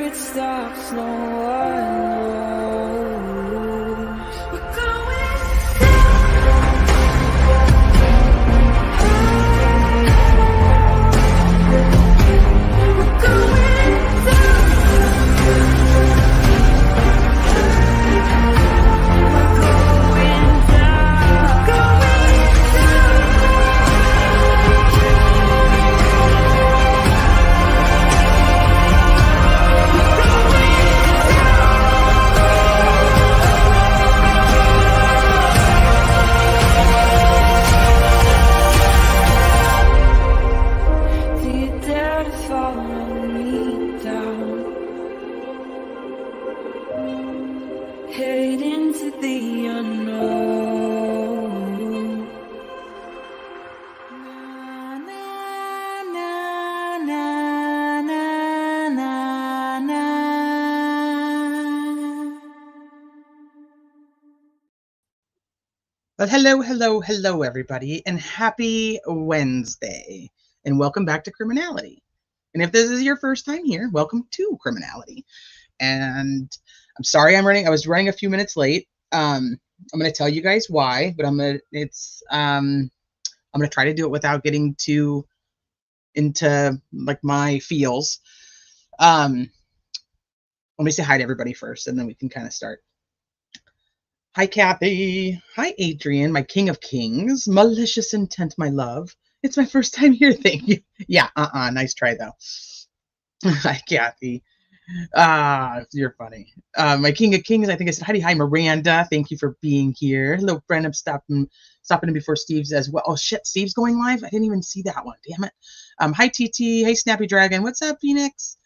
it stops, no one knows. We're going head into the unknown. Na, na, na, na, na, na, na. Well, hello, everybody, and happy Wednesday, and welcome back to Criminality. And if this is your first time here, welcome to Criminality. And I'm sorry I was running a few minutes late. I'm going to tell you guys why, but I'm going to try to do it without getting too into like my feels. Let me say hi to everybody first, and then we can kind of start. Hi, Kathy. Hi, Adrian, my king of kings. Malicious intent, my love. It's my first time here. Thank you. Yeah, nice try, though. Hi, Kathy. You're funny. My king of kings, I think I said hi, Miranda. Thank you for being here. Hello, friend. I'm stopping in before Steve's as well. Oh, shit. Steve's going live? I didn't even see that one. Damn it. Hi, TT. Hey, Snappy Dragon. What's up, Phoenix?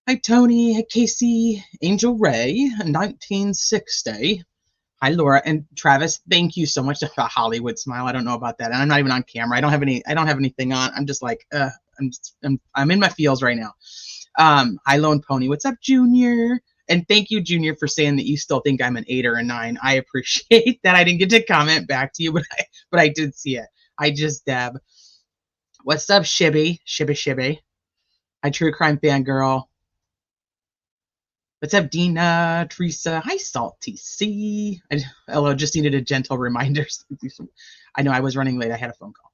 Hi, Tony. Hi, Casey. Angel Ray. 1960. Hi, Laura and Travis. Thank you so much. A Hollywood smile. I don't know about that. And I'm not even on camera. I don't have anything on. I'm just like, I'm in my feels right now. Hi, Lone Pony. What's up, Junior? And thank you, Junior, for saying that you still think I'm an 8 or a 9. I appreciate that. I didn't get to comment back to you, but I did see it. I just dab. What's up, Shibby? Shibby. Hi, True Crime Fangirl. What's up, Dina, Teresa? Hi, Salt TC. Hello, just needed a gentle reminder. I know I was running late. I had a phone call.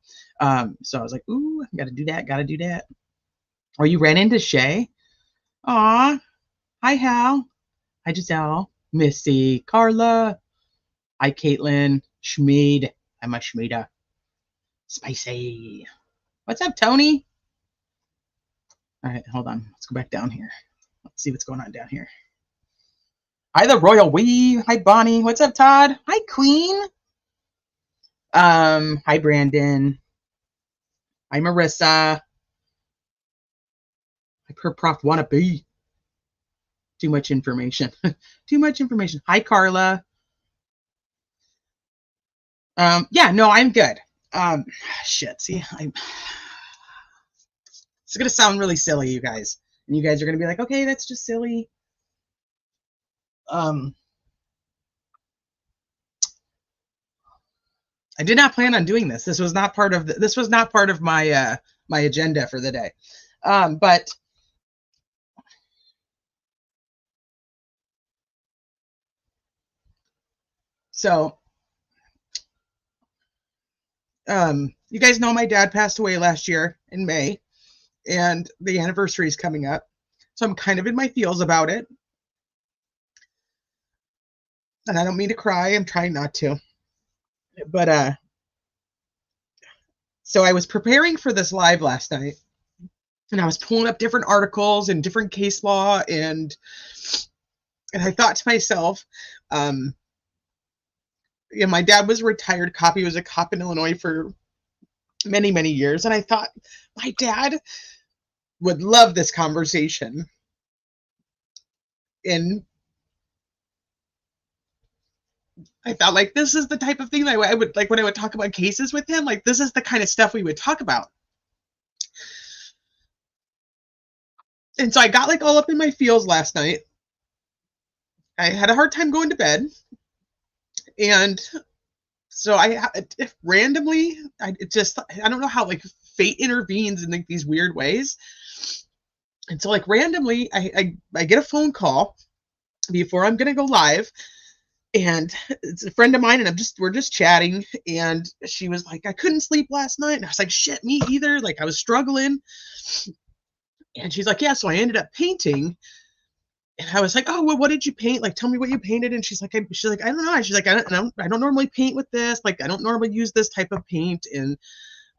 So I was like, ooh, gotta do that. Oh, you ran into Shay? Aw. Hi, Hal. Hi, Giselle. Missy. Carla. Hi, Caitlin. Schmeed. Hi, my Schmeeda. Spicy. What's up, Tony? All right, hold on. Let's go back down here. Let's see what's going on down here. Hi, the Royal Wee. Hi, Bonnie. What's up, Todd? Hi, Queen. Hi, Brandon. Hi, Marissa. Her prof wannabe. Too much information. Hi, Carla. Yeah, no, I'm good. Shit. See, it's gonna sound really silly, you guys, and you guys are gonna be like, okay, that's just silly. I did not plan on doing this. This was not part of my my agenda for the day. But so you guys know my dad passed away last year in May, and the anniversary is coming up. So I'm kind of in my feels about it. And I don't mean to cry. I'm trying not to. But so I was preparing for this live last night, and I was pulling up different articles and different case law, and I thought to myself, my dad was a retired cop. He was a cop in Illinois for many, many years, and I thought my dad would love this conversation. And I thought, like, this is the type of thing that I would like when I would talk about cases with him. Like, this is the kind of stuff we would talk about. And so I got like all up in my feels last night. I had a hard time going to bed, and so I randomly, I don't know how like fate intervenes in like these weird ways. And so like randomly, I get a phone call before I'm going to go live. And it's a friend of mine, and we're just chatting. And she was like, I couldn't sleep last night. And I was like, shit, me either. Like I was struggling. And she's like, yeah, so I ended up painting. And I was like, oh, well, what did you paint? Like, tell me what you painted. And she's like, I don't know. She's like, I don't normally paint with this. Like, I don't normally use this type of paint. And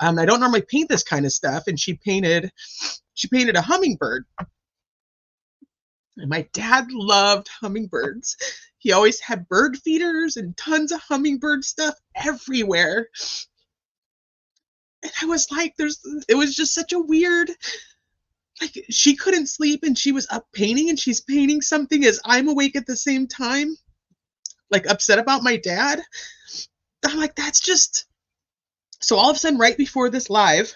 I don't normally paint this kind of stuff. And she painted a hummingbird. And my dad loved hummingbirds. He always had bird feeders and tons of hummingbird stuff everywhere. And I was like, it was just such a weird, like she couldn't sleep and she was up painting, and she's painting something as I'm awake at the same time, like upset about my dad. I'm like, that's just, so all of a sudden right before this live,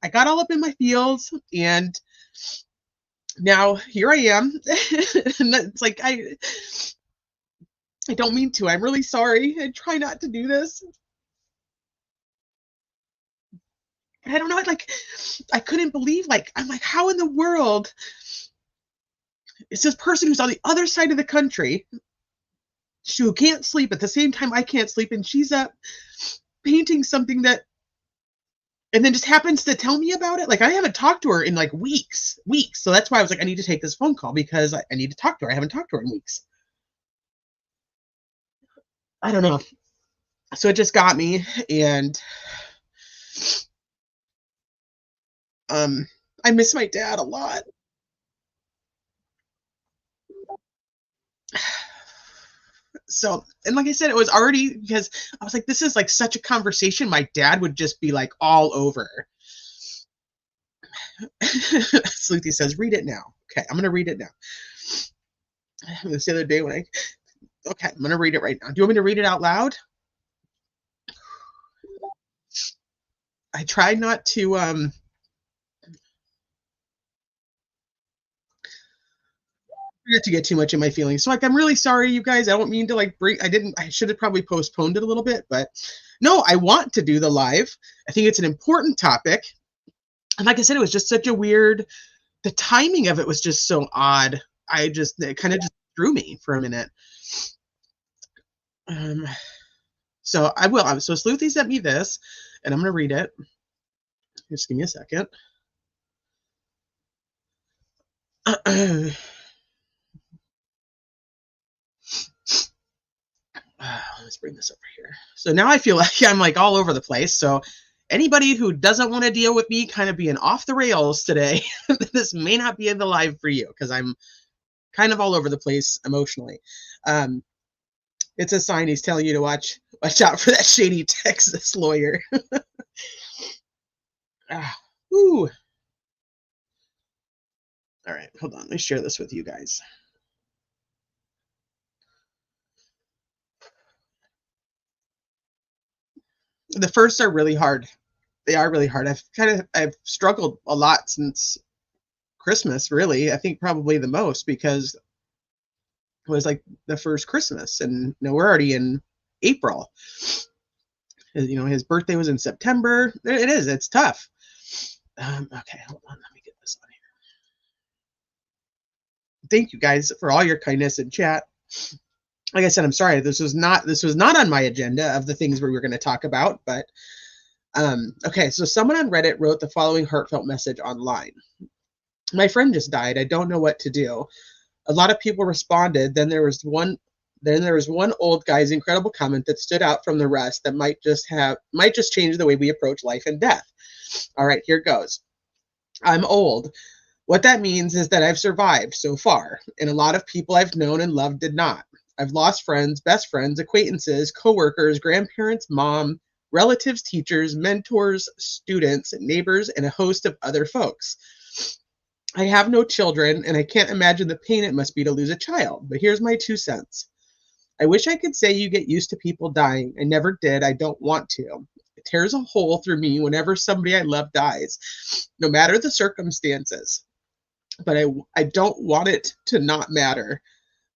I got all up in my feels, and now here I am. And it's like, I don't mean to. I'm really sorry. I try not to do this. But I don't know. Like, I couldn't believe, like, I'm like, how in the world is this person who's on the other side of the country, who can't sleep at the same time I can't sleep, and she's up painting something that, and then just happens to tell me about it. Like, I haven't talked to her in like weeks. So that's why I was like, I need to take this phone call, because I need to talk to her. I haven't talked to her in weeks. I don't know. So it just got me. And I miss my dad a lot. So, and like I said, it was already, because I was like, this is like such a conversation my dad would just be like all over. Sleuthy says, read it now. Okay, I'm going to read it now. This the other day when okay, I'm going to read it right now. Do you want me to read it out loud? I tried not to, get too much in my feelings. So like, I'm really sorry, you guys. I don't mean to like I should have probably postponed it a little bit, but no, I want to do the live. I think it's an important topic. And like I said, it was just such a weird, the timing of it was just so odd. It kind of just threw me for a minute. So I will. So Sleuthy sent me this, and I'm going to read it. Just give me a second. Let's bring this over here. So now I feel like I'm like all over the place. So anybody who doesn't want to deal with me kind of being off the rails today, this may not be in the live for you, because I'm kind of all over the place emotionally. It's a sign he's telling you to watch out for that shady Texas lawyer. Ooh. All right, hold on. Let me share this with you guys. The firsts are really hard. They are really hard. I've struggled a lot since Christmas, really. I think probably the most, because it was like the first Christmas, and we're already in April. His birthday was in September. It's tough. Okay, hold on. Let me get this on here. Thank you guys for all your kindness in chat. Like I said, I'm sorry. This was not on my agenda of the things we were going to talk about, but okay. So someone on Reddit wrote the following heartfelt message online. My friend just died. I don't know what to do. A lot of people responded. Then there was one old guy's incredible comment that stood out from the rest that might just change the way we approach life and death. All right, here goes. I'm old. What that means is that I've survived so far, and a lot of people I've known and loved did not. I've lost friends, best friends, acquaintances, coworkers, grandparents, mom, relatives, teachers, mentors, students, neighbors, and a host of other folks. I have no children, and I can't imagine the pain it must be to lose a child, but here's my 2 cents. I wish I could say you get used to people dying. I never did. I don't want to. It tears a hole through me whenever somebody I love dies, no matter the circumstances. But I don't want it to not matter.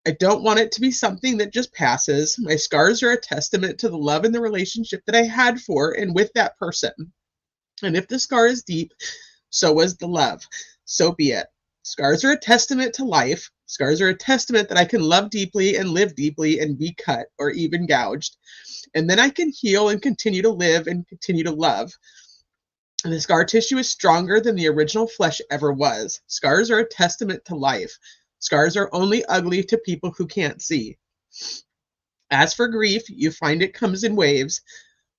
I don't want it to be something that just passes. My scars are a testament to the love and the relationship that I had for and with that person. And if the scar is deep, so was the love. So be it. Scars are a testament to life. Scars are a testament that I can love deeply and live deeply and be cut or even gouged. And then I can heal and continue to live and continue to love. And the scar tissue is stronger than the original flesh ever was. Scars are a testament to life. Scars are only ugly to people who can't see. As for grief, you find it comes in waves.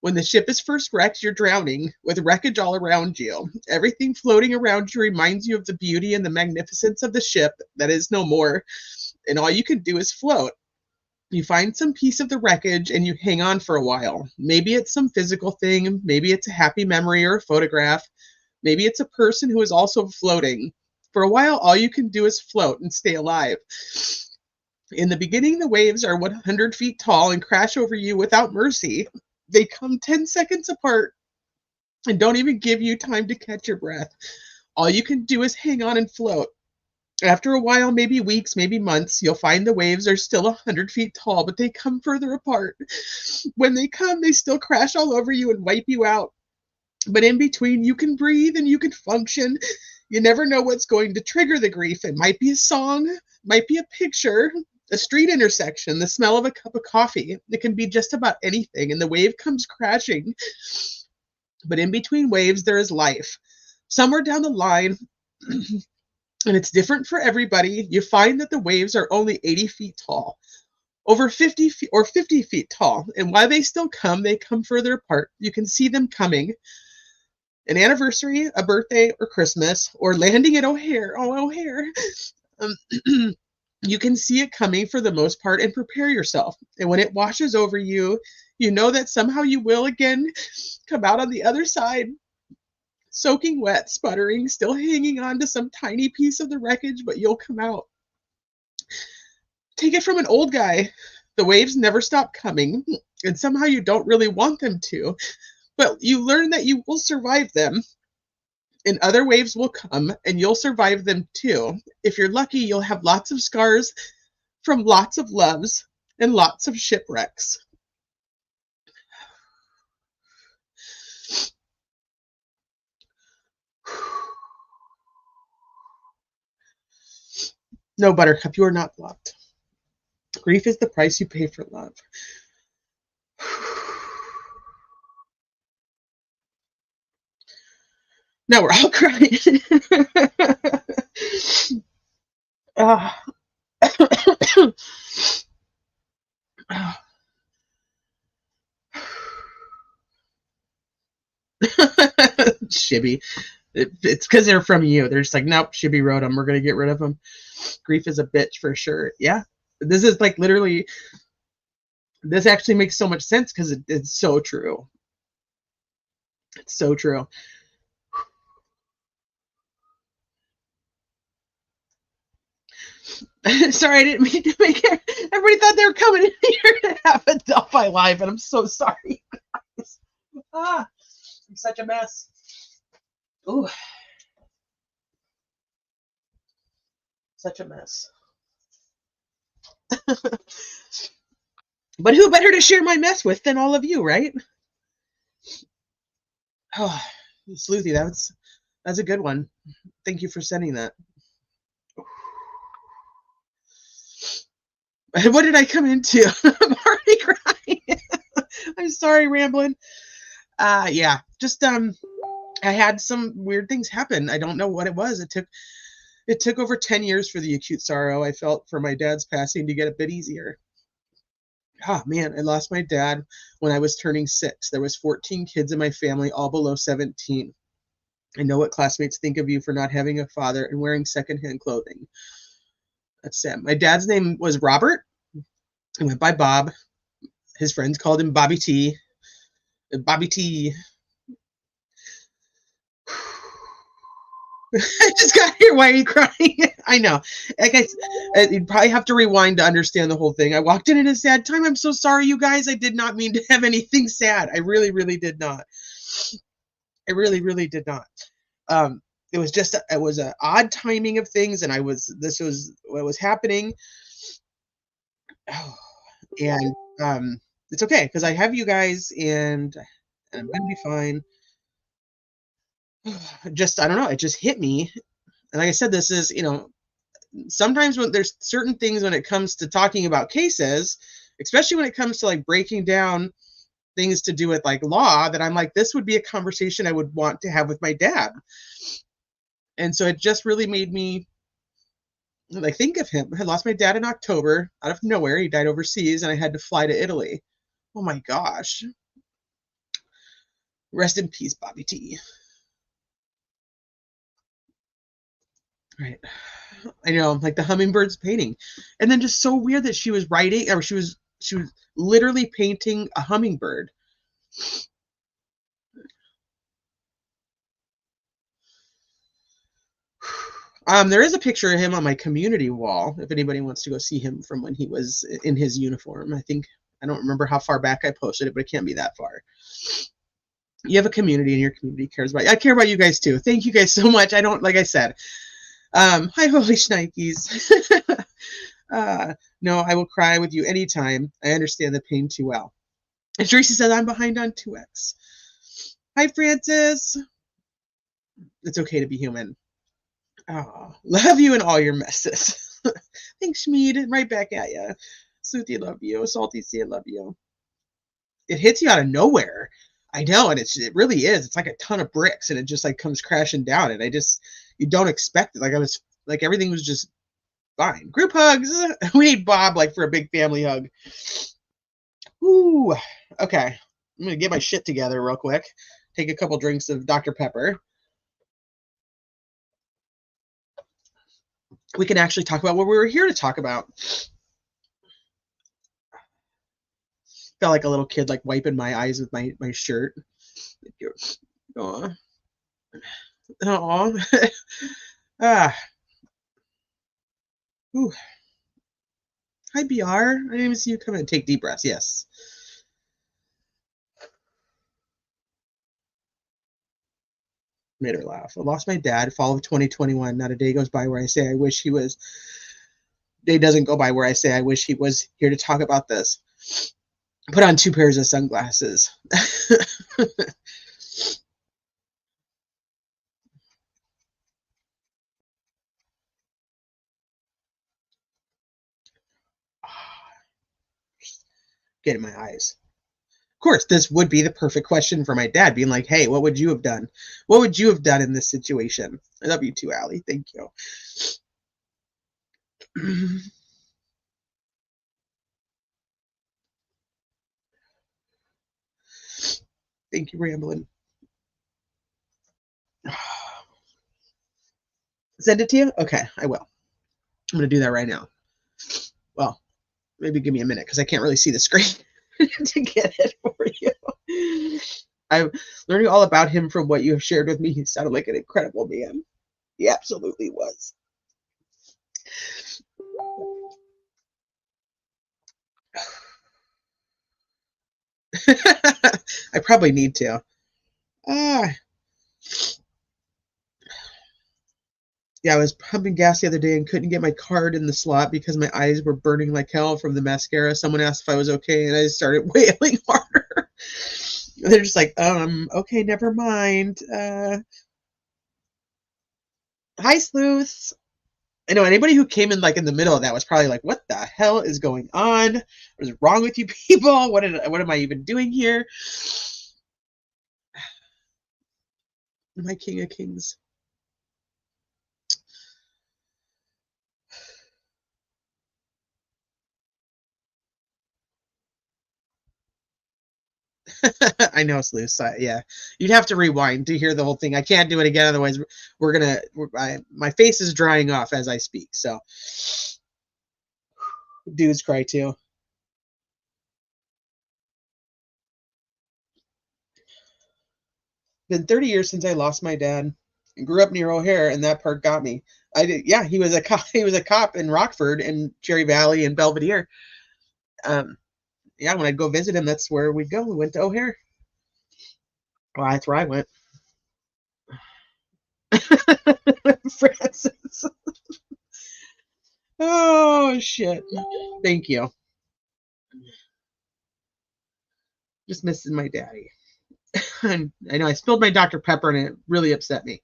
When the ship is first wrecked, you're drowning, with wreckage all around you. Everything floating around you reminds you of the beauty and the magnificence of the ship that is no more, and all you can do is float. You find some piece of the wreckage and you hang on for a while. Maybe it's some physical thing, maybe it's a happy memory or a photograph, maybe it's a person who is also floating. For a while, all you can do is float and stay alive. In the beginning, the waves are 100 feet tall and crash over you without mercy. They come 10 seconds apart and don't even give you time to catch your breath. All you can do is hang on and float. After a while, maybe weeks, maybe months, you'll find the waves are still 100 feet tall, but they come further apart. When they come, they still crash all over you and wipe you out. But in between, you can breathe and you can function. You never know what's going to trigger the grief. It might be a song, might be a picture, a street intersection, the smell of a cup of coffee. It can be just about anything, and the wave comes crashing. But in between waves, there is life. Somewhere down the line, and it's different for everybody, you find that the waves are only 80 feet tall, over 50 feet or 50 feet tall. And while they still come, they come further apart. You can see them coming. An anniversary, a birthday, or Christmas, or landing at O'Hare. Oh, O'Hare. You can see it coming for the most part and prepare yourself. And when it washes over you, you know that somehow you will again come out on the other side, soaking wet, sputtering, still hanging on to some tiny piece of the wreckage, but you'll come out. Take it from an old guy. The waves never stop coming, and somehow you don't really want them to, but you learn that you will survive them. And other waves will come, and you'll survive them too. If you're lucky, you'll have lots of scars from lots of loves and lots of shipwrecks. No, Buttercup, you are not blocked. Grief is the price you pay for love. Now we're all crying. Shibby. It's because they're from you. They're just like, nope, Shibby wrote them. We're going to get rid of them. Grief is a bitch for sure. Yeah. This is like literally, this actually makes so much sense because it's so true. It's so true. Sorry, I didn't mean to make it. Everybody thought they were coming in here to have a Delphi live, and I'm so sorry. I'm such a mess. Ooh. Such a mess. But who better to share my mess with than all of you, right? Oh, Sleuthy, that's a good one. Thank you for sending that. What did I come into? I'm already crying. I'm sorry, rambling. Yeah, just I had some weird things happen. I don't know what it was. It took over 10 years for the acute sorrow I felt for my dad's passing to get a bit easier. Oh man, I lost my dad when I was turning 6. There was 14 kids in my family, all below 17. I know what classmates think of you for not having a father and wearing secondhand clothing. That's sad. My dad's name was Robert. He went by Bob. His friends called him Bobby T. Bobby T. I just got here. Why are you crying? I know. I guess you'd probably have to rewind to understand the whole thing. I walked in at a sad time. I'm so sorry, you guys. I did not mean to have anything sad. I really, really did not. I really, really did not. It was just, it was an odd timing of things, and this was what was happening. Oh, and it's okay because I have you guys, and I'm gonna be fine. Just, I don't know, it just hit me And like I said, this is, sometimes when there's certain things when it comes to talking about cases, especially when it comes to like breaking down things to do with like law, that I'm like, this would be a conversation I would want to have with my dad. And so it just really made me like think of him. I had lost my dad in October out of nowhere. He died overseas and I had to fly to Italy. Oh my gosh. Rest in peace, Bobby T. Right. I know, like the hummingbird's painting. And then just so weird that she was writing, or she was literally painting a hummingbird. There is a picture of him on my community wall, if anybody wants to go see him from when he was in his uniform. I don't remember how far back I posted it, but it can't be that far. You have a community and your community cares about you. I care about you guys too. Thank you guys so much. I don't, like I said, hi, holy shnikes. No, I will cry with you anytime. I understand the pain too well. And Tracy said, I'm behind on 2X. Hi, Francis. It's okay to be human. Oh, love you and all your messes. Thanks, Schmeed. Right back at you. Suthi, love you. Salty C, love you. It hits you out of nowhere. I know, and it really is. It's like a ton of bricks, and it just like comes crashing down, and you don't expect it. Like I was, like everything was just fine. Group hugs. We need Bob like for a big family hug. Ooh. Okay. I'm gonna get my shit together real quick. Take a couple drinks of Dr. Pepper. We can actually talk about what we were here to talk about. Felt like a little kid, like wiping my eyes with my shirt. Oh. Ah. Ooh. Hi, BR. I didn't even see you come in. Take deep breaths. Yes. Made her laugh. I lost my dad fall of 2021. Not a day goes by where I say I wish he was. Day doesn't go by where I say I wish he was here to talk about this. Put on 2 pairs of sunglasses. Get in my eyes. Of course, this would be the perfect question for my dad, being like, hey, what would you have done? What would you have done in this situation? I love you too, Allie. Thank you. Thank you, Ramblin'. Send it to you? Okay, I will. I'm going to do that right now. Well, maybe give me a minute because I can't really see the screen to get it for you. I'm learning all about him from what you have shared with me. He sounded like an incredible man. He absolutely was. I probably need to. Yeah, I was pumping gas the other day and couldn't get my card in the slot because my eyes were burning like hell from the mascara. Someone asked if I was okay, and I started wailing harder. They're just like, okay, never mind. Hi, sleuths. I know anybody who came in like in the middle of that was probably like, what the hell is going on? What is wrong with you people? What am I even doing here? My king of kings. I know, sleuths. Yeah, you'd have to rewind to hear the whole thing. I can't do it again, otherwise my face is drying off as I speak. So, dudes cry too. Been 30 years since I lost my dad. Grew up near O'Hare, and that part got me. I did. Yeah, he was a cop. He was a cop in Rockford and Cherry Valley and Belvedere. Yeah, when I'd go visit him, that's where we'd go. We went to O'Hare. Well, that's where I went. Francis. Oh shit. Thank you. Just missing my daddy. I know I spilled my Dr. Pepper and it really upset me.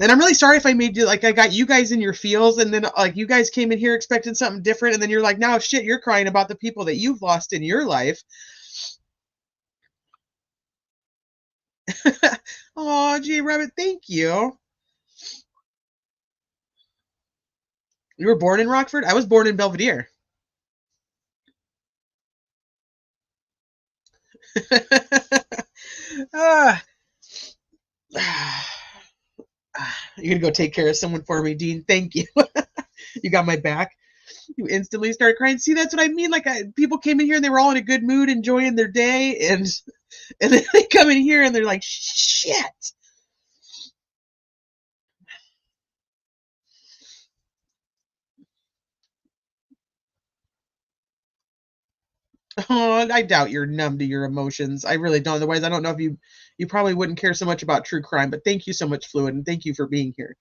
And I'm really sorry if I made you, like, I got you guys in your feels, and then, like, you guys came in here expecting something different, and then you're like, now, shit, you're crying about the people that you've lost in your life. Oh, J Rabbit, thank you. You were born in Rockford? I was born in Belvedere. Ah. You're gonna go take care of someone for me, Dean. Thank you. You got my back. You instantly start crying. See, that's what I mean. Like, people came in here and they were all in a good mood, enjoying their day, and then they come in here and they're like, shit. Oh, I doubt you're numb to your emotions. I really don't. Otherwise, I don't know if you probably wouldn't care so much about true crime. But thank you so much, Fluid, and thank you for being here.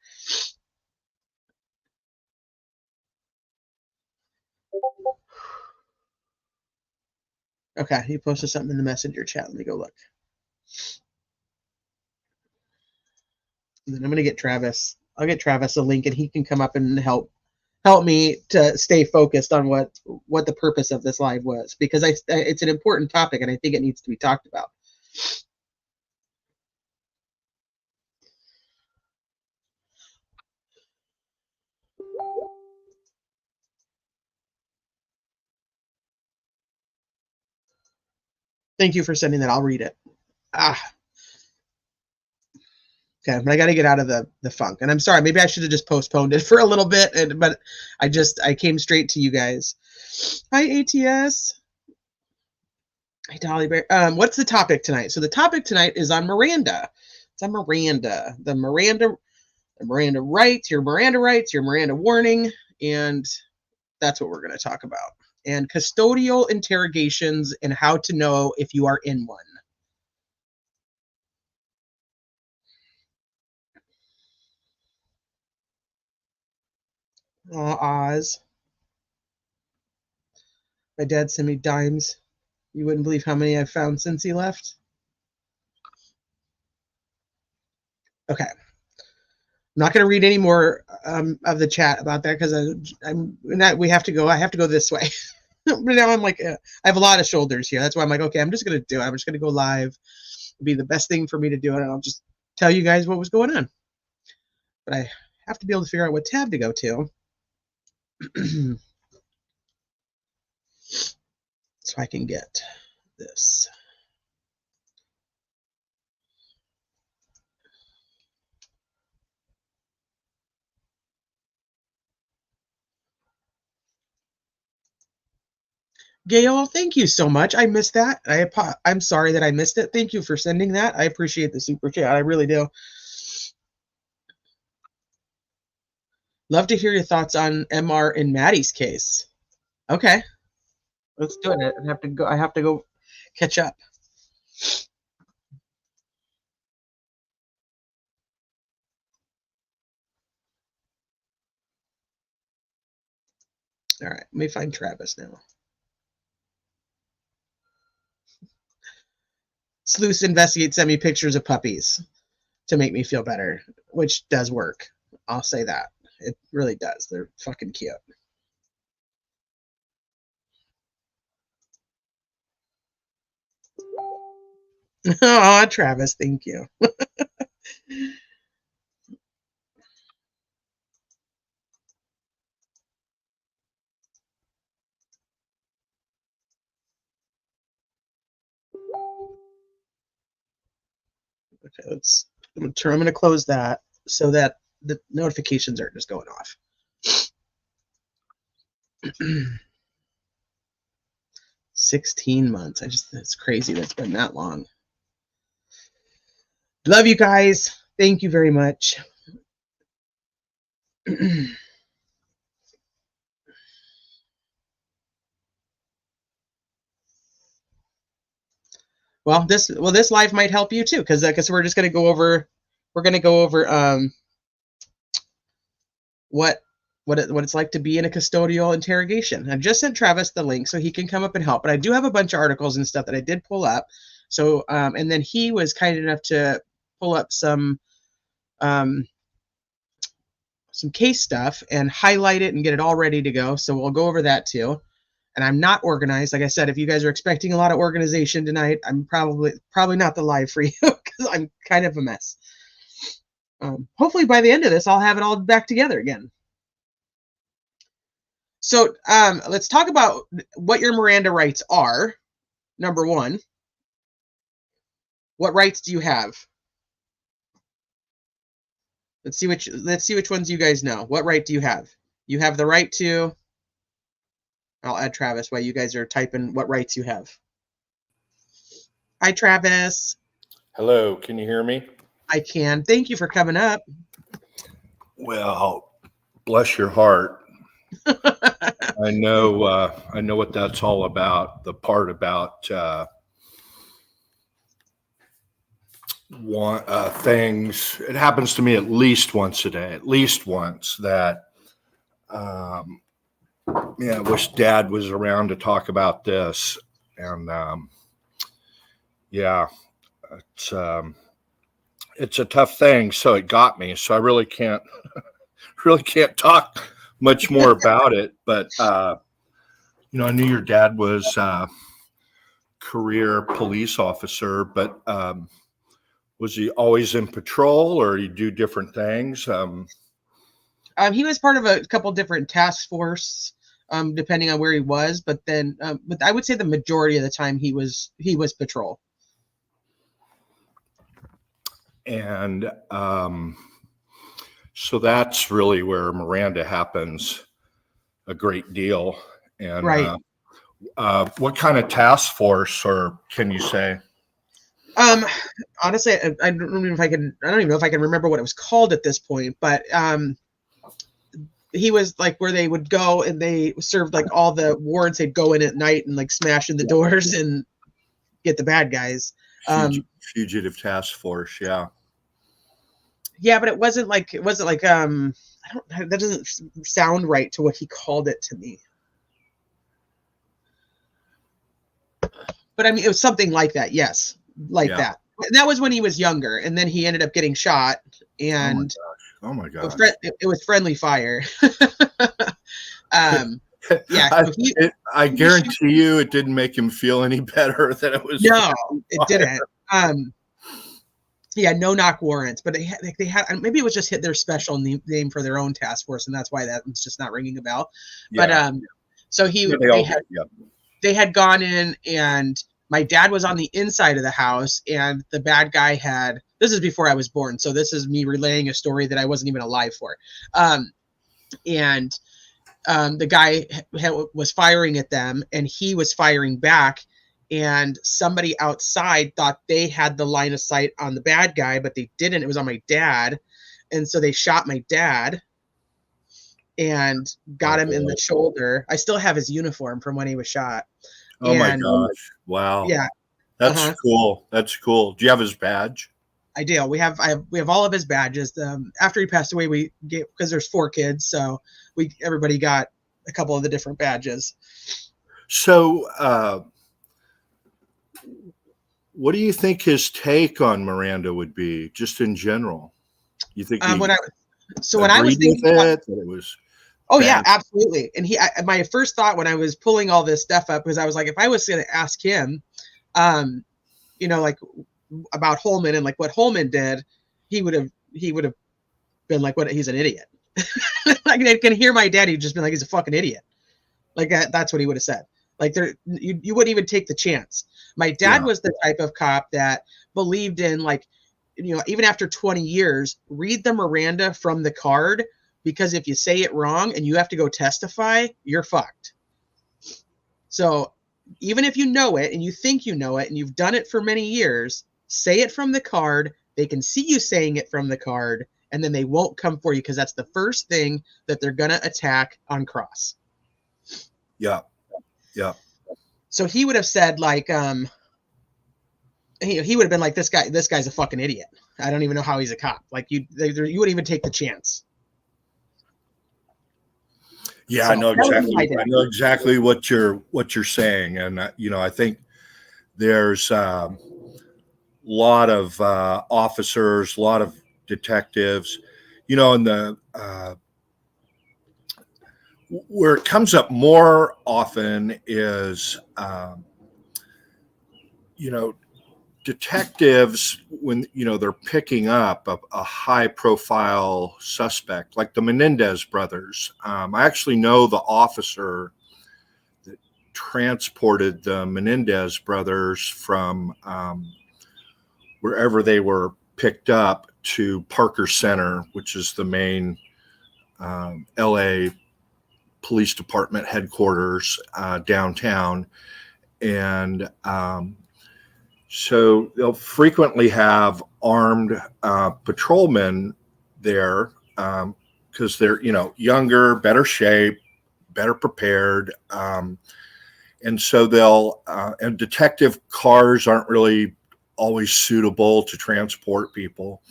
Okay, you posted something in the messenger chat. Let me go look. And then I'm gonna get Travis. I'll get Travis a link, and he can come up and help me to stay focused on what the purpose of this live was, because it's an important topic and I think it needs to be talked about. Thank you for sending that. I'll read it. Okay, but I got to get out of the funk, and I'm sorry. Maybe I should have just postponed it for a little bit, but I came straight to you guys. Hi, ATS. Hi, Dolly Bear. What's the topic tonight? So the topic tonight is on Miranda. It's on Miranda. The Miranda rights, your Miranda warning, and that's what we're going to talk about. And custodial interrogations and how to know if you are in one. Oz. My dad sent me dimes. You wouldn't believe how many I've found since he left. Okay. I'm not going to read any more of the chat about that because we have to go. I have to go this way. But now I'm like, I have a lot of shoulders here. That's why I'm like, okay, I'm just going to do it. I'm just going to go live. It'll be the best thing for me to do it. And I'll just tell you guys what was going on. But I have to be able to figure out what tab to go to. So I can get this. Gail, thank you so much. I missed that. I'm sorry that I missed it. Thank you for sending that. I appreciate the super chat. I really do. Love to hear your thoughts on MR and Maddie's case. Okay, let's do it. I have to go catch up. All right, let me find Travis now. Sleuths investigate, send me pictures of puppies to make me feel better, which does work. I'll say that. It really does. They're fucking cute. Oh, Travis, thank you. Okay, I'm going to close that so that the notifications aren't just going off. 16 months. That's crazy. That's been that long. Love you guys. Thank you very much. Well, this live might help you too, because we're just going to go over what it's like to be in a custodial interrogation. I just sent Travis the link so he can come up and help, but I do have a bunch of articles and stuff that I did pull up. So and then he was kind enough to pull up some some case stuff and highlight it and get it all ready to go. So we'll go over that too. And I'm not organized. Like I said, if you guys are expecting a lot of organization tonight, I'm probably not the live for you because I'm kind of a mess. Hopefully by the end of this, I'll have it all back together again. So let's talk about what your Miranda rights are. Number one, what rights do you have? Let's see which ones you guys know. What right do you have? You have the right to. I'll add Travis while you guys are typing what rights you have. Hi, Travis. Hello, can you hear me? I can. Thank you for coming up. Well, bless your heart. I know what that's all about. The part about things. It happens to me at least once a day. At least once that. I wish Dad was around to talk about this. And it's a tough thing. So it got me. So I really can't talk much more about it. But I knew your dad was a career police officer, but was he always in patrol, or you do different things? He was part of a couple different task force, depending on where he was. But then, but I would say the majority of the time he was patrol. And so that's really where Miranda happens a great deal. And right. What kind of task force, or can you say? Honestly, I don't even know if I can remember what it was called at this point, but he was like where they would go and they served like all the warrants. They'd go in at night and like smash in the doors and get the bad guys. Fugitive task force. Yeah. Yeah, but it wasn't like that doesn't sound right to what he called it to me. But I mean, it was something like that. Yes. That. And that was when he was younger, and then he ended up getting shot. And oh my gosh. It was friendly fire. I guarantee you it didn't make him feel any better that it was. No, it didn't. Yeah, no knock warrants, but they had maybe it was just hit their special name for their own task force, and that's why that was just not ringing a bell. Yeah. But so they had gone in, and my dad was on the inside of the house, and the bad guy had. This is before I was born, so this is me relaying a story that I wasn't even alive for. The guy was firing at them, and he was firing back. And somebody outside thought they had the line of sight on the bad guy, but they didn't. It was on my dad. And so they shot my dad and got him in the shoulder. I still have his uniform from when he was shot. Oh my gosh. Wow. Yeah. That's cool. That's cool. Do you have his badge? I do. We have all of his badges. After he passed away, because there's 4 kids. So everybody got a couple of the different badges. So, what do you think his take on Miranda would be, just in general? You think when I was thinking that it was? Oh yeah, absolutely. And my first thought when I was pulling all this stuff up was I was like, if I was going to ask him, like about Holman and like what Holman did, he would have been like, what? He's an idiot. Like I can hear my dad. He'd just been like, he's a fucking idiot. Like that's what he would have said. Like you wouldn't even take the chance. My dad was the type of cop that believed in like, even after 20 years, read the Miranda from the card, because if you say it wrong and you have to go testify, you're fucked. So even if you know it and you think you know it and you've done it for many years, say it from the card. They can see you saying it from the card, and then they won't come for you because that's the first thing that they're going to attack on cross. Yeah. Yeah. So he would have said like, he would have been like, this guy's a fucking idiot. I don't even know how he's a cop. Like you wouldn't even take the chance. Yeah, so I know exactly what you're saying. And, I think there's a lot of officers, a lot of detectives, and the Where it comes up more often is, detectives, when, they're picking up a high profile suspect, like the Menendez brothers. I actually know the officer that transported the Menendez brothers from wherever they were picked up to Parker Center, which is the main LA Police Department headquarters downtown. And so they'll frequently have armed patrolmen there because they're, younger, better shape, better prepared. And so and detective cars aren't really always suitable to transport people.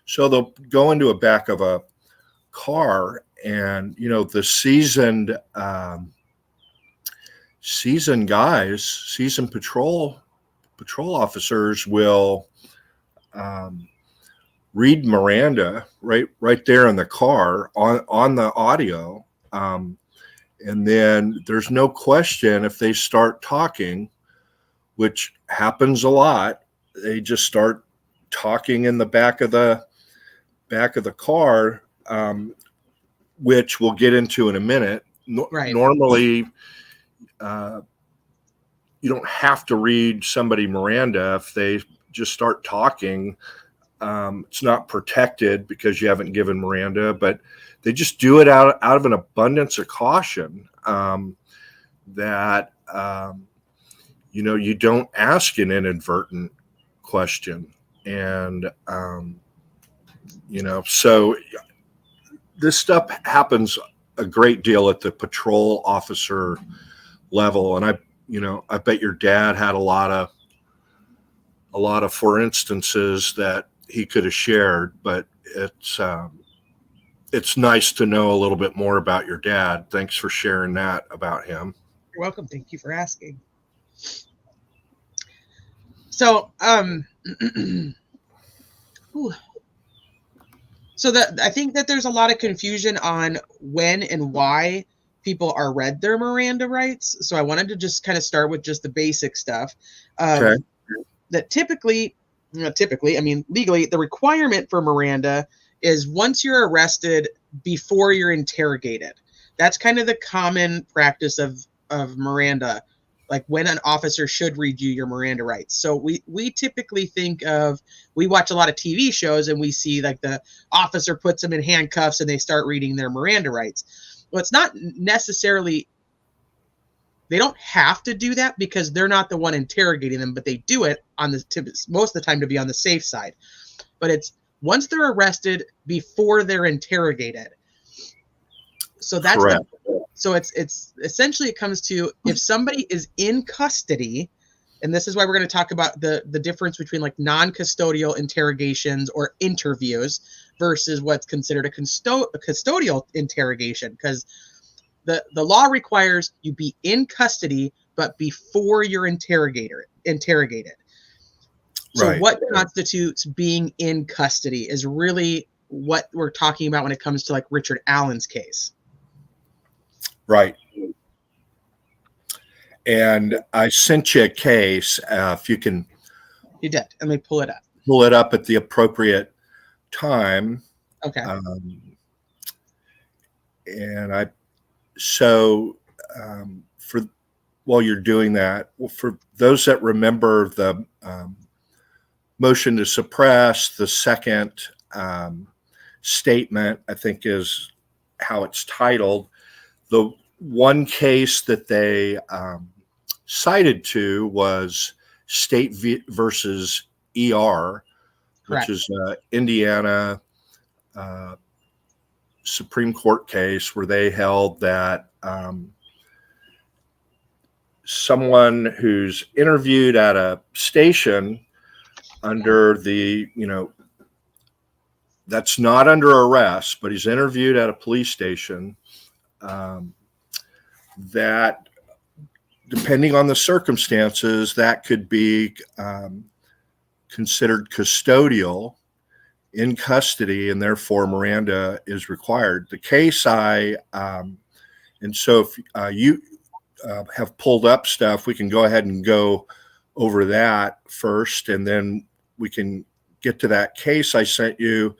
So they'll go into a back of a car, and the seasoned guys, seasoned patrol officers will read Miranda right there in the car on the audio, and then there's no question if they start talking, which happens a lot. They just start talking in the back of the car, which we'll get into in a minute. Right. Normally, you don't have to read somebody Miranda if they just start talking. It's not protected because you haven't given Miranda, but they just do it out of an abundance of caution, that you don't ask an inadvertent question. And so this stuff happens a great deal at the patrol officer level. And I bet your dad had a lot of for instances that he could have shared, but it's nice to know a little bit more about your dad. Thanks for sharing that about him. You're welcome. Thank you for asking. So, I think that there's a lot of confusion on when and why people are read their Miranda rights. So I wanted to just kind of start with just the basic stuff. Okay. That typically, I mean, legally, the requirement for Miranda is once you're arrested before you're interrogated. That's kind of the common practice of Miranda, like when an officer should read you your Miranda rights. So we typically think of, we watch a lot of TV shows and we see like the officer puts them in handcuffs and they start reading their Miranda rights. Well, it's not necessarily, they don't have to do that because they're not the one interrogating them, but they do it most of the time to be on the safe side. But it's once they're arrested before they're interrogated. So that's so it's essentially, it comes to, if somebody is in custody, and this is why we're going to talk about the difference between like non-custodial interrogations or interviews versus what's considered a custodial interrogation, because the law requires you be in custody, but before you're interrogated. So Right. What constitutes being in custody is really what we're talking about when it comes to like Richard Allen's case. Right. And I sent you a case. If you can, You did. Let me pull it up. Pull it up at the appropriate time. Okay. And for while you're doing that, for those that remember the motion to suppress, the second statement, I think is how it's titled. The one case that they cited to was State versus ER, Correct. which is Indiana Supreme Court case where they held that someone who's interviewed at a station under the, that's not under arrest, but he's interviewed at a police station, that depending on the circumstances, that could be considered custodial in custody, and therefore Miranda is required. The case I And so if you have pulled up stuff, we can go ahead and go over that first, and then we can get to that case I sent you.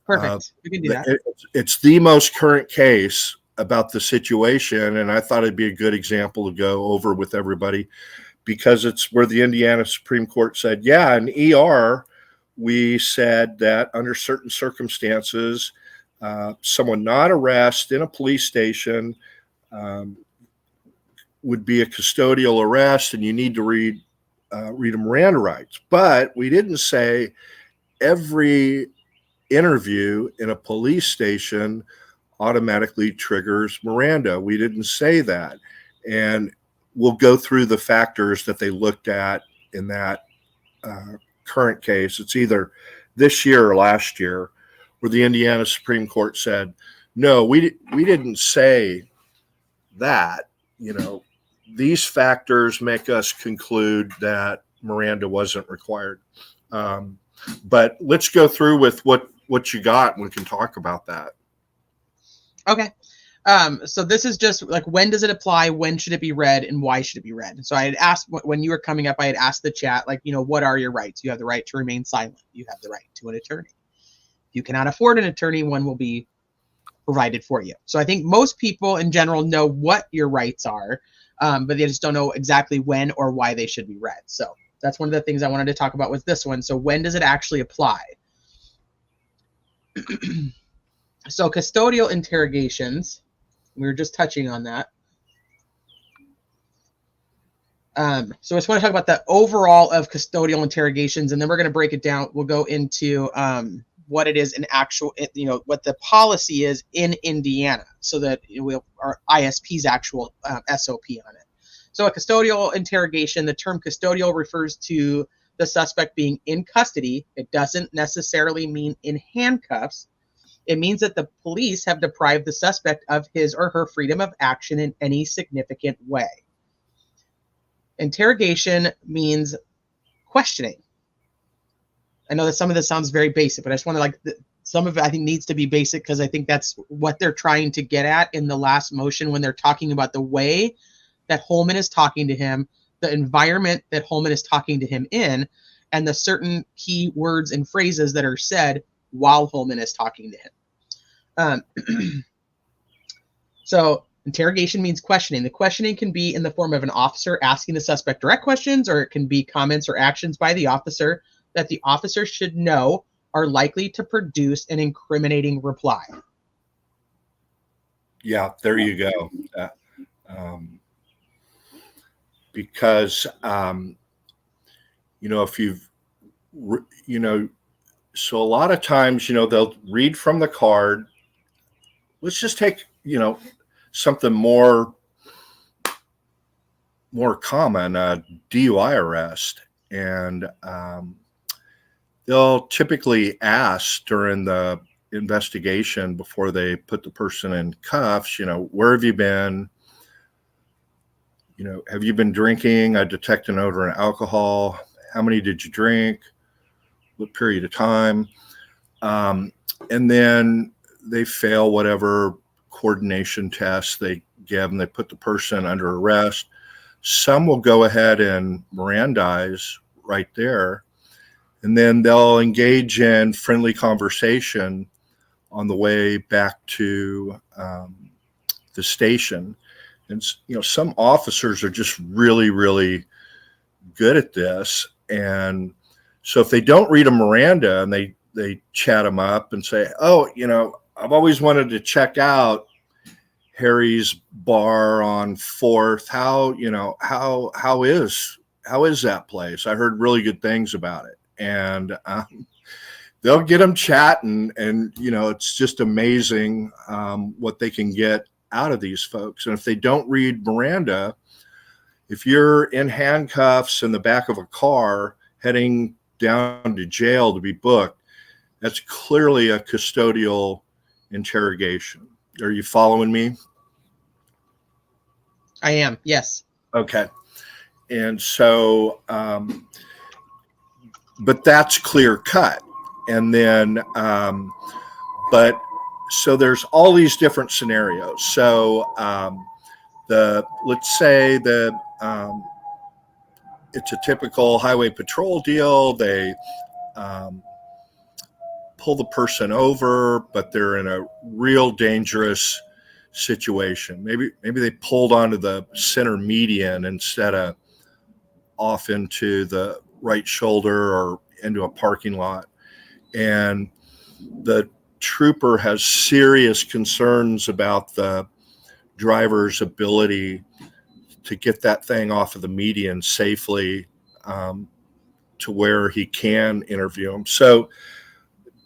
Perfect. We can do that. It's the most current case about the situation, and I thought it'd be a good example to go over with everybody, because it's where the Indiana Supreme Court said, yeah, in ER, we said that under certain circumstances, someone not arrested in a police station would be a custodial arrest, and you need to read a Miranda rights. But we didn't say every interview in a police station automatically triggers Miranda. We didn't say that. And we'll go through the factors that they looked at in that current case. It's either this year or last year, where the Indiana Supreme Court said, no, we didn't say that. These factors make us conclude that Miranda wasn't required. But let's go through with what you got, and we can talk about that. Okay. So this is just like, when does it apply? When should it be read? And why should it be read? So I had asked, when you were coming up, I had asked the chat, like, what are your rights? You have the right to remain silent. You have the right to an attorney. If you cannot afford an attorney, one will be provided for you. So I think most people in general know what your rights are, but they just don't know exactly when or why they should be read. So that's one of the things I wanted to talk about with this one. So when does it actually apply? So custodial interrogations, we were just touching on that. So I just want to talk about the overall of custodial interrogations, and then we're going to break it down. We'll go into what it is in actual, what the policy is in Indiana, so that our ISP's actual SOP on it. So a custodial interrogation, the term custodial refers to the suspect being in custody. It doesn't necessarily mean in handcuffs. It means that the police have deprived the suspect of his or her freedom of action in any significant way. Interrogation means questioning. I know that some of this sounds very basic, but I just want to, some of it I think needs to be basic, because I think that's what they're trying to get at in the last motion when they're talking about the way that Holman is talking to him, the environment that Holman is talking to him in, and the certain key words and phrases that are said while Holman is talking to him. So interrogation means questioning. The questioning can be in the form of an officer asking the suspect direct questions, or it can be comments or actions by the officer that the officer should know are likely to produce an incriminating reply. Yeah, there you go. Because, if you've, so a lot of times, they'll read from the card. Let's just take, something more common, DUI arrest. And they'll typically ask during the investigation, before they put the person in cuffs, where have you been? Have you been drinking? I detect an odor of alcohol. How many did you drink? What period of time? And then they fail whatever coordination tests they give, and they put the person under arrest. Some will go ahead and Mirandize right there, and then they'll engage in friendly conversation on the way back to the station. And some officers are just really, really good at this. And so if they don't read a Miranda and they chat them up and say, oh, I've always wanted to check out Harry's bar on 4th. How is that place? I heard really good things about it. And they'll get them chatting, and it's just amazing what they can get out of these folks. And if they don't read Miranda, if you're in handcuffs in the back of a car heading down to jail to be booked, that's clearly a custodial interrogation. Are you following me? I am, yes. Okay. And so, but that's clear cut. And then, but so there's all these different scenarios. So let's say it's a typical highway patrol deal. They um, pull the person over, but they're in a real dangerous situation. Maybe they pulled onto the center median instead of off into the right shoulder or into a parking lot. And the trooper has serious concerns about the driver's ability to get that thing off of the median safely, to where he can interview him. So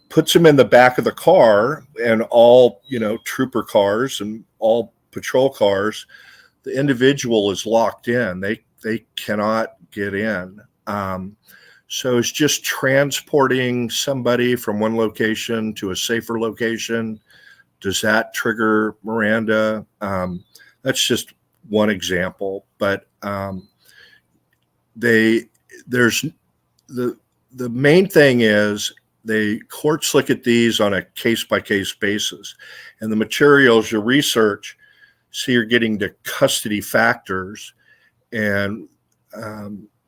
puts him in the back of the car, and all, trooper cars and all patrol cars, the individual is locked in. They cannot get in. So it's just transporting somebody from one location to a safer location. Does that trigger Miranda? That's just one example, but there's the main thing is courts look at these on a case-by-case basis, and the materials you research, so you're getting to custody factors, and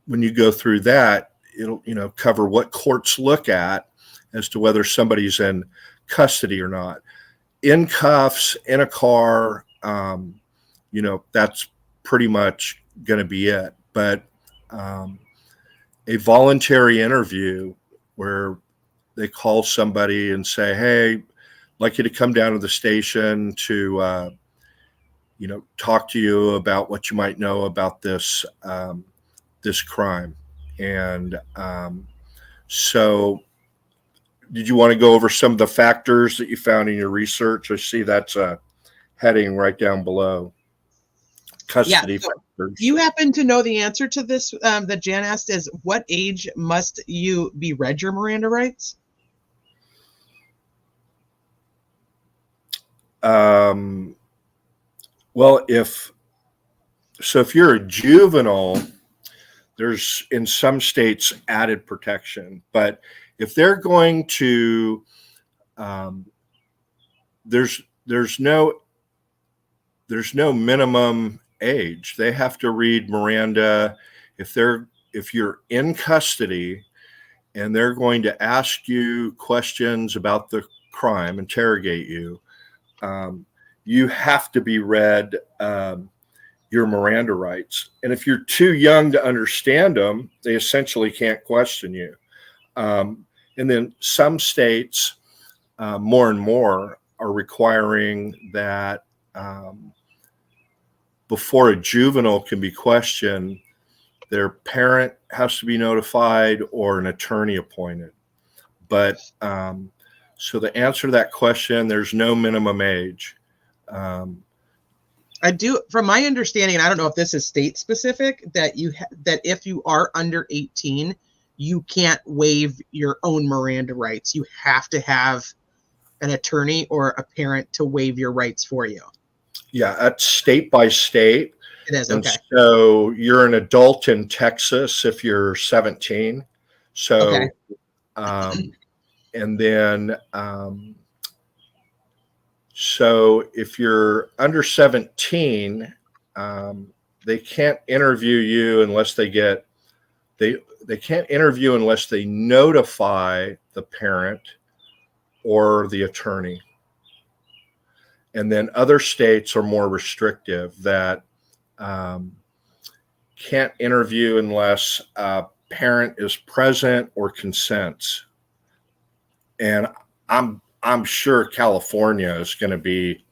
when you go through that, it'll cover what courts look at as to whether somebody's in custody or not. In cuffs, in a car, that's pretty much going to be it. But a voluntary interview where they call somebody and say, hey, I'd like you to come down to the station to, talk to you about what you might know about this crime. And so did you want to go over some of the factors that you found in your research? I see that's a heading right down below. Custody so factors. You happen to know the answer to this that Jan asked, is what age must you be read your Miranda rights? Well, if you're a juvenile, there's in some states added protection, but if they're going to, there's no minimum age. They have to read Miranda if you're in custody and they're going to ask you questions about the crime, interrogate you. You have to be read your Miranda rights. And if you're too young to understand them, they essentially can't question you. And then some states, more and more, are requiring that before a juvenile can be questioned, their parent has to be notified or an attorney appointed. But so the answer to that question, there's no minimum age. I do, from my understanding, and I don't know if this is state specific, that that if you are under 18, you can't waive your own Miranda rights. You have to have an attorney or a parent to waive your rights for you. Yeah, that's state by state. It is, and okay. So you're an adult in Texas if you're 17. So, okay. And then, so if you're under 17, they can't interview you unless they can't interview unless they notify the parent or the attorney. And then other states are more restrictive, that can't interview unless a parent is present or consents. And I'm sure California is going to be,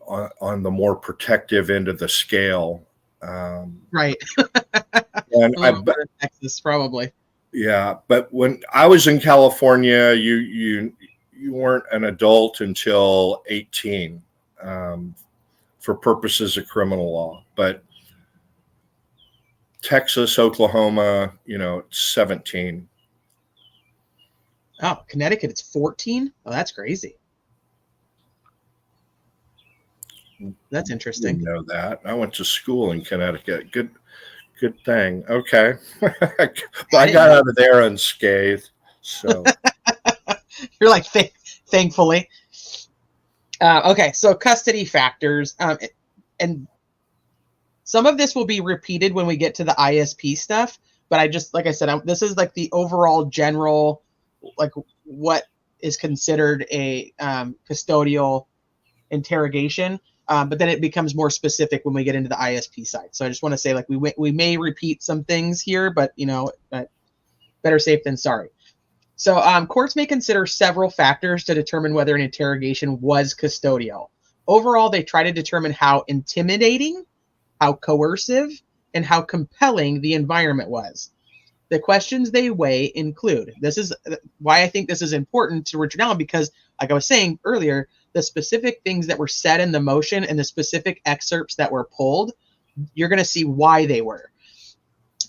on the more protective end of the scale. Right. And Texas, probably. Yeah, but when I was in California, you weren't an adult until 18 for purposes of criminal law. But Texas, Oklahoma, it's 17. Oh, Connecticut, it's 14? Oh, that's crazy. That's interesting. Didn't know that. I went to school in Connecticut. Good thing. Okay. But I got out of there unscathed. So You're like, thankfully. Okay, so custody factors, and some of this will be repeated when we get to the ISP stuff. But I just, like I said, this is like the overall general, like what is considered a custodial interrogation. But then it becomes more specific when we get into the ISP side. So I just want to say, like, we may repeat some things here, but better safe than sorry. So courts may consider several factors to determine whether an interrogation was custodial. Overall, they try to determine how intimidating, how coercive, and how compelling the environment was. The questions they weigh include, this is why I think this is important to Richard Allen, because like I was saying earlier, the specific things that were said in the motion and the specific excerpts that were pulled, you're going to see why they were.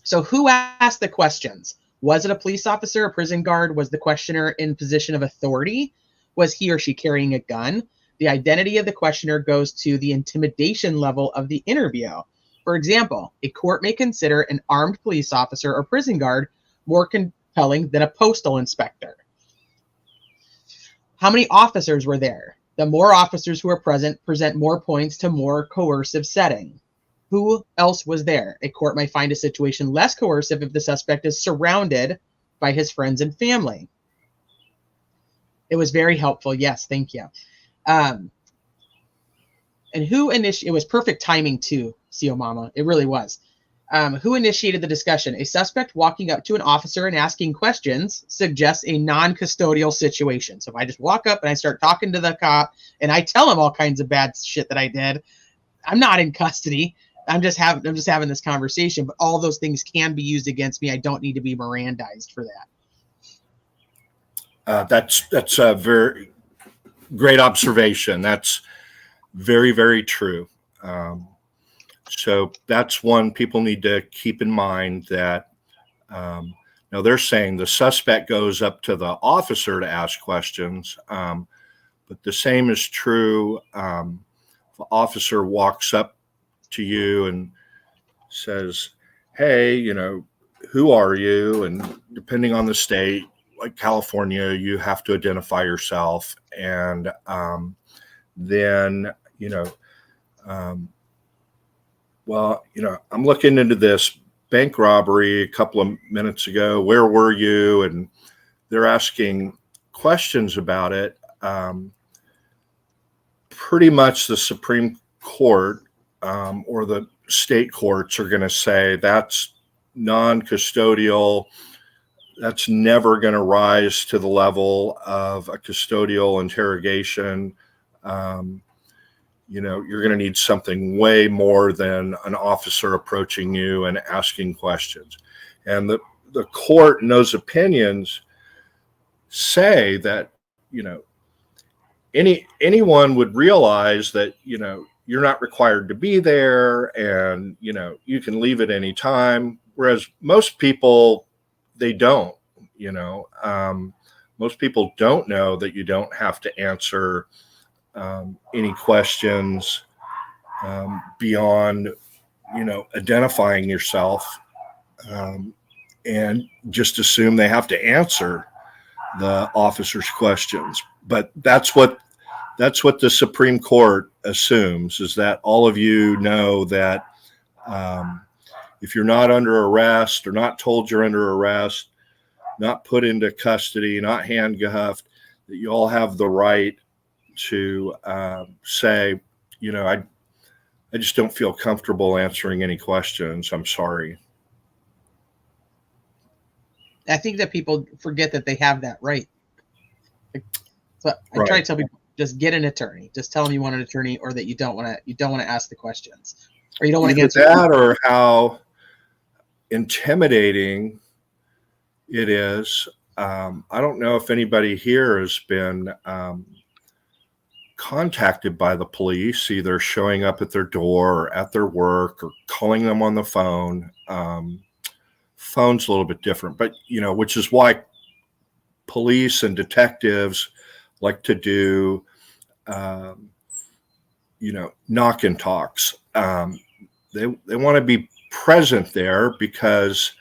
So who asked the questions? Was it a police officer, a prison guard? Was the questioner in position of authority? Was he or she carrying a gun? The identity of the questioner goes to the intimidation level of the interview. For example, a court may consider an armed police officer or prison guard more compelling than a postal inspector. How many officers were there? The more officers who are present more points to more coercive setting. Who else was there? A court might find a situation less coercive if the suspect is surrounded by his friends and family. It was very helpful. Yes, thank you. And who initiated? It was perfect timing too, CO Mama. It really was. Who initiated the discussion? A suspect walking up to an officer and asking questions suggests a non-custodial situation. So if I just walk up and I start talking to the cop and I tell him all kinds of bad shit that I did, I'm not in custody. I'm just having this conversation, but all those things can be used against me. I don't need to be Mirandized for that. That's a very great observation. That's very, very true. So that's one people need to keep in mind, that now they're saying the suspect goes up to the officer to ask questions, but the same is true if an officer walks up to you and says, hey, who are you? And depending on the state, like California, you have to identify yourself. And then, I'm looking into this bank robbery a couple of minutes ago. Where were you? And they're asking questions about it. Pretty much the Supreme Court or the state courts are going to say that's non-custodial. That's never going to rise to the level of a custodial interrogation. You're going to need something way more than an officer approaching you and asking questions. And the court in those opinions say that, anyone would realize that, you're not required to be there, and, you can leave at any time. Whereas most people, they don't, most people don't know that you don't have to answer any questions beyond, identifying yourself, and just assume they have to answer the officer's questions. But that's what the Supreme Court assumes, is that all of you know that if you're not under arrest or not told you're under arrest, not put into custody, not handcuffed, that you all have the right to say, I just don't feel comfortable answering any questions. I'm sorry. I think that people forget that they have that right. So I Right. try to tell people, just get an attorney. Just tell them you want an attorney, or that you don't want to ask the questions, or you don't want to Either answer that, or how intimidating it is. I don't know if anybody here has been contacted by the police, either showing up at their door or at their work or calling them on the phone. Phone's a little bit different, but which is why police and detectives like to do knock and talks. They want to be present there, because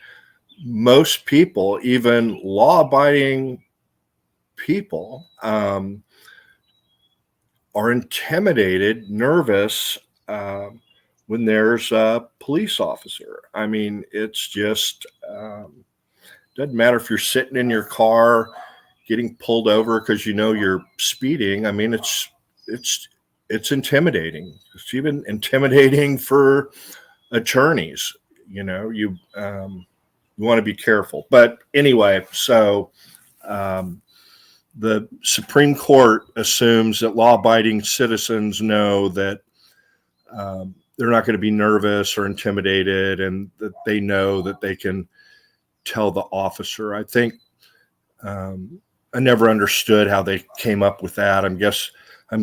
most people, even law-abiding people are intimidated, nervous when there's a police officer. I mean, it's just doesn't matter if you're sitting in your car getting pulled over because you know you're speeding. I mean, it's intimidating. It's even intimidating for attorneys. You know, you want to be careful. But anyway, so the Supreme Court assumes that law-abiding citizens know that they're not going to be nervous or intimidated, and that they know that they can tell the officer. I think I never understood how they came up with that. I'm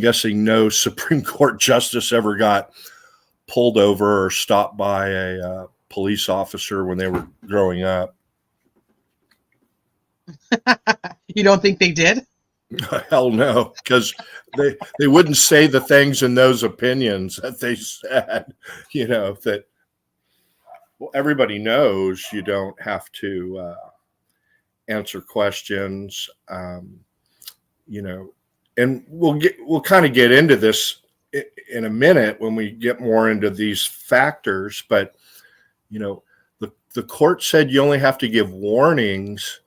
guessing no Supreme Court justice ever got pulled over or stopped by a police officer when they were growing up. You don't think they did? Hell no, because they wouldn't say the things in those opinions that they said. You know, that everybody knows you don't have to answer questions. You know, and we'll kind of get into this in a minute when we get more into these factors. But you know, the court said you only have to give warnings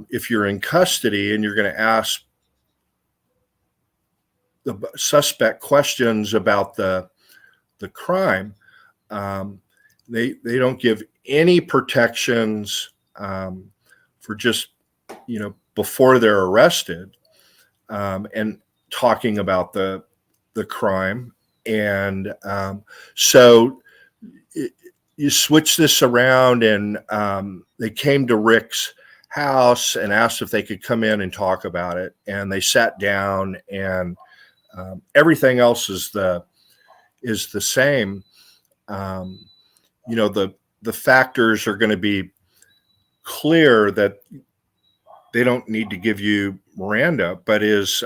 if you're in custody and you're going to ask the suspect questions about the crime. They don't give any protections for just, you know, before they're arrested and talking about the crime. And so you switch this around, and they came to Rick's house and asked if they could come in and talk about it. And they sat down, and everything else is the same. You know, the factors are going to be clear that they don't need to give you Miranda, but is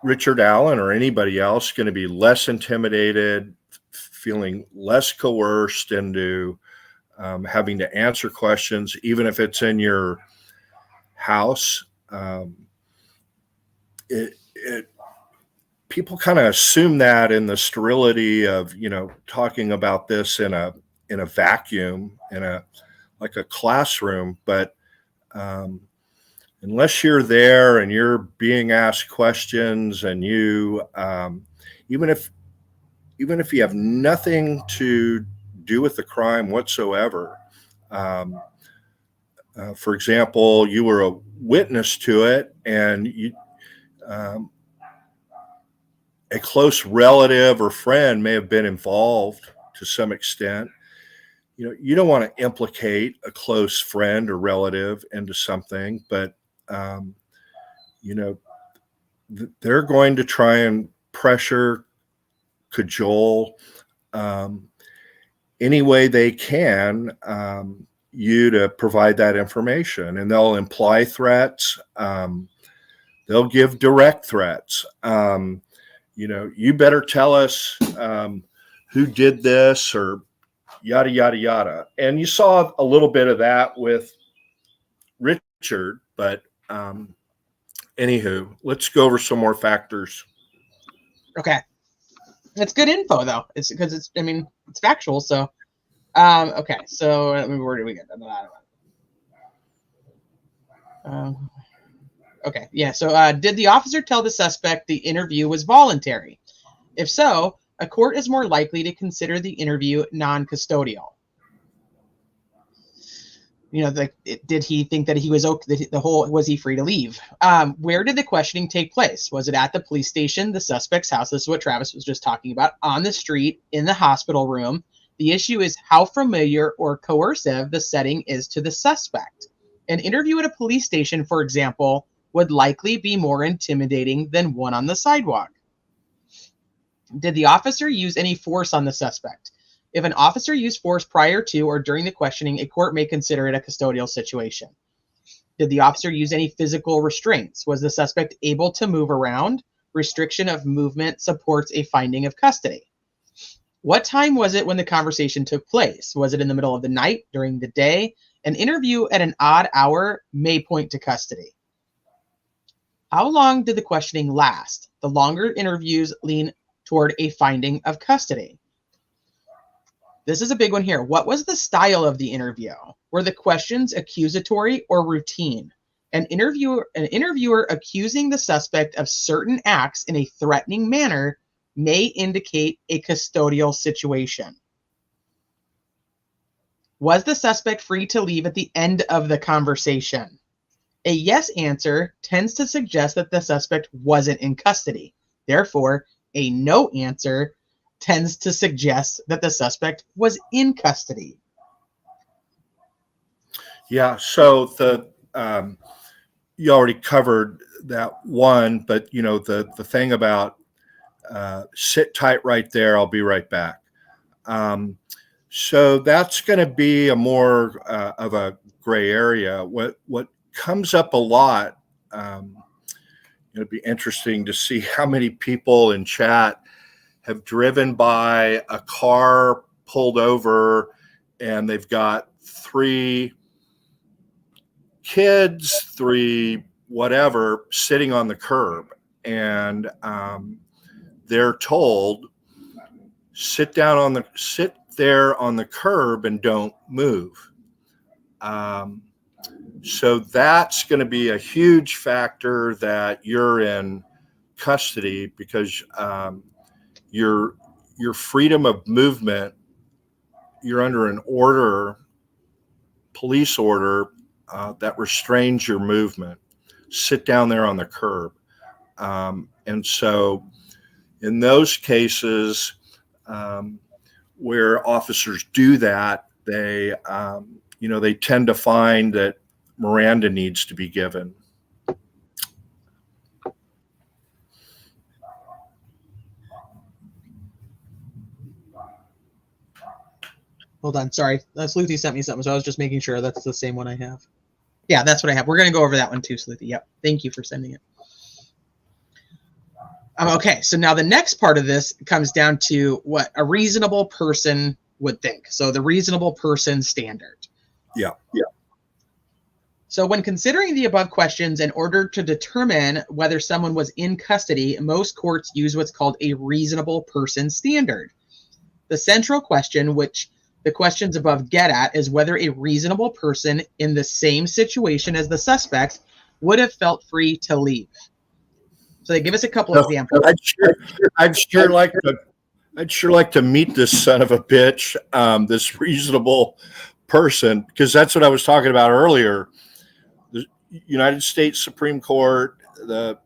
Richard Allen or anybody else going to be less intimidated, feeling less coerced into having to answer questions, even if it's in your house? People kind of assume that in the sterility of, you know, talking about this in a vacuum, like a classroom. But unless you're there and you're being asked questions, and you even if you have nothing to do with the crime whatsoever, for example, you were a witness to it, and you a close relative or friend may have been involved to some extent. You know, you don't want to implicate a close friend or relative into something, but you know, they're going to try and pressure, cajole, any way they can, you to provide that information. And they'll imply threats. They'll give direct threats. You know, you better tell us who did this, or yada, yada, yada. And you saw a little bit of that with Richard, but anywho, let's go over some more factors. Okay. It's good info, though. It's because it's factual. So, okay. So, where do we get that? Okay. Yeah. So, did the officer tell the suspect the interview was voluntary? If so, a court is more likely to consider the interview non-custodial. You know, did he think that he was okay? Was he free to leave? Where did the questioning take place? Was it at the police station, the suspect's house? This is what Travis was just talking about. On the street, in the hospital room. The issue is how familiar or coercive the setting is to the suspect. An interview at a police station, for example, would likely be more intimidating than one on the sidewalk. Did the officer use any force on the suspect? If an officer used force prior to or during the questioning, a court may consider it a custodial situation. Did the officer use any physical restraints? Was the suspect able to move around? Restriction of movement supports a finding of custody. What time was it when the conversation took place? Was it in the middle of the night, during the day? An interview at an odd hour may point to custody. How long did the questioning last? The longer interviews lean toward a finding of custody. This is a big one here. What was the style of the interview? Were the questions accusatory or routine? An interviewer accusing the suspect of certain acts in a threatening manner may indicate a custodial situation. Was the suspect free to leave at the end of the conversation? A yes answer tends to suggest that the suspect wasn't in custody. Therefore, a no answer tends to suggest that the suspect was in custody. Yeah, so you already covered that one, but the thing about sit tight right there, I'll be right back. So that's going to be a more of a gray area. What comes up a lot, it'd be interesting to see how many people in chat have driven by a car pulled over and they've got 3 kids, 3 whatever, sitting on the curb. And they're told, sit there on the curb and don't move. So that's going to be a huge factor that you're in custody, because your freedom of movement, you're under an order, police order, that restrains your movement. Sit down there on the curb. And so in those cases where officers do that, they tend to find that Miranda needs to be given. Hold on, sorry. Sleuthy sent me something, so I was just making sure that's the same one I have. Yeah, that's what I have. We're going to go over that one too, Sleuthy. Yep. Thank you for sending it. Okay, so now the next part of this comes down to what a reasonable person would think. So the reasonable person standard. Yeah. So when considering the above questions in order to determine whether someone was in custody, most courts use what's called a reasonable person standard. The central question, which the questions above get at, is whether a reasonable person in the same situation as the suspect would have felt free to leave. So they give us a couple examples. I'd sure like to meet this son of a bitch, this reasonable person, because that's what I was talking about earlier. The United States Supreme Court, the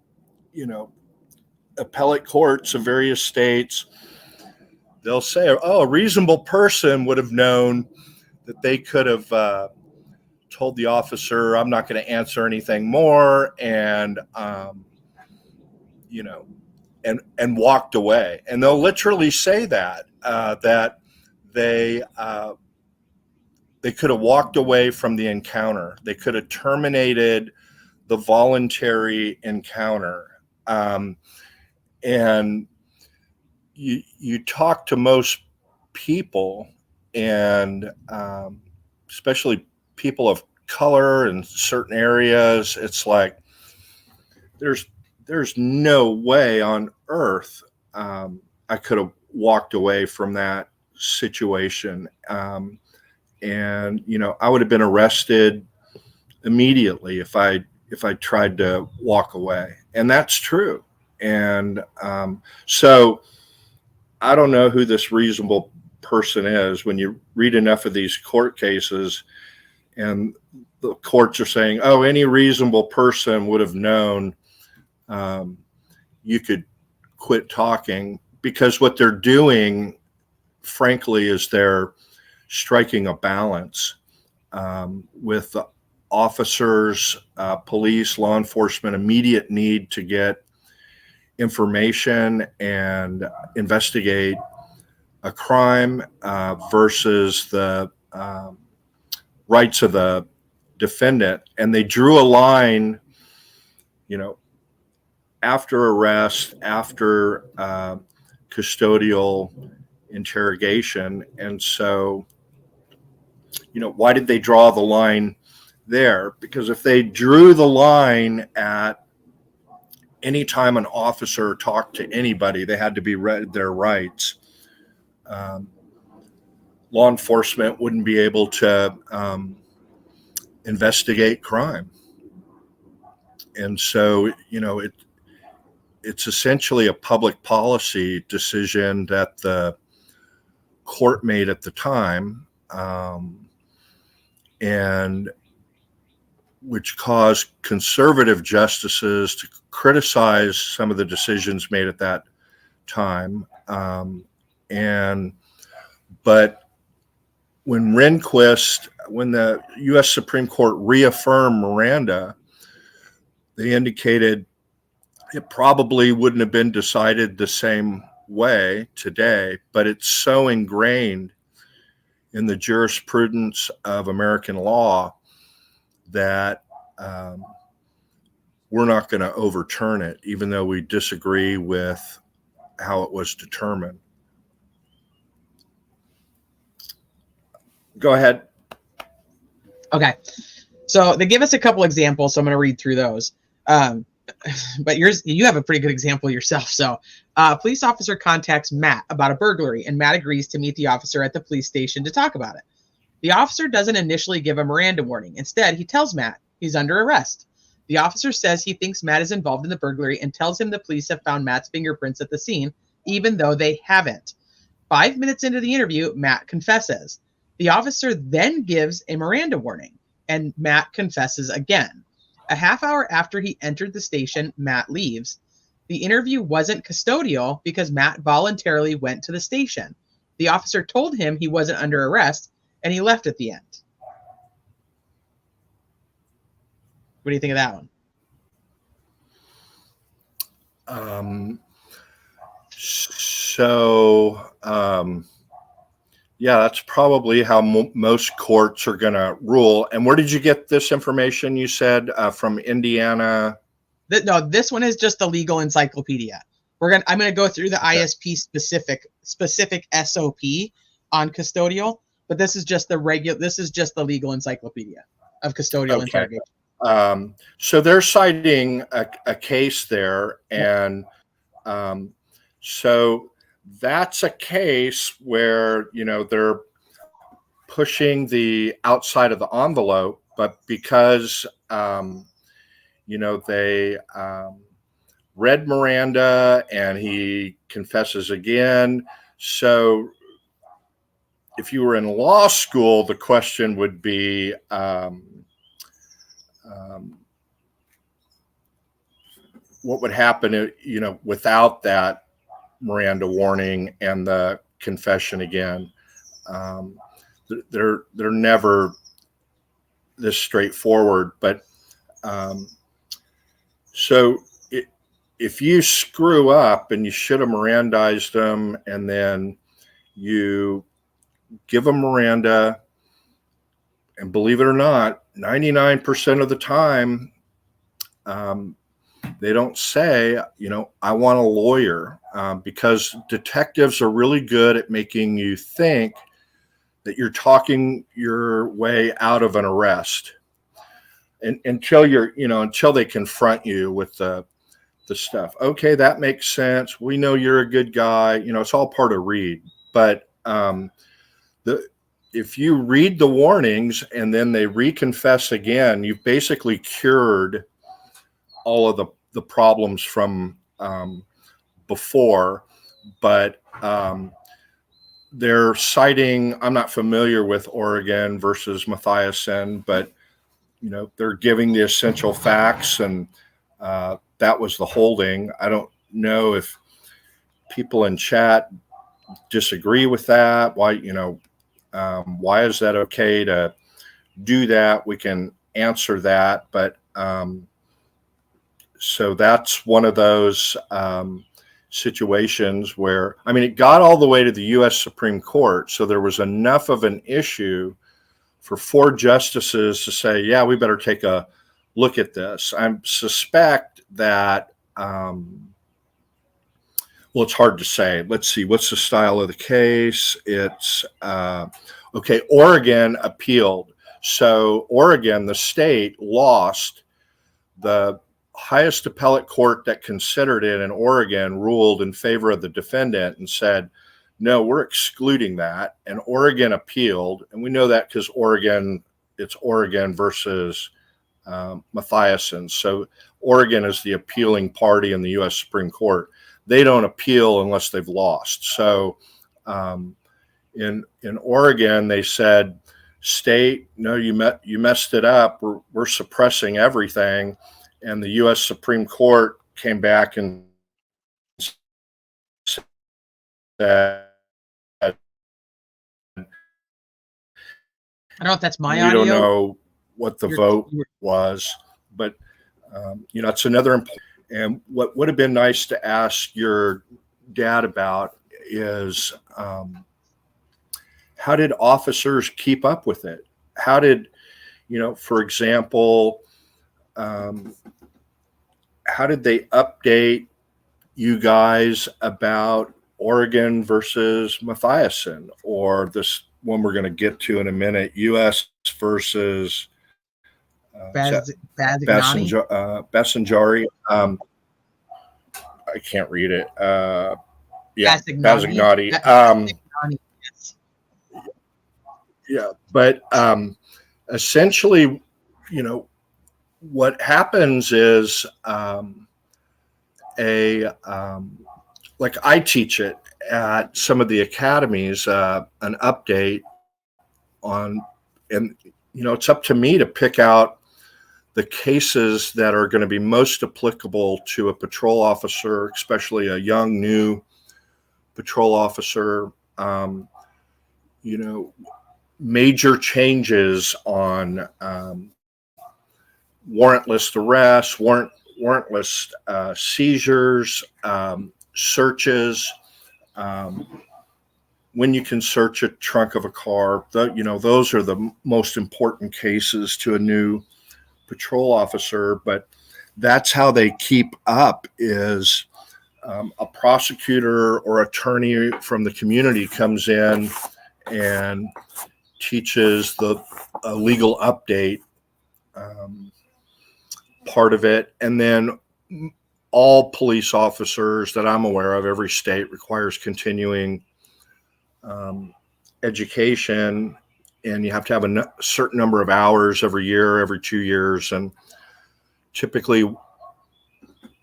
appellate courts of various states, they'll say, oh, a reasonable person would have known that they could have told the officer, I'm not going to answer anything more, and and walked away. And they'll literally say that they could have walked away from the encounter. They could have terminated the voluntary encounter. And you talk to most people, and especially people of color in certain areas, it's like there's no way on earth I could have walked away from that situation. And I would have been arrested immediately if I tried to walk away. And that's true. And so I don't know who this reasonable person is. When you read enough of these court cases and the courts are saying, oh, any reasonable person would have known you could quit talking, because what they're doing, frankly, is they're striking a balance with the officers, police, law enforcement, immediate need to get information and investigate a crime versus the rights of the defendant. And they drew a line, after arrest, after custodial interrogation. And so why did they draw the line there? Because if they drew the line at any time an officer talked to anybody, they had to be read their rights. Law enforcement wouldn't be able to investigate crime. And so, it's essentially a public policy decision that the court made at the time, and which caused conservative justices to criticize some of the decisions made at that time. But when the U.S. Supreme Court reaffirmed Miranda, they indicated it probably wouldn't have been decided the same way today, but it's so ingrained in the jurisprudence of American law that we're not going to overturn it, even though we disagree with how it was determined. Go ahead. Okay. So they give us a couple examples, so I'm going to read through those. But you have a pretty good example yourself. So a police officer contacts Matt about a burglary, and Matt agrees to meet the officer at the police station to talk about it. The officer doesn't initially give a Miranda warning. Instead, he tells Matt he's under arrest. The officer says he thinks Matt is involved in the burglary and tells him the police have found Matt's fingerprints at the scene, even though they haven't. 5 minutes into the interview, Matt confesses. The officer then gives a Miranda warning, and Matt confesses again. A half hour after he entered the station, Matt leaves. The interview wasn't custodial because Matt voluntarily went to the station. The officer told him he wasn't under arrest, and he left at the end. What do you think of that one? Yeah, that's probably how most courts are going to rule. And where did you get this information? You said from Indiana? No, this one is just the legal encyclopedia. I'm going to go through the ISP specific SOP on custodial, but this is just the legal encyclopedia of custodial interrogation. So they're citing a case there, and so that's a case where they're pushing the outside of the envelope, but because they read Miranda and he confesses again. So if you were in law school, the question would be what would happen without that Miranda warning and the confession again. They're never this straightforward, but so if you screw up and you should have Mirandized them, and then you give them Miranda, and believe it or not, 99% of the time, they don't say, I want a lawyer, because detectives are really good at making you think that you're talking your way out of an arrest, and until they confront you with the stuff. Okay, that makes sense. We know you're a good guy. It's all part of read. But if you read the warnings and then they reconfess again, you've basically cured all of the problems from before. But they're citing, I'm not familiar with Oregon versus Mathiasen, but they're giving the essential facts, and that was the holding. I don't know if people in chat disagree with that. Why is that okay to do that? We can answer that, but so that's one of those situations where, it got all the way to the U.S. Supreme Court, so there was enough of an issue for 4 justices to say, yeah, we better take a look at this. I suspect that, it's hard to say. Let's see, what's the style of the case? It's Okay, Oregon appealed. So Oregon, the state, lost. The highest appellate court that considered it in Oregon ruled in favor of the defendant and said, no, we're excluding that. And Oregon appealed. And we know that because it's Oregon versus Mathiasen. So Oregon is the appealing party in the U.S. Supreme Court. They don't appeal unless they've lost. So in Oregon, they said, state, no, you messed it up. We're suppressing everything. And the U.S. Supreme Court came back and said, I don't know if that's my we audio. don't know what the vote was, but it's another. And what would have been nice to ask your dad about is how did officers keep up with it? How did, for example, how did they update you guys about Oregon versus Mathiasen, or this one we're going to get to in a minute, U.S. versus Bassignari. I can't read it. Bassignari. Yes. Yeah, but essentially, what happens is like I teach it at some of the academies, an update on, and it's up to me to pick out the cases that are going to be most applicable to a patrol officer, especially a young new patrol officer. Major changes on warrantless arrests, warrantless seizures, searches, when you can search a trunk of a car. Those are the most important cases to a new patrol officer. But that's how they keep up, is a prosecutor or attorney from the community comes in and teaches a legal update part of it. And then all police officers that I'm aware of, every state requires continuing education, and you have to have a certain number of hours every year, every 2 years. And typically,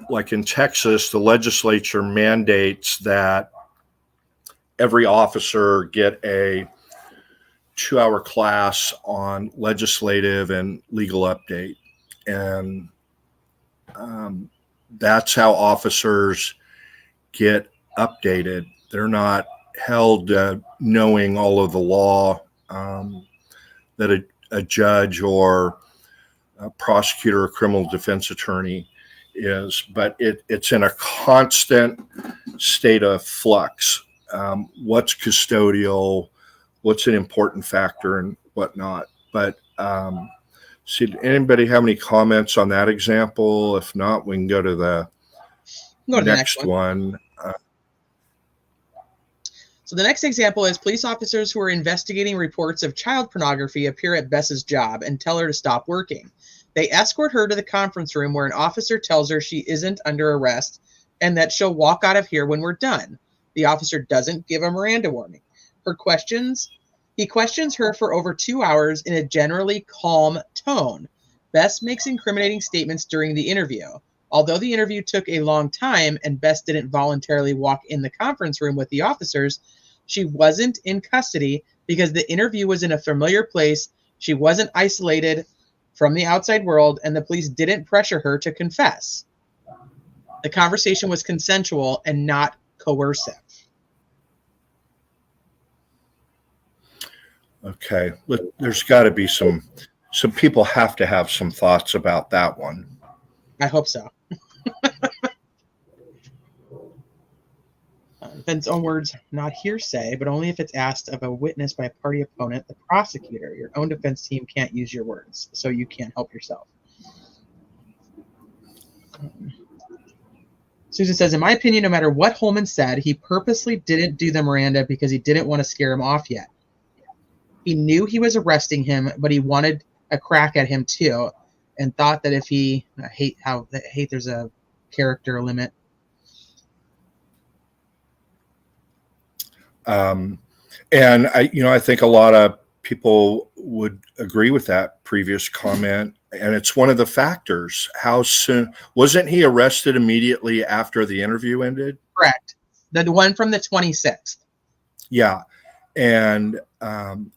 like in Texas, the legislature mandates that every officer get a 2-hour class on legislative and legal update. And that's how officers get updated. They're not held knowing all of the law that a judge or a prosecutor or criminal defense attorney is, but it's in a constant state of flux. What's custodial, what's an important factor, and whatnot. But did anybody have any comments on that example? If not, we can go to the next one. So the next example is police officers who are investigating reports of child pornography appear at Bess's job and tell her to stop working. They escort her to the conference room where an officer tells her she isn't under arrest and that she'll walk out of here when we're done. The officer doesn't give a Miranda warning. He questions her for over 2 hours in a generally calm tone. Bess makes incriminating statements during the interview. Although the interview took a long time and Bess didn't voluntarily walk in the conference room with the officers, she wasn't in custody because the interview was in a familiar place. She wasn't isolated from the outside world, and the police didn't pressure her to confess. The conversation was consensual and not coercive. Okay, there's got to be some people have to have some thoughts about that one. I hope so. Defense own words, not hearsay, but only if it's asked of a witness by a party opponent, the prosecutor. Your own defense team can't use your words, so you can't help yourself. Susan says, in my opinion, no matter what Holman said, he purposely didn't do the Miranda because he didn't want to scare him off yet. he knew he was arresting him, but he wanted a crack at him too, and thought that if he I hate there's a character limit. And I think a lot of people would agree with that previous comment. And it's one of the factors. How soon wasn't he arrested immediately after the interview ended? Correct. The one from the 26th. Yeah. And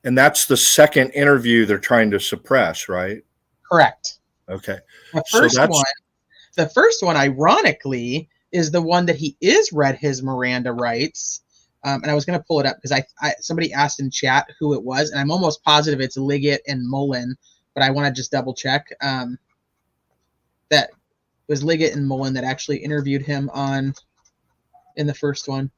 that's the second interview they're trying to suppress, right? Correct. Okay. The first one, ironically, is the one that he is read his Miranda rights. And I was going to pull it up because somebody asked in chat who it was, and I'm almost positive it's Liggett and Mullen, but I want to just double check that it was Liggett and Mullen that actually interviewed him in the first one.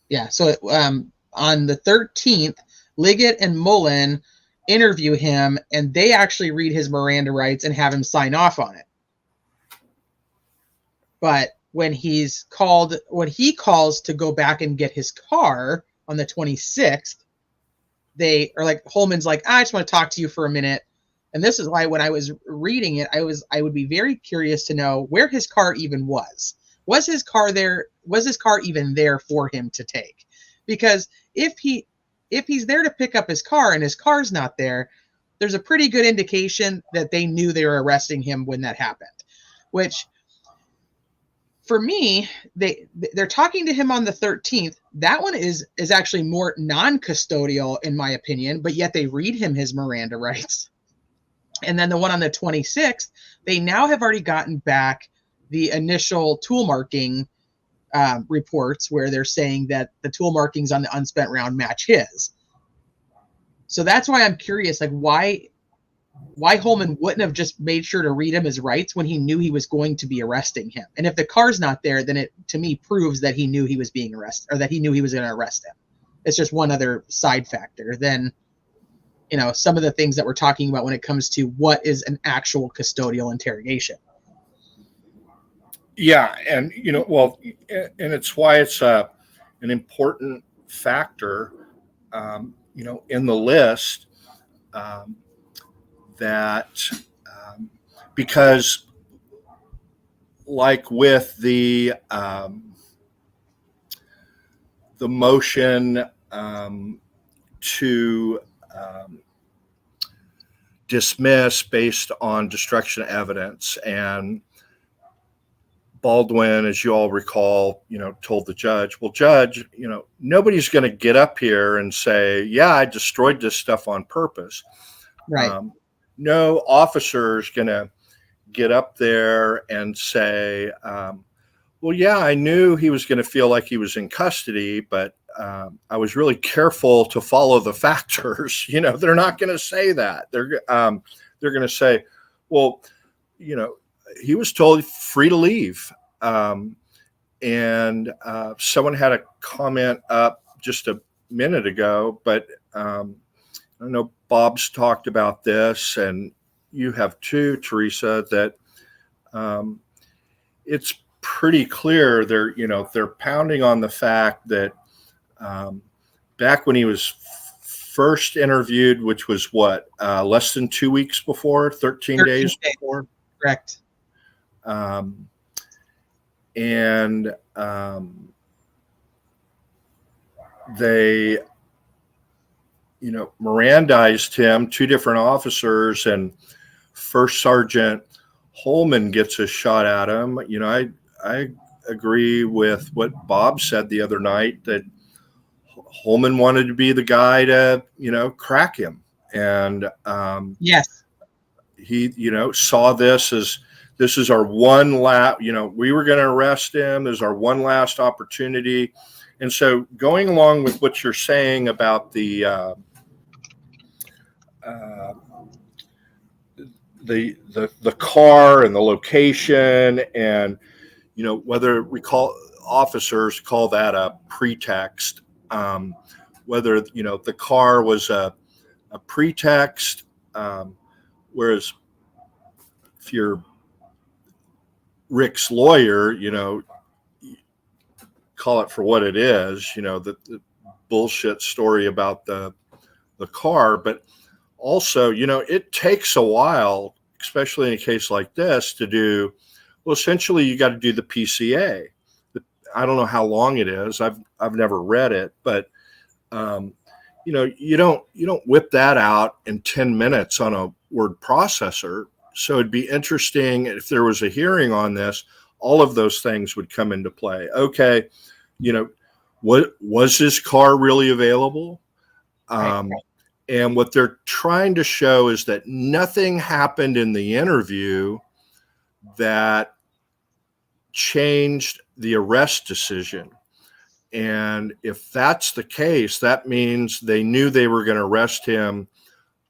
Yeah, so on the 13th, Liggett and Mullen interview him, and they actually read his Miranda rights and have him sign off on it. But when he calls to go back and get his car on the 26th, they are like, Holman's like, I just want to talk to you for a minute. And this is why when I was reading it, I would be very curious to know where his car even was. Was his car there? Was his car even there for him to take? Because if he's there to pick up his car and his car's not there, there's a pretty good indication that they knew they were arresting him when that happened. Which, for me, they're talking to him on the 13th. That one is actually more non-custodial in my opinion, but yet they read him his Miranda rights. And then the one on the 26th, they now have already gotten back the initial tool marking reports where they're saying that the tool markings on the unspent round match his. So that's why I'm curious, like why Holman wouldn't have just made sure to read him his rights when he knew he was going to be arresting him. And if the car's not there, then it to me proves that he knew he was being arrested, or that he knew he was going to arrest him. It's just one other side factor than some of the things that we're talking about when it comes to what is an actual custodial interrogation. Yeah, and and it's why it's an important factor, in the list, that because, like with the motion to dismiss based on destruction of evidence, and Baldwin, as you all recall, told the judge, well, judge, nobody's going to get up here and say, yeah, I destroyed this stuff on purpose. Right. No officer is going to get up there and say, well, yeah, I knew he was going to feel like he was in custody, but I was really careful to follow the factors. They're not going to say that. They're going to say, well, he was told free to leave. And someone had a comment up just a minute ago, but I know Bob's talked about this, and you have too, Teresa, that it's pretty clear they're pounding on the fact that back when he was first interviewed, which was less than 2 weeks before, 13 days before. Correct. And they, Mirandized him, two different officers, and First Sergeant Holman gets a shot at him. I agree with what Bob said the other night, that Holman wanted to be the guy to, crack him. And yes, he, saw this is our one last, we were going to arrest him. There's our one last opportunity. And so going along with what you're saying about the car and the location, and, whether officers call that a pretext, whether, the car was a pretext, whereas if you're Rick's lawyer, call it for what it is, the bullshit story about the car, but also, it takes a while, especially in a case like this, to do. Well, essentially, you got to do the PCA. I don't know how long it is. I've never read it, but you don't whip that out in 10 minutes on a word processor. So it'd be interesting if there was a hearing on this. All of those things would come into play. Okay, what was his car really available? And what they're trying to show is that nothing happened in the interview that changed the arrest decision. And if that's the case, that means they knew they were going to arrest him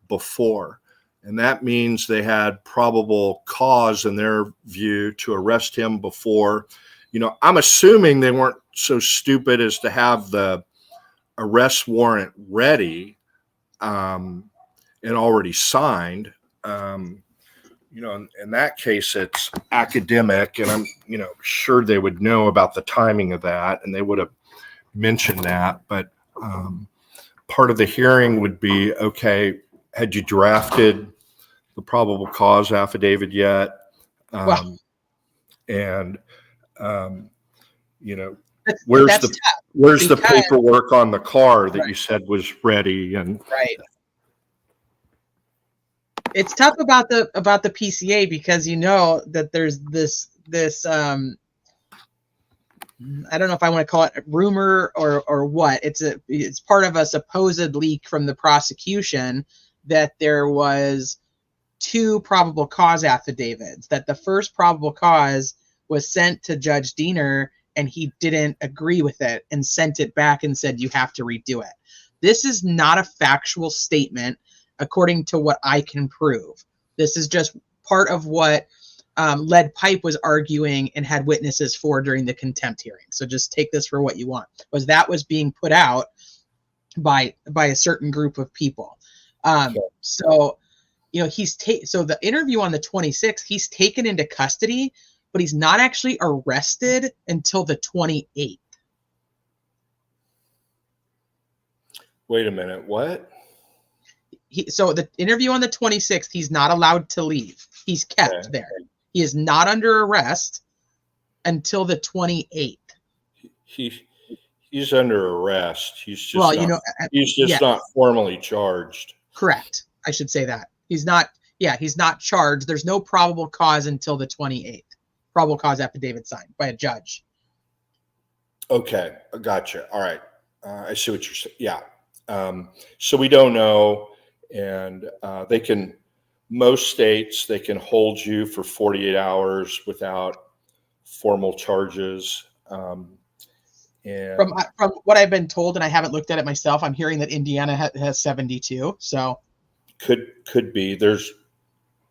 before. And that means they had probable cause in their view to arrest him before. I'm assuming they weren't so stupid as to have the arrest warrant ready and already signed. In that case, it's academic, and I'm, sure they would know about the timing of that, and they would have mentioned that. But part of the hearing would be, okay, had you drafted the probable cause affidavit yet? And where's the paperwork on the car that you said was ready? And right. It's tough about the PCA because that there's this I don't know if I want to call it a rumor or what. It's part of a supposed leak from the prosecution that there was 2 probable cause affidavits, that the first probable cause was sent to Judge Diener and he didn't agree with it and sent it back and said, you have to redo it. This is not a factual statement according to what I can prove. This is just part of what Lead Pipe was arguing and had witnesses for during the contempt hearing. So just take this for what you want. That was being put out by a certain group of people. So the interview on the 26th, he's taken into custody, but he's not actually arrested until the 28th. Wait a minute, what? So the interview on the 26th, he's not allowed to leave. He's kept there. He is not under arrest until the 28th. He's under arrest. He's just not formally charged. Correct. I should say that. He's not charged. There's no probable cause until the 28th. Probable cause affidavit signed by a judge. Okay, I gotcha. All right. I see what you're saying. Yeah. So we don't know, and most states, they can hold you for 48 hours without formal charges. And from what I've been told, and I haven't looked at it myself, I'm hearing that Indiana has 72. So could be. There's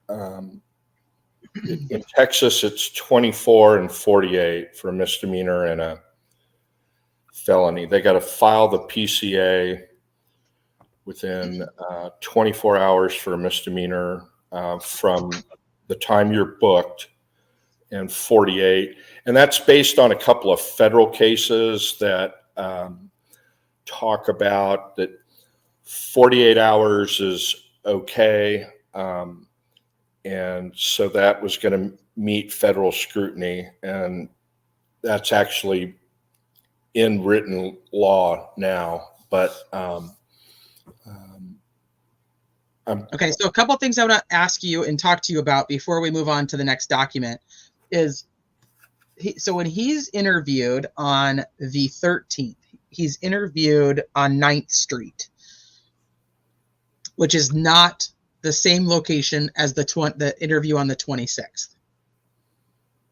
in Texas, it's 24 and 48 for a misdemeanor and a felony. They got to file the PCA within 24 hours for a misdemeanor from the time you're booked, and 48. And that's based on a couple of federal cases that talk about that 48 hours is okay. And so that was going to meet federal scrutiny. And that's actually in written law now. But okay, so a couple of things I want to ask you and talk to you about before we move on to the next document is, so when he's interviewed on the 13th, he's interviewed on 9th Street, which is not the same location as the interview on the 26th.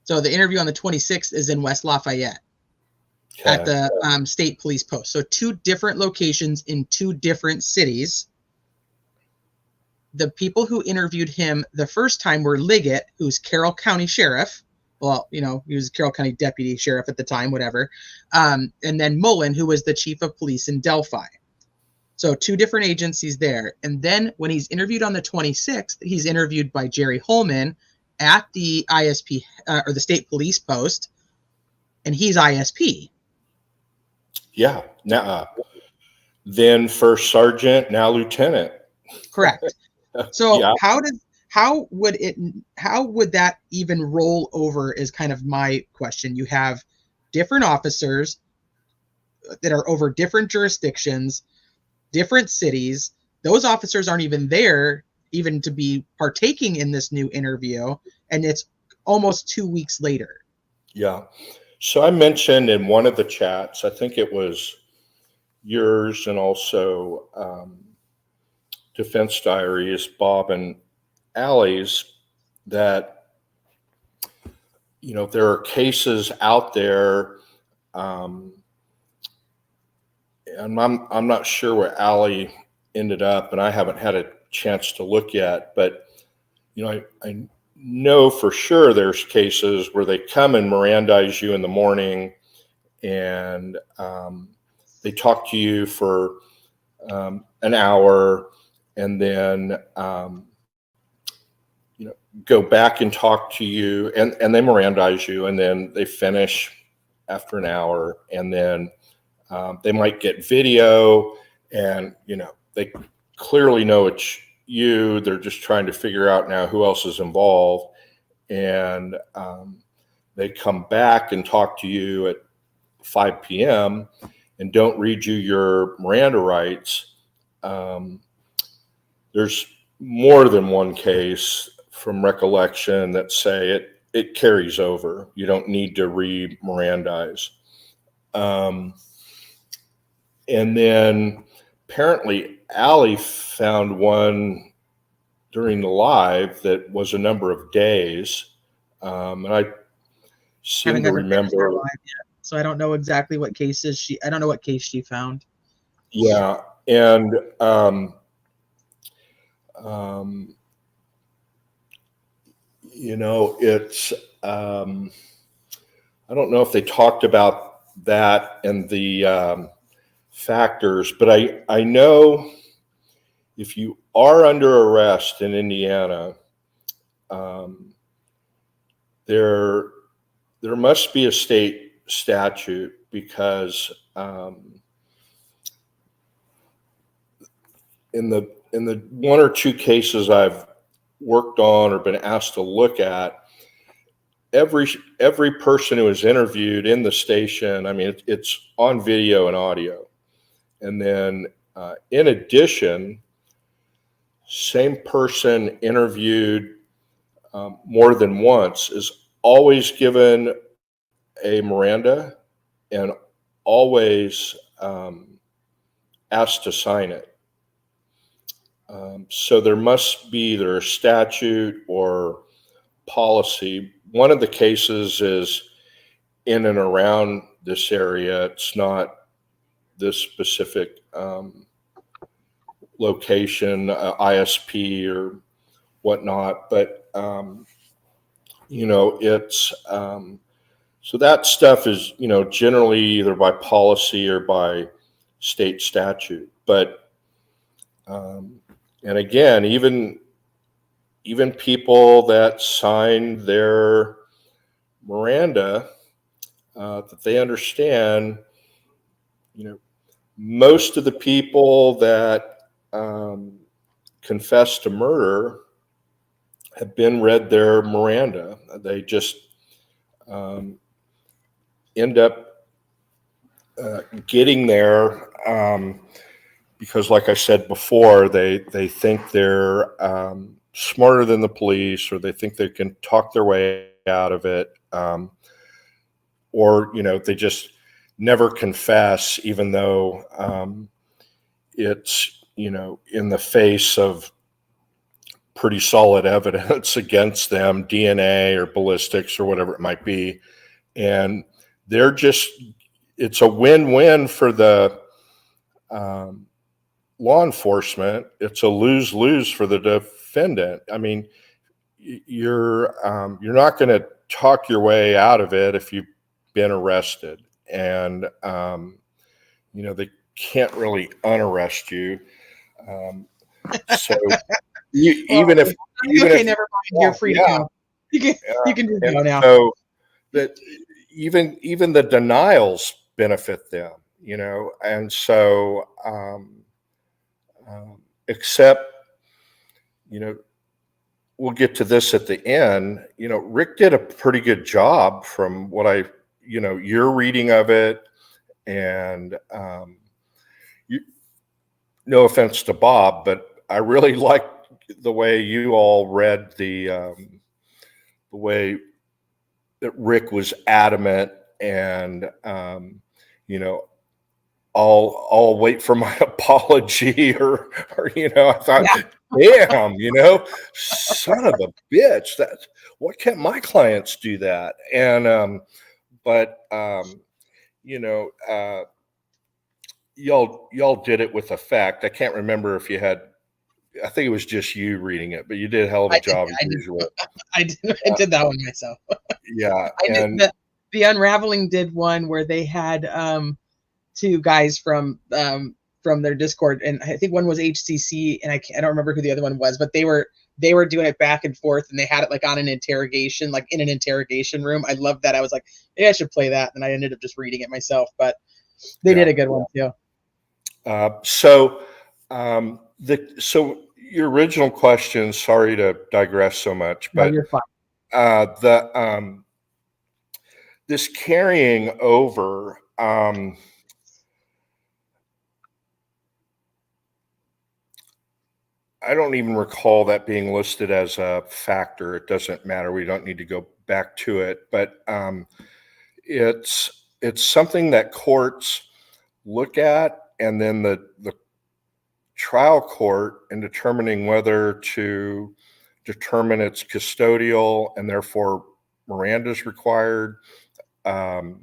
So the interview on the 26th is in West Lafayette at the state police post. So 2 different locations in 2 different cities. The people who interviewed him the first time were Liggett, who's Carroll County Sheriff. Well, he was Carroll County Deputy Sheriff at the time, whatever. And then Mullen, who was the Chief of Police in Delphi. So 2 different agencies there. And then when he's interviewed on the 26th, he's interviewed by Jerry Holman, at the ISP or the state police post, and he's ISP. Yeah. Now, then first sergeant, now lieutenant. Correct. So Yeah. how would that even roll over is kind of my question. You have different officers that are over different jurisdictions, different cities. Those officers aren't even there even to be partaking in this new interview, and it's almost 2 weeks later. Yeah. So I mentioned in one of the chats, I think it was yours and also Defense Diaries, Bob and Allie's, that, you know, there are cases out there, and I'm not sure where Allie ended up, and I haven't had a chance to look yet, but, you know, I know for sure there's cases where they come and Mirandize you in the morning, and they talk to you for an hour, and then you know, go back and talk to you, and they Mirandize you, and then they finish after an hour, and then they might get video, and, you know, they clearly know it's you. They're just trying to figure out now who else is involved, and they come back and talk to you at 5 p.m. and don't read you your Miranda rights. There's more than one case from recollection that say it carries over. You don't need to re-Mirandize. And then apparently Allie found one during the live that was a number of days. And I seem to remember. So I don't know exactly what cases I don't know what case she found. Yeah. And you know, it's I don't know if they talked about that and the factors, but I know if you are under arrest in Indiana, there must be a state statute, because in the one or two cases I've worked on or been asked to look at, every person who is interviewed in the station, I mean, it's on video and audio. And then in addition, same person interviewed more than once is always given a Miranda and always asked to sign it. So there must be either a statute or policy. One of the cases is in and around this area. It's not this specific location, ISP or whatnot, but you know, it's so that stuff is, you know, generally either by policy or by state statute. But and again, even people that signed their Miranda, that they understand, you know, most of the people that confess to murder have been read their Miranda. They just end up getting there because, like I said before, they think they're smarter than the police, or they think they can talk their way out of it, or, you know, they just never confess, even though it's, you know, in the face of pretty solid evidence against them, DNA or ballistics or whatever it might be. And they're just, it's a win-win for the law enforcement. It's a lose-lose for the defendant. I mean, you're not going to talk your way out of it if you've been arrested. And, you know, they can't really unarrest you. So even if never mind, you're free to go. You can just And go now. so that even the denials benefit them, you know, and so except, you know, we'll get to this at the end. You know, Rick did a pretty good job from what your reading of it, and you, no offense to Bob, but I really liked the way you all read the way that Rick was adamant, and you know, I'll wait for my apology, or I thought, damn, son of a bitch, that why can't my clients do that? And but you know, y'all did it with effect. I can't remember if you had. I think it was just you reading it, but you did a hell of a job as usual. I did that one myself. Yeah, I and did the Unraveling did one where they had two guys from their Discord, and I think one was HCC, and I don't remember who the other one was, but they were doing it back and forth, and they had it like on an interrogation, like in an interrogation room. I loved that. I was like, maybe I should play that, and I ended up just reading it myself. But they did a good one too. So your original question. Sorry to digress so much, but no, you're fine. This carrying over. I don't even recall that being listed as a factor. It doesn't matter. We don't need to go back to it, but it's something that courts look at, and then the trial court, in determining whether to determine it's custodial and therefore Miranda is required. You're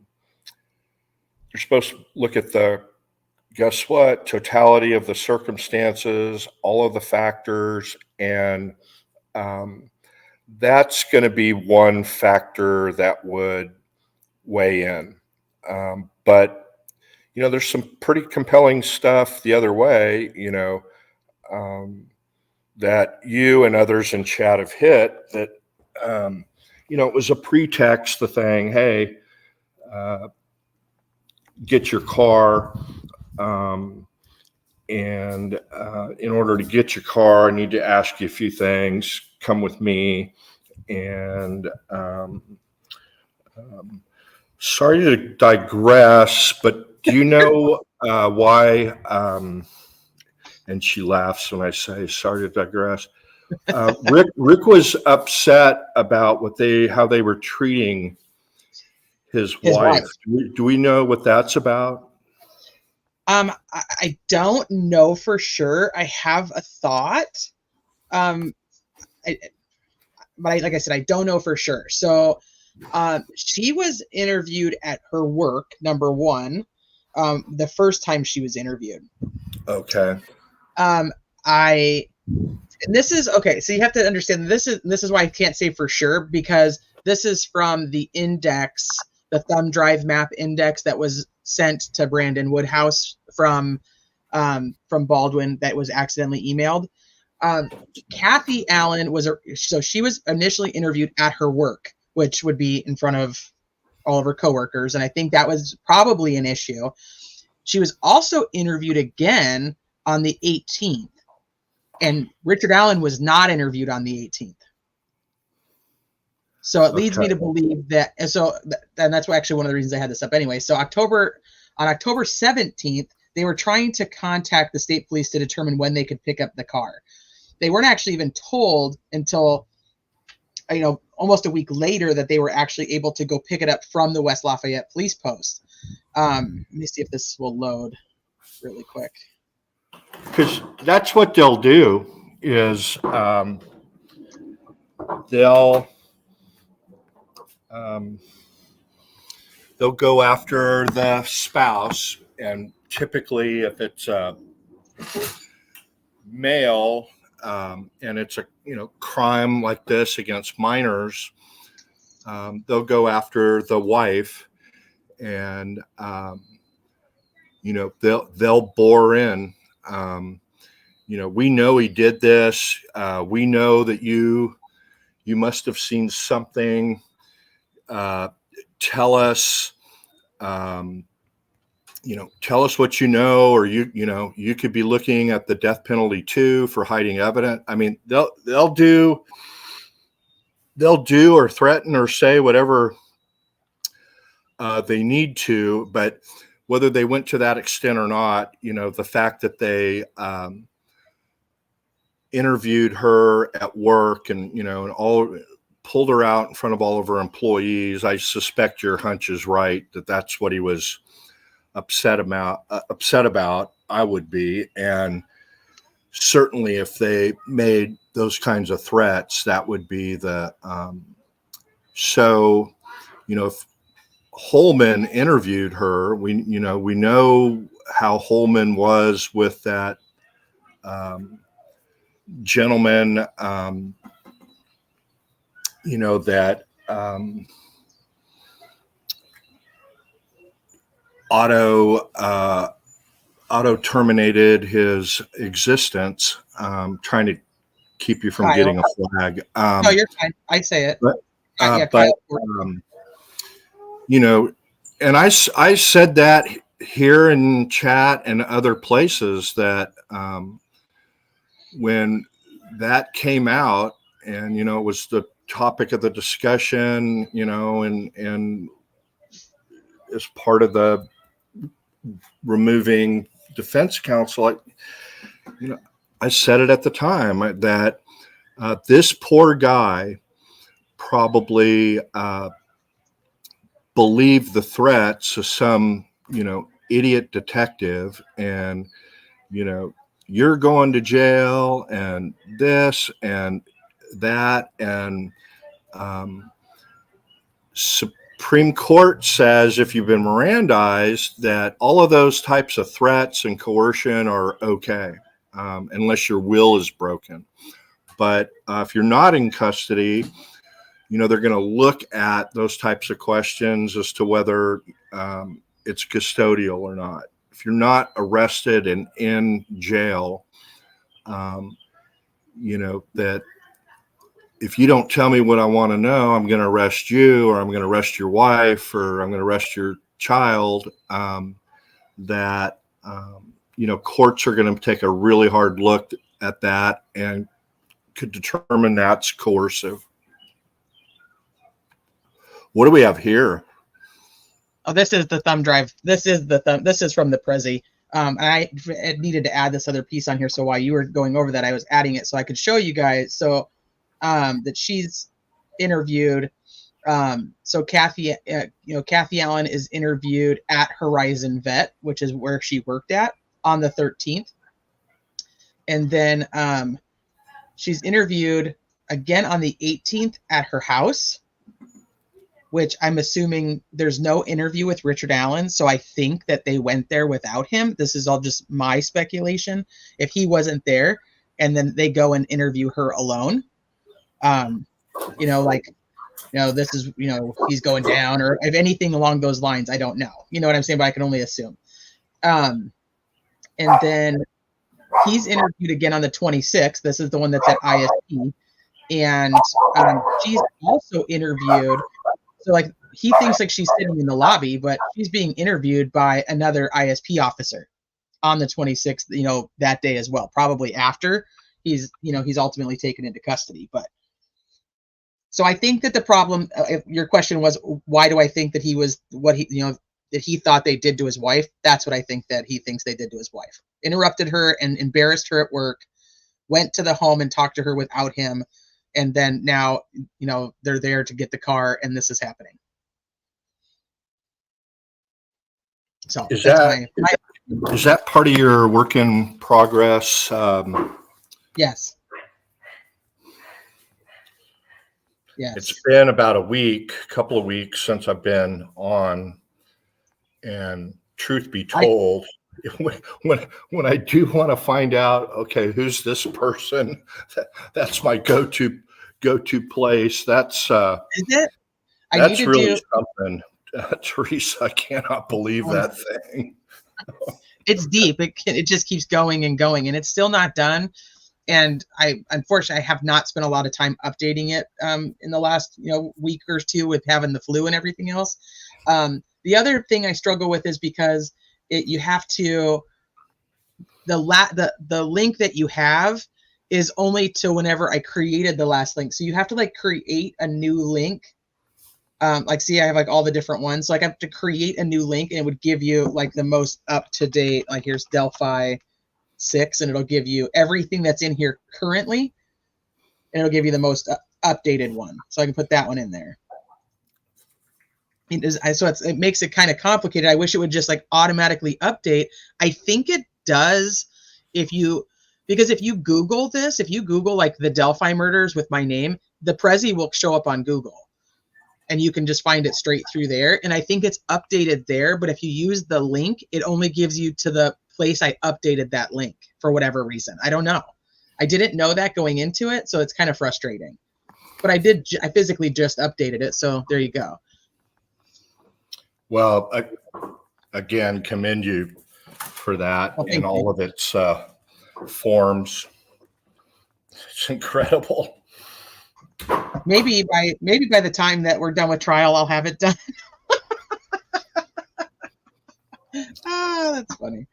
supposed to look at guess what? Totality of the circumstances, all of the factors, and that's going to be one factor that would weigh in. But there's some pretty compelling stuff the other way, that you and others in chat have hit, that it was a pretext, the thing, hey, get your car. And in order to get your car, I need to ask you a few things. Come with me. And sorry to digress, but do you know why? And she laughs when I say sorry to digress. Rick was upset about how they were treating his wife. Do we know what that's about? I don't know for sure. I have a thought. But like I said, I don't know for sure. So she was interviewed at her work, number one, the first time she was interviewed. Okay. This is okay. So you have to understand this is why I can't say for sure, because this is from the index, the thumb drive map index that was sent to Brandon Woodhouse from Baldwin, that was accidentally emailed. Kathy Allen she was initially interviewed at her work, which would be in front of all of her coworkers, and I think that was probably an issue. She was also interviewed again on the 18th, and Richard Allen was not interviewed on the 18th. So it leads me to believe that. And that's actually one of the reasons I had this up anyway. So on October 17th, they were trying to contact the state police to determine when they could pick up the car. They weren't actually even told until, almost a week later, that they were actually able to go pick it up from the West Lafayette police post. Let me see if this will load really quick. Because that's what they'll do is they'll go after the spouse, and typically if it's a male and it's a crime like this against minors, they'll go after the wife, and they'll bore in. We know he did this. We know that you You must have seen something. Tell us, tell us what you know, or you could be looking at the death penalty too for hiding evidence. I mean, they'll do or threaten or say whatever they need to, but whether they went to that extent or not, the fact that they interviewed her at work and all pulled her out in front of all of her employees, I suspect your hunch is right that that's what he was upset about. I would be, and certainly if they made those kinds of threats, that would be the if Holman interviewed her, we know how Holman was with that gentleman, that Otto terminated his existence, trying to keep you from Kyle. getting a flag. No, you're fine. I say it. But, Yeah, but Kyle. and I said that here in chat and other places that when that came out and, it was the topic of the discussion, and as part of the removing defense counsel, I said it at the time that this poor guy probably believed the threats of some, idiot detective, and, you're going to jail and this and that. And Supreme Court says if you've been Mirandized, that all of those types of threats and coercion are okay, unless your will is broken. But if you're not in custody, they're going to look at those types of questions as to whether it's custodial or not. If you're not arrested and in jail, that if you don't tell me what I want to know, I'm going to arrest you, or I'm going to arrest your wife, or I'm going to arrest your child. Courts are going to take a really hard look at that and could determine that's coercive. What do we have here? Oh, this is the thumb drive. This is from the Prezi. I needed to add this other piece on here. So while you were going over that, I was adding it so I could show you guys. So that she's interviewed. So Kathy Allen is interviewed at Horizon Vet, which is where she worked at, on the 13th. And then she's interviewed again on the 18th at her house, which I'm assuming there's no interview with Richard Allen. So I think that they went there without him. This is all just my speculation. If he wasn't there and then they go and interview her alone, this is, he's going down, or if anything along those lines, I don't know. You know what I'm saying? But I can only assume. And then he's interviewed again on the 26th. This is the one that's at ISP. And she's also interviewed. So he thinks she's sitting in the lobby, but she's being interviewed by another ISP officer on the 26th, that day as well, probably after he's ultimately taken into custody. But so I think that the problem, if your question was, why do I think that he was that he thought they did to his wife? That's what I think that he thinks they did to his wife. Interrupted her and embarrassed her at work, went to the home and talked to her without him. And then now, they're there to get the car, and this is happening. So is that part of your work in progress? Yes. Yes. It's been about a couple of weeks since I've been on, and truth be told, when I do want to find out, okay, who's this person? That's my go-to place. That's is it? That's really something, Teresa. I cannot believe that thing. It's deep. It just keeps going and going, and it's still not done. And I unfortunately I have not spent a lot of time updating it in the last week or two with having the flu and everything else. The other thing I struggle with is because you have to the link that you have is only to whenever I created the last link. So you have to like create a new link. Like, see, I have like all the different ones. So like I have to create a new link, and it would give you like the most up to date. Like here's Delphi 6, and it'll give you everything that's in here currently, and it'll give you the most updated one. So I can put that one in there. It makes it kind of complicated. I wish it would just like automatically update. I think it does because if you Google this, if you Google like the Delphi Murders with my name, the Prezi will show up on Google, and you can just find it straight through there. And I think it's updated there, but if you use the link, it only gives you to the place I updated that link for whatever reason. I don't know. I didn't know that going into it, so it's kind of frustrating. But I physically just updated it, so there you go. Well, I, again, commend you for that and all of its forms. It's incredible. Maybe by the time that we're done with trial, I'll have it done. That's funny.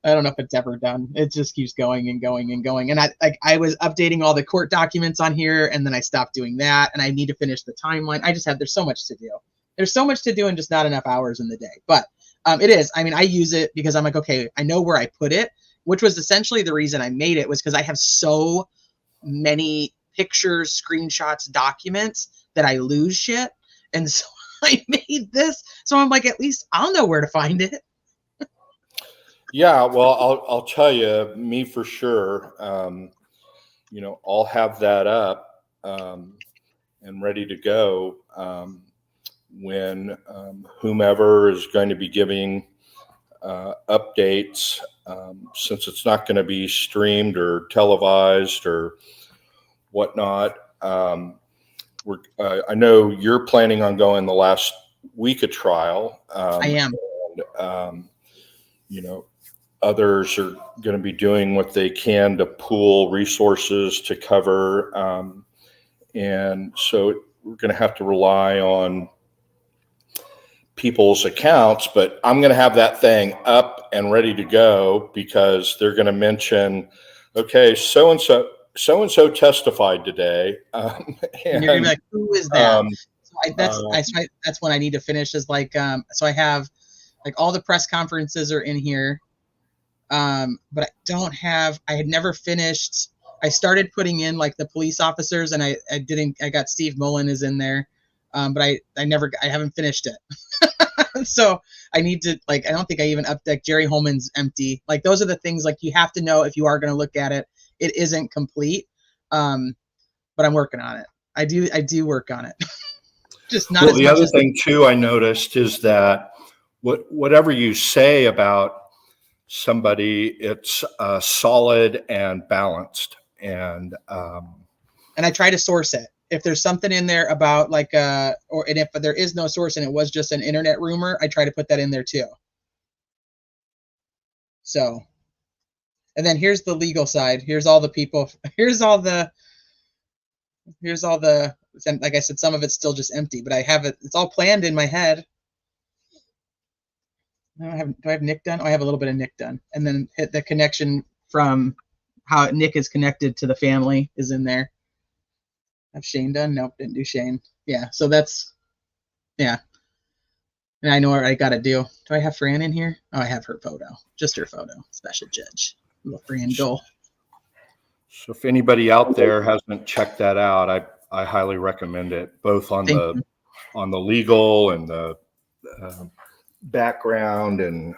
I don't know if it's ever done. It just keeps going and going and going. And I was updating all the court documents on here, and then I stopped doing that, and I need to finish the timeline. There's so much to do. There's so much to do and just not enough hours in the day. But it is. I mean, I use it because I'm like, okay, I know where I put it, which was essentially the reason I made it, was because I have so many pictures, screenshots, documents that I lose shit. And so I made this. So I'm like, at least I'll know where to find it. Yeah, well, I'll tell you, me for sure. I'll have that up and ready to go when whomever is going to be giving updates, since it's not going to be streamed or televised or whatnot. I know you're planning on going the last week of trial. I am. And, others are going to be doing what they can to pool resources to cover. And so we're going to have to rely on people's accounts, but I'm going to have that thing up and ready to go because they're going to mention, okay, so-and-so testified today. And you're going to be like, who is that? That's when I need to finish is like, so I have like all the press conferences are in here. But I had never finished. I started putting in like the police officers, and I got Steve Mullen is in there. But I haven't finished it. So I need to, like, I don't think I even like Jerry Holman's empty. Like, those are the things, like, you have to know if you are going to look at it. It isn't complete. But I'm working on it. I do work on it. Just not as much. The other thing too, I noticed is that whatever you say about somebody, it's solid and balanced. And I try to source it. If there's something in there about like, and if there is no source and it was just an internet rumor, I try to put that in there too. So, and then here's the legal side. Here's all the people. Here's all the, like I said, some of it's still just empty, but I have it. It's all planned in my head. Do I have Nick done? Oh, I have a little bit of Nick done. And then hit the connection from how Nick is connected to the family is in there. Have Shane done? Nope, didn't do Shane. Yeah, so that's, yeah. And I know what I got to do. Do I have Fran in here? Oh, I have her photo. Just her photo. Special judge. Little Fran Dole. So if anybody out there hasn't checked that out, I highly recommend it, both on the legal and the background, and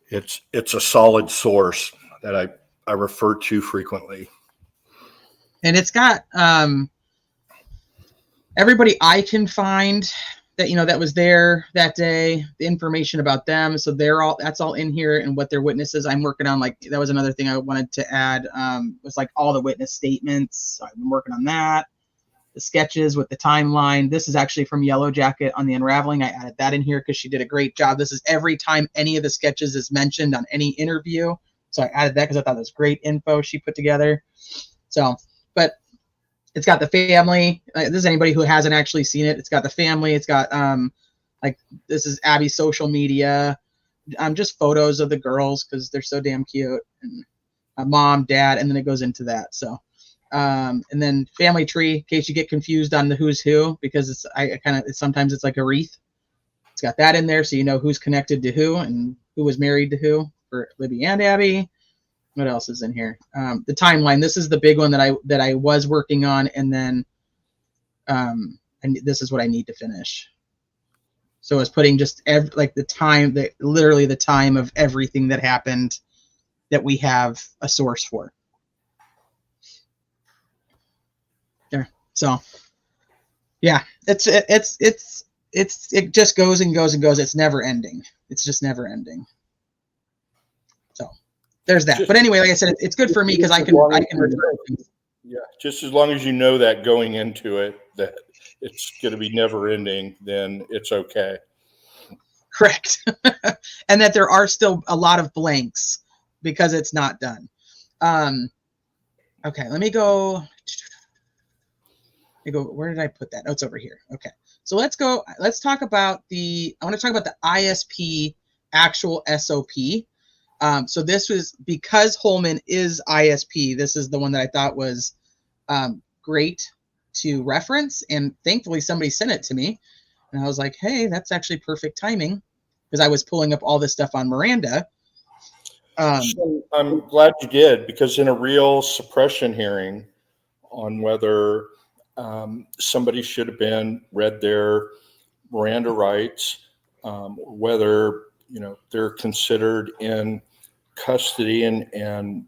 it's a solid source that I refer to frequently. And it's got everybody I can find that, that was there that day, the information about them. So that's all in here, and what their witnesses. I'm working on, like, that was another thing I wanted to add, was like all the witness statements. So I've been working on that. The sketches with the timeline. This is actually from Yellow Jacket on the unraveling. I added that in here because she did a great job. This is every time any of the sketches is mentioned on any interview. So I added that because I thought it was great info she put together. So, but it's got the family. This is anybody who hasn't actually seen it. It's got the family. It's got like this is Abby's social media. Just photos of the girls because they're so damn cute. And mom, dad, and then it goes into that. So, and then family tree in case you get confused on the who's who because sometimes it's like a wreath. It's got that in there so you know who's connected to who and who was married to who for Libby and Abby. What else is in here? The timeline. This is the big one that I was working on, and then and this is what I need to finish. So I was putting just literally the time of everything that happened that we have a source for. There. So yeah, it just goes and goes and goes. It's never ending. It's just never ending. So there's that. But anyway, like I said, it's good for me because I can yeah, just as long as you know that going into it that it's going to be never ending, then it's okay. Correct. And that there are still a lot of blanks because it's not done. Okay, let me go. Where did I put that? Oh, it's over here. Okay. So let's talk about I want to talk about the ISP actual SOP. So this was because Holman is ISP. This is the one that I thought was great to reference. And thankfully somebody sent it to me. And I was like, hey, that's actually perfect timing because I was pulling up all this stuff on Miranda. So I'm glad you did because in a real suppression hearing on whether somebody should have been read their Miranda rights, whether they're considered in custody and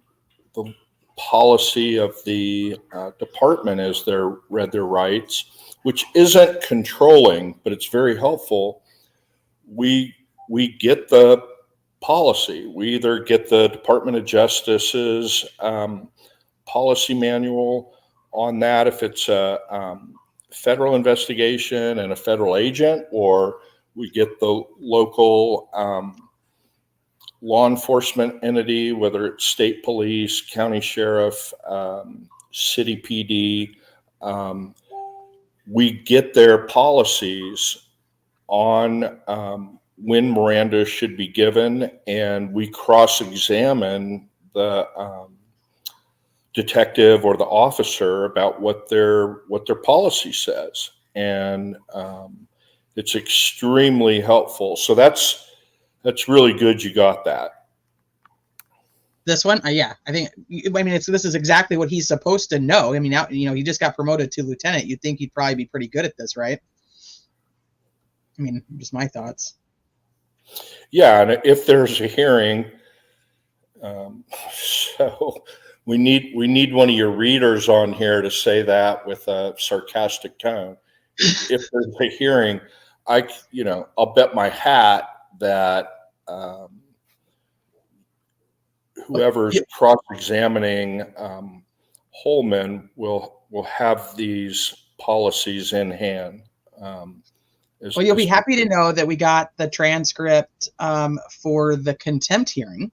the policy of the department is they're read their rights, which isn't controlling, but it's very helpful. We get the policy. We either get the Department of Justice's policy manual on that if it's a federal investigation and a federal agent, or we get the local law enforcement entity, whether it's state police, county sheriff, city PD. We get their policies on when Miranda should be given, and we cross-examine the detective or the officer about what their policy says, and it's extremely helpful. So that's really good. You got that. This one, yeah, this is exactly what he's supposed to know. I mean, now he just got promoted to lieutenant. You'd think he'd probably be pretty good at this, right? I mean, just my thoughts. Yeah, and if there's a hearing, so we need one of your readers on here to say that with a sarcastic tone. If there's a hearing, I'll bet my hat that whoever's cross-examining Holman will have these policies in hand. Well, you'll be happy to know that we got the transcript for the contempt hearing.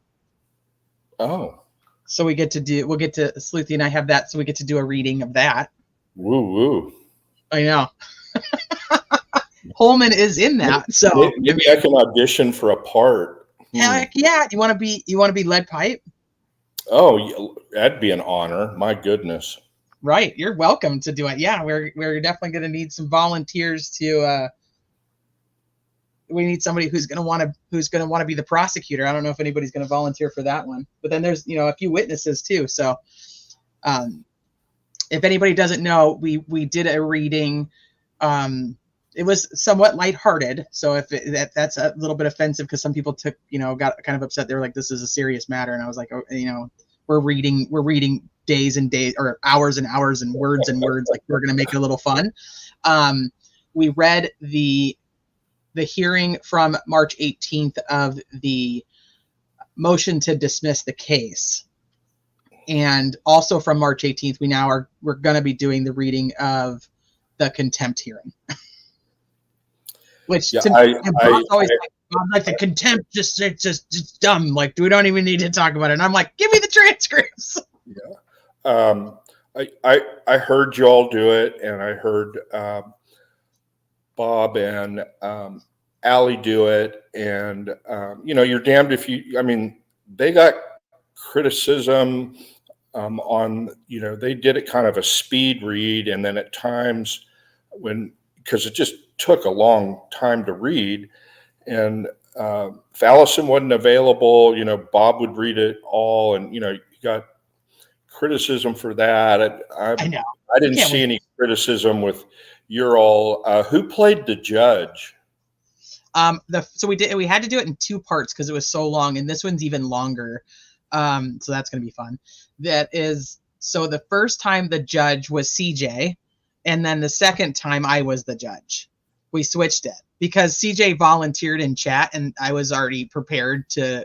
Oh. So we'll get to Sleuthy and I have that, so we get to do a reading of that. Woo woo. I know. Holman is in that, so maybe I can audition for a part. Heck yeah! You want to be lead pipe? Oh, that'd be an honor. My goodness. Right, you're welcome to do it. Yeah, we're definitely going to need some volunteers to. We need somebody who's going to want to be the prosecutor. I don't know if anybody's going to volunteer for that one, but then there's a few witnesses too. So, if anybody doesn't know, we did a reading. It was somewhat lighthearted, so if that's a little bit offensive because some people got kind of upset. They were like, "This is a serious matter," and I was like, "Oh, we're reading days and days or hours and hours and words. Like we're gonna make it a little fun." We read the hearing from March 18th of the motion to dismiss the case, and also from March 18th, we're going to be doing the reading of the contempt hearing. Which I'm like, the contempt, just dumb. Like, we don't even need to talk about it. And I'm like, give me the transcripts. I heard y'all do it, and I heard Bob and Allie do it, and you're damned if you. I mean, they got criticism on. They did it kind of a speed read, and then at times because it just took a long time to read, and if Allison wasn't available, Bob would read it all, and you got criticism for that. I know. I didn't see any criticism with your all. Who played the judge? So we had to do it in 2 parts because it was so long, and this one's even longer. So that's gonna be fun. So the first time the judge was CJ, and then the second time I was the judge. We switched it because CJ volunteered in chat, and I was already prepared to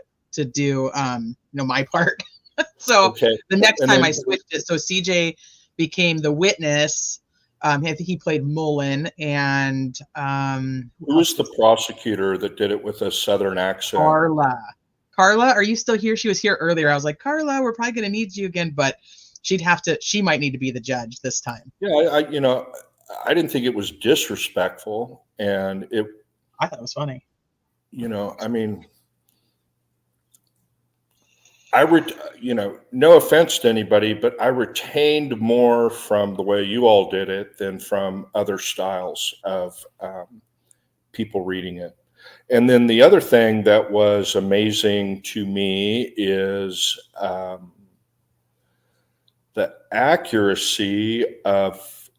do my part. So Okay. the next time I switched it, so CJ became the witness. I think he played Mullen, and who was the prosecutor that did it with a Southern accent? Carla, are you still here? She was here earlier. I was like, Carla, we're probably going to need you again, but she might need to be the judge this time. Yeah, I didn't think it was disrespectful, and I thought it was funny. I mean, no offense to anybody, but I retained more from the way you all did it than from other styles of people reading it. And then the other thing that was amazing to me is the accuracy of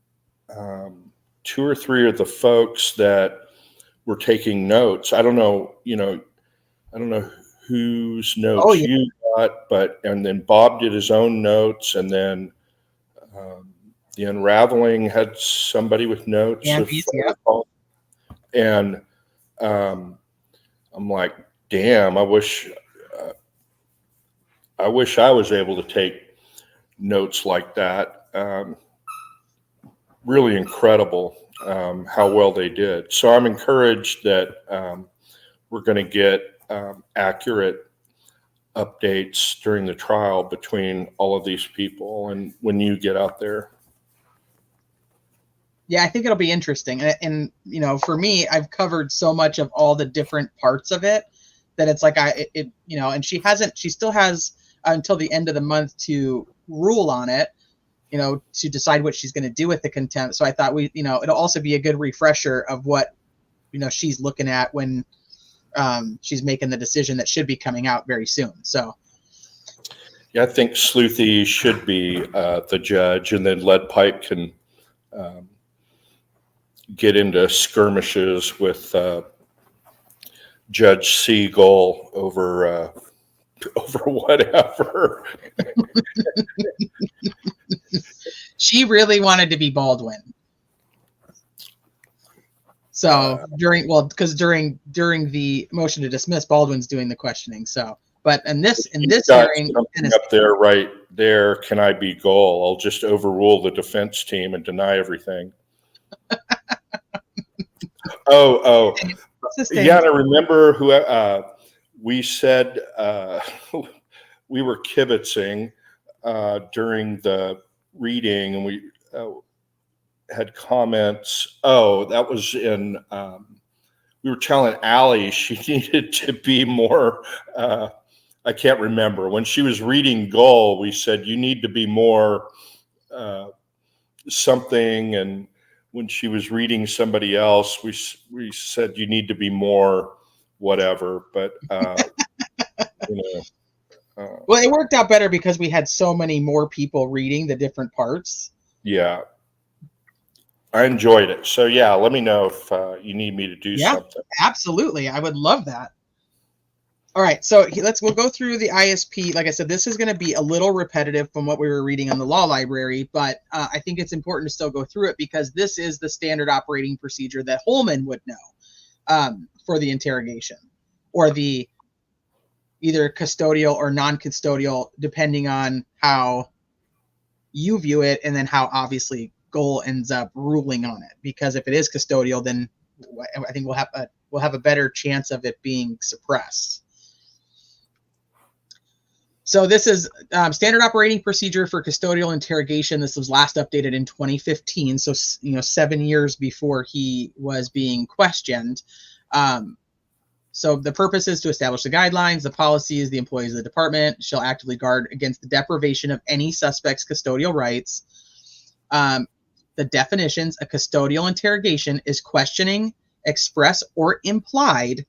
2 or 3 of the folks that were taking notes. I don't know whose notes you got, and then Bob did his own notes, and then the Unraveling had somebody with notes. And I'm like, damn, I wish I was able to take notes like that. Really incredible how well they did. So I'm encouraged that we're going to get accurate updates during the trial between all of these people and when you get out there. Yeah, I think it'll be interesting. And for me, I've covered so much of all the different parts of it that it's like and she still has until the end of the month to rule on it, to decide what she's going to do with the contempt. So I thought it'll also be a good refresher of what, she's looking at when she's making the decision that should be coming out very soon. So, yeah, I think Sleuthy should be the judge, and then Lead Pipe can get into skirmishes with Judge Siegel over whatever. She really wanted to be Baldwin. So during the motion to dismiss, Baldwin's doing the questioning. So, but in this hearing, up there, right there, can I be Goal? I'll just overrule the defense team and deny everything. Oh, yeah. And I remember who we said we were kibitzing during the reading, and we had comments. Oh, that was in. We were telling Allie she needed to be more. I can't remember when she was reading Gull. We said you need to be more something, and when she was reading somebody else, we said you need to be more whatever. But well, it worked out better because we had so many more people reading the different parts. Yeah. I enjoyed it. So yeah, let me know if you need me to do something. Absolutely. I would love that. All right. So we'll go through the ISP. Like I said, this is going to be a little repetitive from what we were reading on the law library, but I think it's important to still go through it because this is the standard operating procedure that Holman would know for the interrogation or the either custodial or non-custodial, depending on how you view it, and then how obviously Goal ends up ruling on it. Because if it is custodial, then I think we'll have will have a better chance of it being suppressed. So this is standard operating procedure for custodial interrogation. This was last updated in 2015, so 7 years before he was being questioned. So the purpose is to establish the guidelines, the policies. The employees of the department shall actively guard against the deprivation of any suspect's custodial rights. The definitions: a custodial interrogation is questioning, express or implied,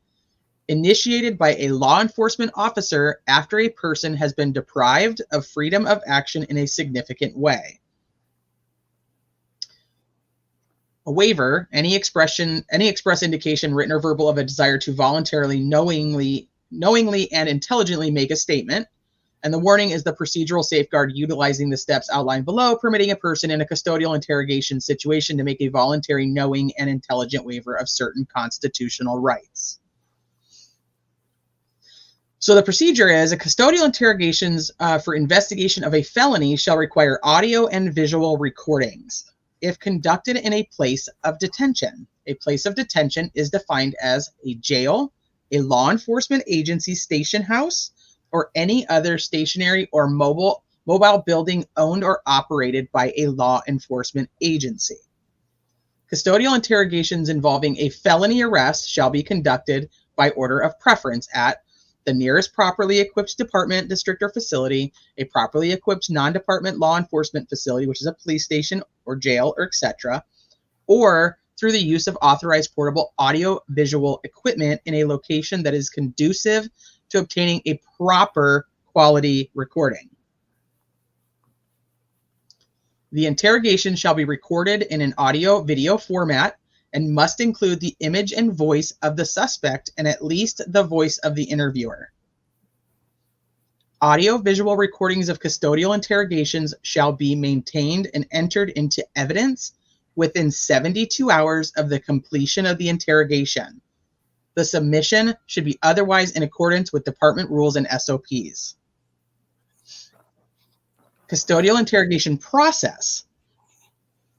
initiated by a law enforcement officer after a person has been deprived of freedom of action in a significant way. A waiver: any express indication, written or verbal, of a desire to voluntarily, knowingly and intelligently make a statement. And the warning is the procedural safeguard utilizing the steps outlined below, permitting a person in a custodial interrogation situation to make a voluntary, knowing, and intelligent waiver of certain constitutional rights. So the procedure is: a custodial interrogations for investigation of a felony shall require audio and visual recordings if conducted in a place of detention. A place of detention is defined as a jail, a law enforcement agency station house, or any other stationary or mobile building owned or operated by a law enforcement agency. Custodial interrogations involving a felony arrest shall be conducted by order of preference at the nearest properly equipped department, district, or facility, a properly equipped non-department law enforcement facility, which is a police station or jail or etc., or through the use of authorized portable audio-visual equipment in a location that is conducive to obtaining a proper quality recording. The interrogation shall be recorded in an audio-video format and must include the image and voice of the suspect and at least the voice of the interviewer. Audio-visual recordings of custodial interrogations shall be maintained and entered into evidence within 72 hours of the completion of the interrogation. The submission should be otherwise in accordance with department rules and SOPs. Custodial interrogation process.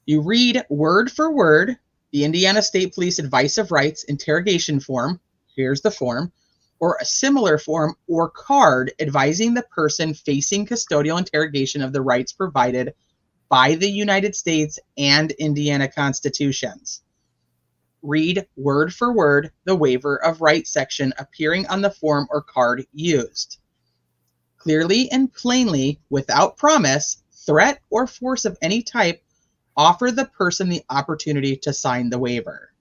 You read word for word the Indiana State Police Advice of Rights interrogation form, here's the form, or a similar form or card advising the person facing custodial interrogation of the rights provided by the United States and Indiana constitutions. Read word for word the waiver of rights section appearing on the form or card used. Clearly and plainly, without promise, threat, or force of any type, offer the person the opportunity to sign the waiver.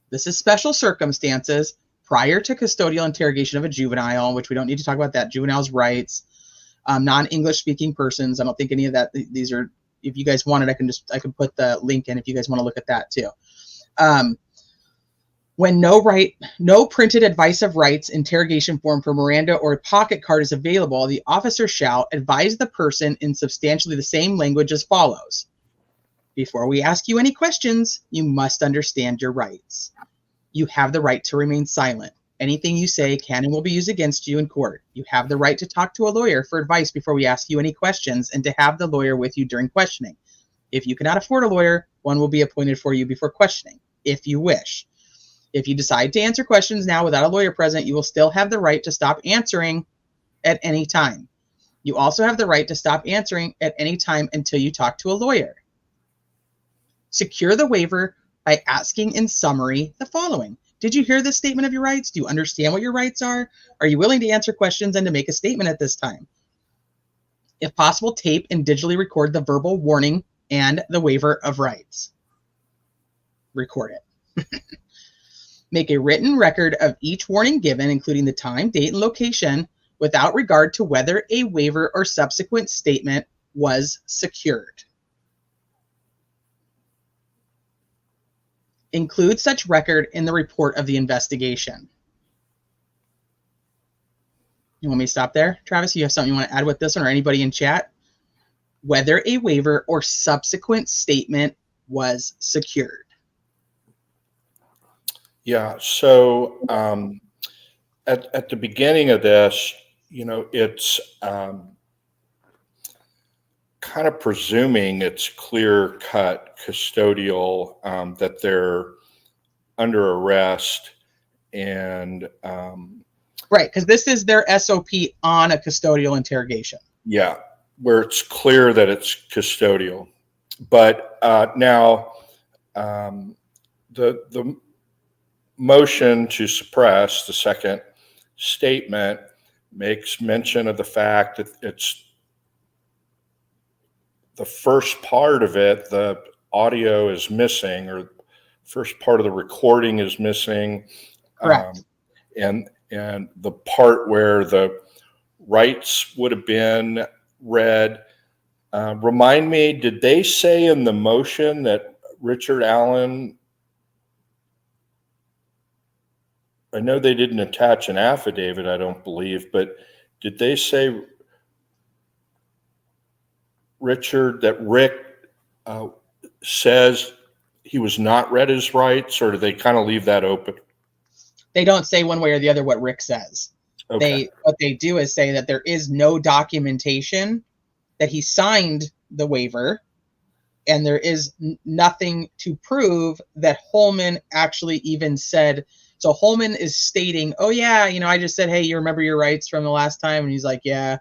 This is special circumstances prior to custodial interrogation of a juvenile, which we don't need to talk about that. Juveniles' rights, non-English speaking persons. I don't think any of that. These are, if you guys wanted, I can put the link in if you guys want to look at that too. When no printed advice of rights interrogation form for Miranda or a pocket card is available, the officer shall advise the person in substantially the same language as follows. Before we ask you any questions, you must understand your rights. You have the right to remain silent. Anything you say can and will be used against you in court. You have the right to talk to a lawyer for advice before we ask you any questions and to have the lawyer with you during questioning. If you cannot afford a lawyer, one will be appointed for you before questioning, if you wish. If you decide to answer questions now without a lawyer present, you will still have the right to stop answering at any time. You also have the right to stop answering at any time until you talk to a lawyer. Secure the waiver by asking in summary the following. Did you hear this statement of your rights? Do you understand what your rights are? Are you willing to answer questions and to make a statement at this time? If possible, tape and digitally record the verbal warning and the waiver of rights. Record it. Make a written record of each warning given, including the time, date, and location, without regard to whether a waiver or subsequent statement was secured. Include such record in the report of the investigation. You want me to stop there? Travis, you have something you want to add with this one, or anybody in chat? Whether a waiver or subsequent statement was secured. Yeah, so at the beginning of this, it's kind of presuming it's clear-cut custodial, that they're under arrest, and Right, because this is their SOP on a custodial interrogation. yeah, where it's clear that it's custodial. But now the motion to suppress, the second statement, makes mention of the fact that it's the first part of it, the audio is missing, or first part of the recording is missing. Correct. And the part where the rights would have been read. Remind me, did they say in the motion that Richard Allen, I know they didn't attach an affidavit, I don't believe, but did they say, Richard, that Rick says he was not read his rights, or do they kind of leave that open? They don't say one way or the other what Rick says. Okay. What they do is say that there is no documentation that he signed the waiver, and there is nothing to prove that Holman actually even said. So Holman is stating, oh yeah, I just said, hey, you remember your rights from the last time? And he's like, yeah,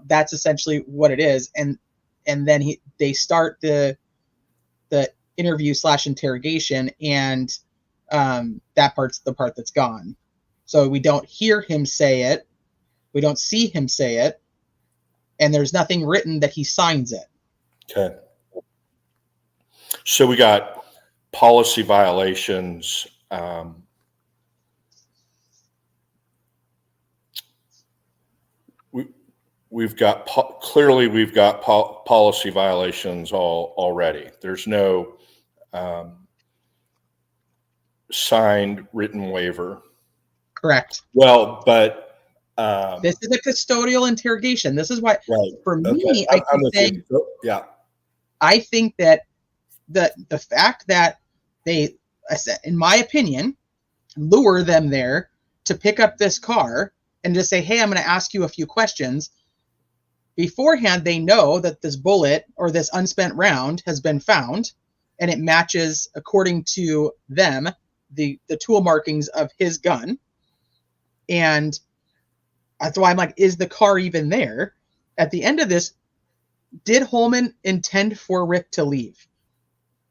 that's essentially what it is. And then they start the interview / interrogation, and that part's the part that's gone. So we don't hear him say it. We don't see him say it. And there's nothing written that he signs it. Okay. So we got policy violations. We've got policy violations already. There's no signed written waiver. Correct. Well, but this is a custodial interrogation. This is why, right. For me, Okay. I think that the fact that they, in my opinion, lure them there to pick up this car and just say, hey, I'm going to ask you a few questions. Beforehand, they know that this bullet or this unspent round has been found, and it matches, according to them, the tool markings of his gun. And that's why I'm like, is the car even there? At the end of this, did Holman intend for Rick to leave?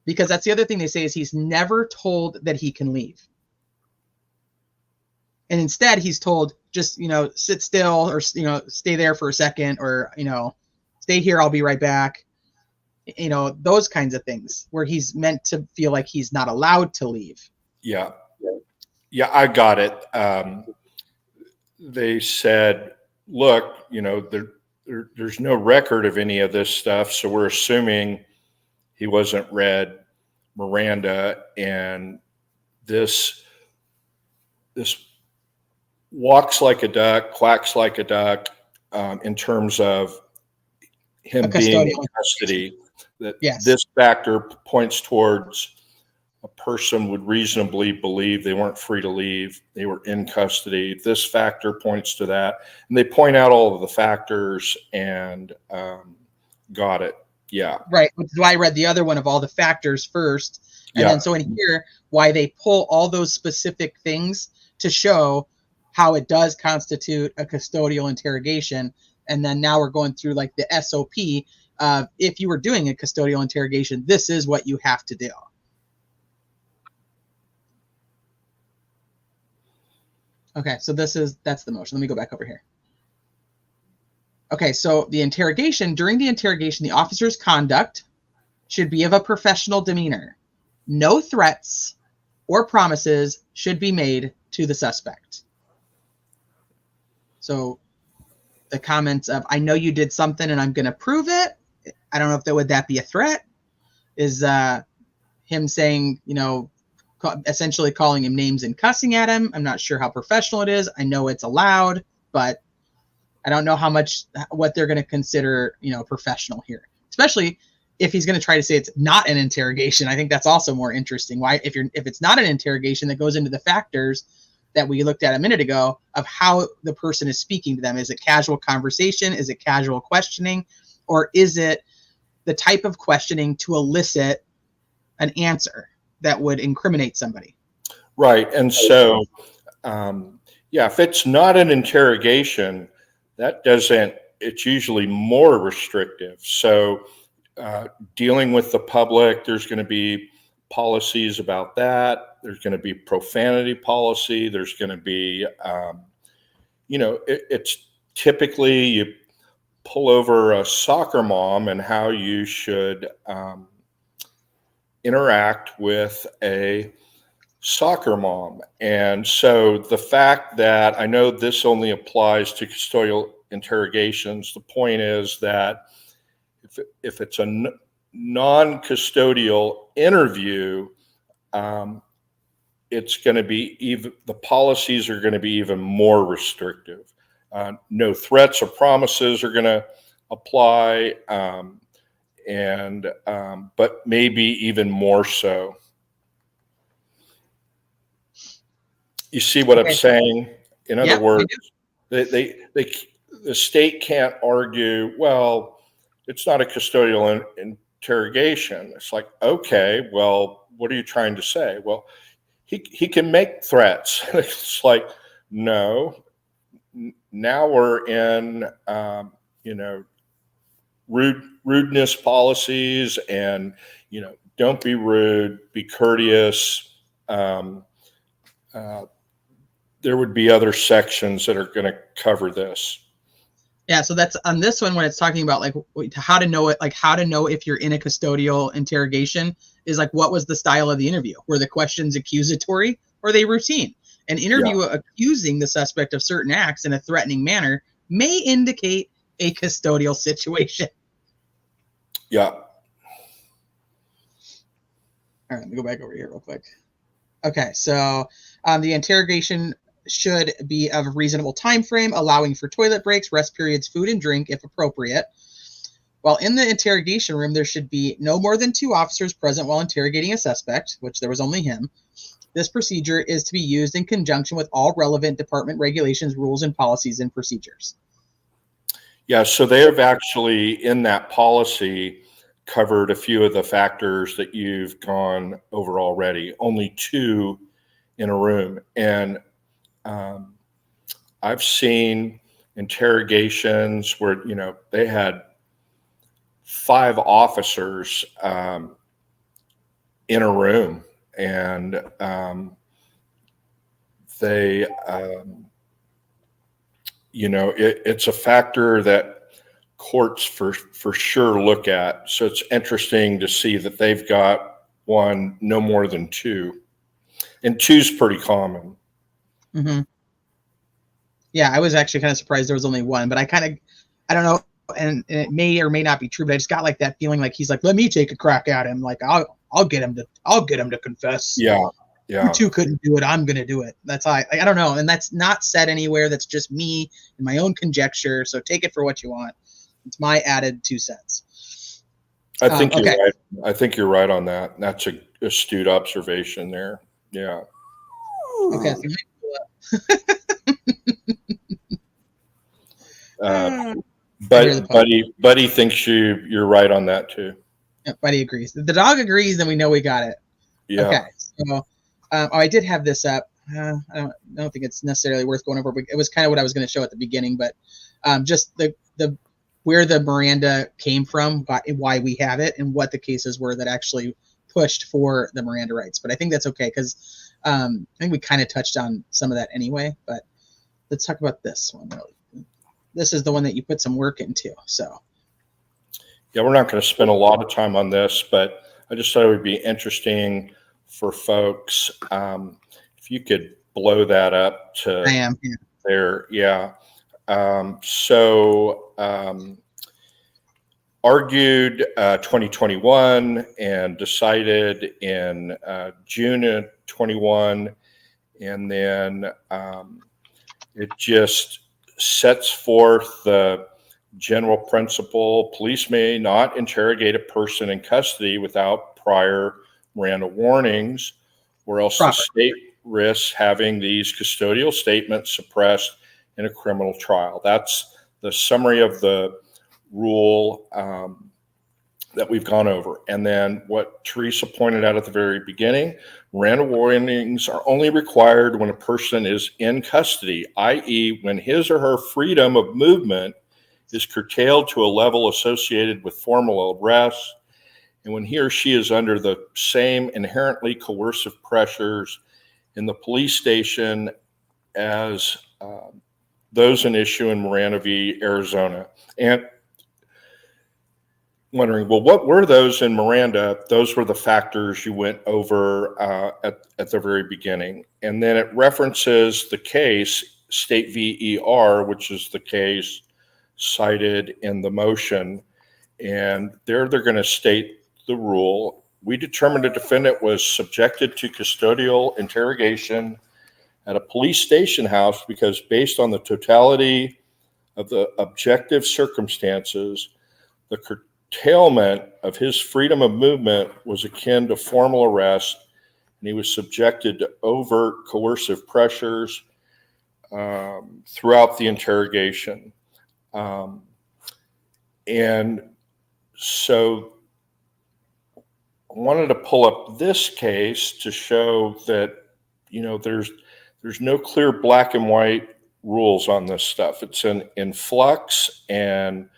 Because that's the other thing they say, is he's never told that he can leave. And instead, he's told, just, sit still, or, stay there for a second, or, stay here, I'll be right back. Those kinds of things, where he's meant to feel like he's not allowed to leave. Yeah, I got it. They said, look, there's no record of any of this stuff, so we're assuming he wasn't read Miranda, and this walks like a duck, quacks like a duck, in terms of him being in custody. That Yes. This factor points towards a person would reasonably believe they weren't free to leave. They were in custody. This factor points to that. And they point out all of the factors, and got it. Yeah. Right. Which is why I read the other one of all the factors first. And Yeah. then so in here, why they pull all those specific things to show how it does constitute a custodial interrogation. And then now we're going through like the SOP. If you were doing a custodial interrogation, this is what you have to do. Okay, so that's the motion. Let me go back over here. Okay, so during the interrogation, the officer's conduct should be of a professional demeanor. No threats or promises should be made to the suspect. So the comments of, I know you did something and I'm going to prove it. I don't know if would that be a threat? Is him saying, essentially calling him names and cussing at him. I'm not sure how professional it is. I know it's allowed, but I don't know what they're going to consider, professional here, especially if he's going to try to say it's not an interrogation. I think that's also more interesting. Why, if it's not an interrogation, that goes into the factors that we looked at a minute ago of how the person is speaking to them. Is it casual conversation? Is it casual questioning? Or is it the type of questioning to elicit an answer that would incriminate somebody? Right. And so, yeah, if it's not an interrogation, it's usually more restrictive. So, dealing with the public, there's going to be policies about that. There's going to be profanity policy. There's going to be, it's typically you pull over a soccer mom and how you should interact with a soccer mom. And so the fact that I know this only applies to custodial interrogations, the point is that if it's a non-custodial interview, it's going to be the policies are going to be even more restrictive. No threats or promises are going to apply, but maybe even more so. You see what I'm saying? In other words, the state can't argue, well, it's not a custodial interrogation. It's like, okay, well, what are you trying to say? Well, he can make threats. It's like, no, now we're in, rudeness policies and, don't be rude, be courteous. There would be other sections that are going to cover this. Yeah, so that's on this one when it's talking about like how to know it, like how to know if you're in a custodial interrogation is like what was the style of the interview? Were the questions accusatory or are they routine? An interview accusing the suspect of certain acts in a threatening manner may indicate a custodial situation. Yeah. All right, let me go back over here real quick. Okay, so the interrogation should be of a reasonable time frame, allowing for toilet breaks, rest periods, food and drink if appropriate. While in the interrogation room, there should be no more than 2 officers present while interrogating a suspect, which there was only him. This procedure is to be used in conjunction with all relevant department regulations, rules, and policies and procedures. Yeah, so they have actually, in that policy, covered a few of the factors that you've gone over already. Only 2 in a room. And I've seen interrogations where, they had 5 officers in a room, and they, it's a factor that courts for sure look at. So it's interesting to see that they've got one, no more than 2, and 2's pretty common. Mm-hmm. Yeah, I was actually kind of surprised there was only 1, but I don't know, and it may or may not be true, but I just got like that feeling like he's like, let me take a crack at him, like I'll get him to confess. Yeah. You 2 couldn't do it, I'm gonna do it. That's I don't know, and that's not said anywhere. That's just me and my own conjecture. So take it for what you want. It's my added 2 cents. I think you're right. I think you're right on that. That's a astute observation there. Yeah. Okay. But Buddy thinks you're right on that too. Yeah, Buddy agrees. If the dog agrees, then we know we got it. Yeah. Okay. So, I did have this up. I don't think it's necessarily worth going over, but it was kind of what I was going to show at the beginning. But just the where the Miranda came from, why we have it, and what the cases were that actually pushed for the Miranda rights. But I think that's okay because I think we kind of touched on some of that anyway. But let's talk about this one really. This is the one that you put some work into. So yeah, we're not going to spend a lot of time on this, but I just thought it would be interesting for folks if you could blow that up to there. Yeah. Argued 2021 and decided in June of 21, and then it just sets forth the general principle: police may not interrogate a person in custody without prior Miranda warnings, or else the state risks having these custodial statements suppressed in a criminal trial. That's the summary of the rule. that we've gone over. And then what Teresa pointed out at the very beginning, Miranda warnings are only required when a person is in custody, i.e. when his or her freedom of movement is curtailed to a level associated with formal arrest, and when he or she is under the same inherently coercive pressures in the police station as those in issue in Miranda v. Arizona. And wondering, well, what were those in Miranda? Those were the factors you went over at the very beginning. And then it references the case, State v. ER, which is the case cited in the motion. And there they're going to state the rule. We determined the defendant was subjected to custodial interrogation at a police station house because based on the totality of the objective circumstances, the curtailment of his freedom of movement was akin to formal arrest, and he was subjected to overt coercive pressures throughout the interrogation. And so I wanted to pull up this case to show that, there's no clear black and white rules on this stuff. It's in flux, and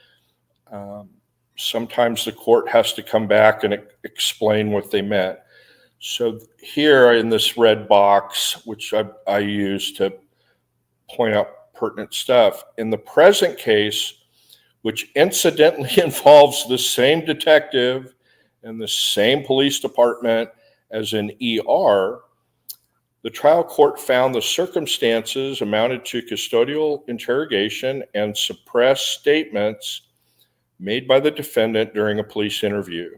sometimes the court has to come back and explain what they meant. So here in this red box, which I use to point out pertinent stuff, in the present case, which incidentally involves the same detective and the same police department as in ER, the trial court found the circumstances amounted to custodial interrogation and suppressed statements made by the defendant during a police interview.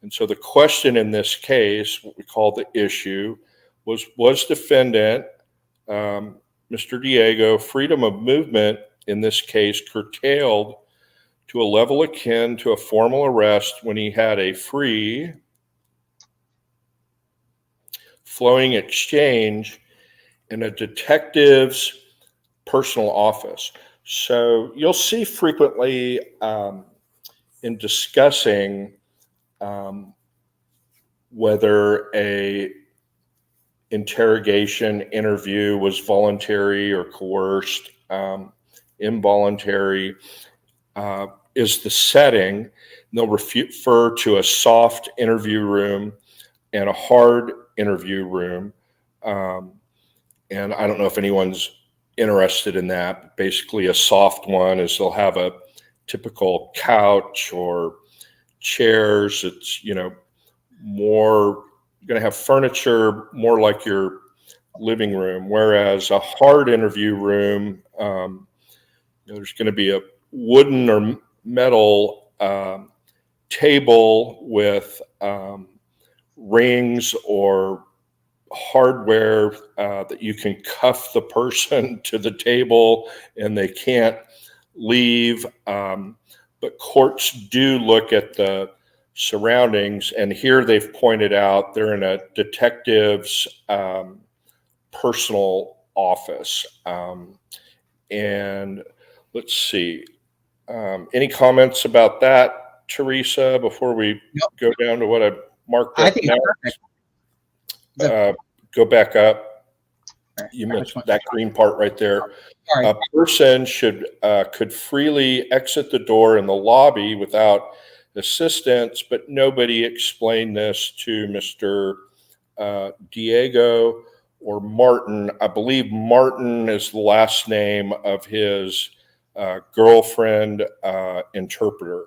And so the question in this case, what we call the issue, was defendant, Mr. Diego, freedom of movement in this case curtailed to a level akin to a formal arrest when he had a free flowing exchange in a detective's personal office. So you'll see frequently in discussing whether a interrogation interview was voluntary or coerced, involuntary, is the setting. They'll refer to a soft interview room and a hard interview room. And I don't know if anyone's interested in that. Basically, a soft one is they'll have a typical couch or chairs. It's, more going to have furniture, more like your living room. Whereas a hard interview room, there's going to be a wooden or metal table with rings or hardware that you can cuff the person to the table and they can't leave. But courts do look at the surroundings, and here they've pointed out they're in a detective's personal office. And let's see. Any comments about that, Teresa, before we go down to what I marked up? I think it's perfect. Go back up. You missed that green part right there. Sorry. A person could freely exit the door in the lobby without assistance, but nobody explained this to Mr. Diego or Martin. I believe Martin is the last name of his girlfriend interpreter.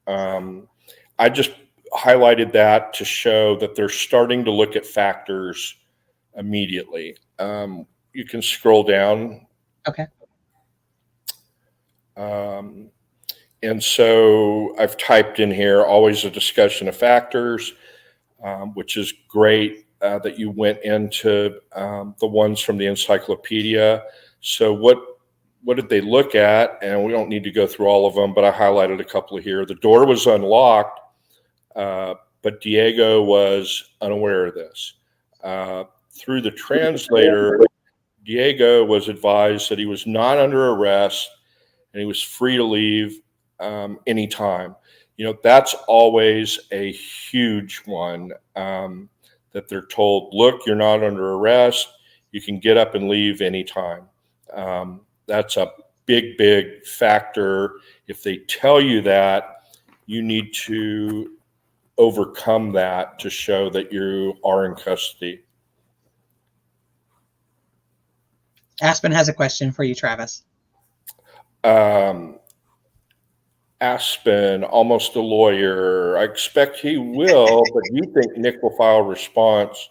I just highlighted that to show that they're starting to look at factors immediately. You can scroll down. Okay. And so I've typed in here, always a discussion of factors, which is great that you went into the ones from the encyclopedia. So what did they look at? And we don't need to go through all of them, but I highlighted a couple of here. The door was unlocked, but Diego was unaware of this. Through the translator, Diego was advised that he was not under arrest and he was free to leave anytime. That's always a huge one, that they're told, look, you're not under arrest. You can get up and leave anytime. That's a big, big factor. If they tell you that, you need to overcome that to show that you are in custody. Aspen has a question for you, Travis. Aspen, almost a lawyer. I expect he will, but do you think Nick will file a response,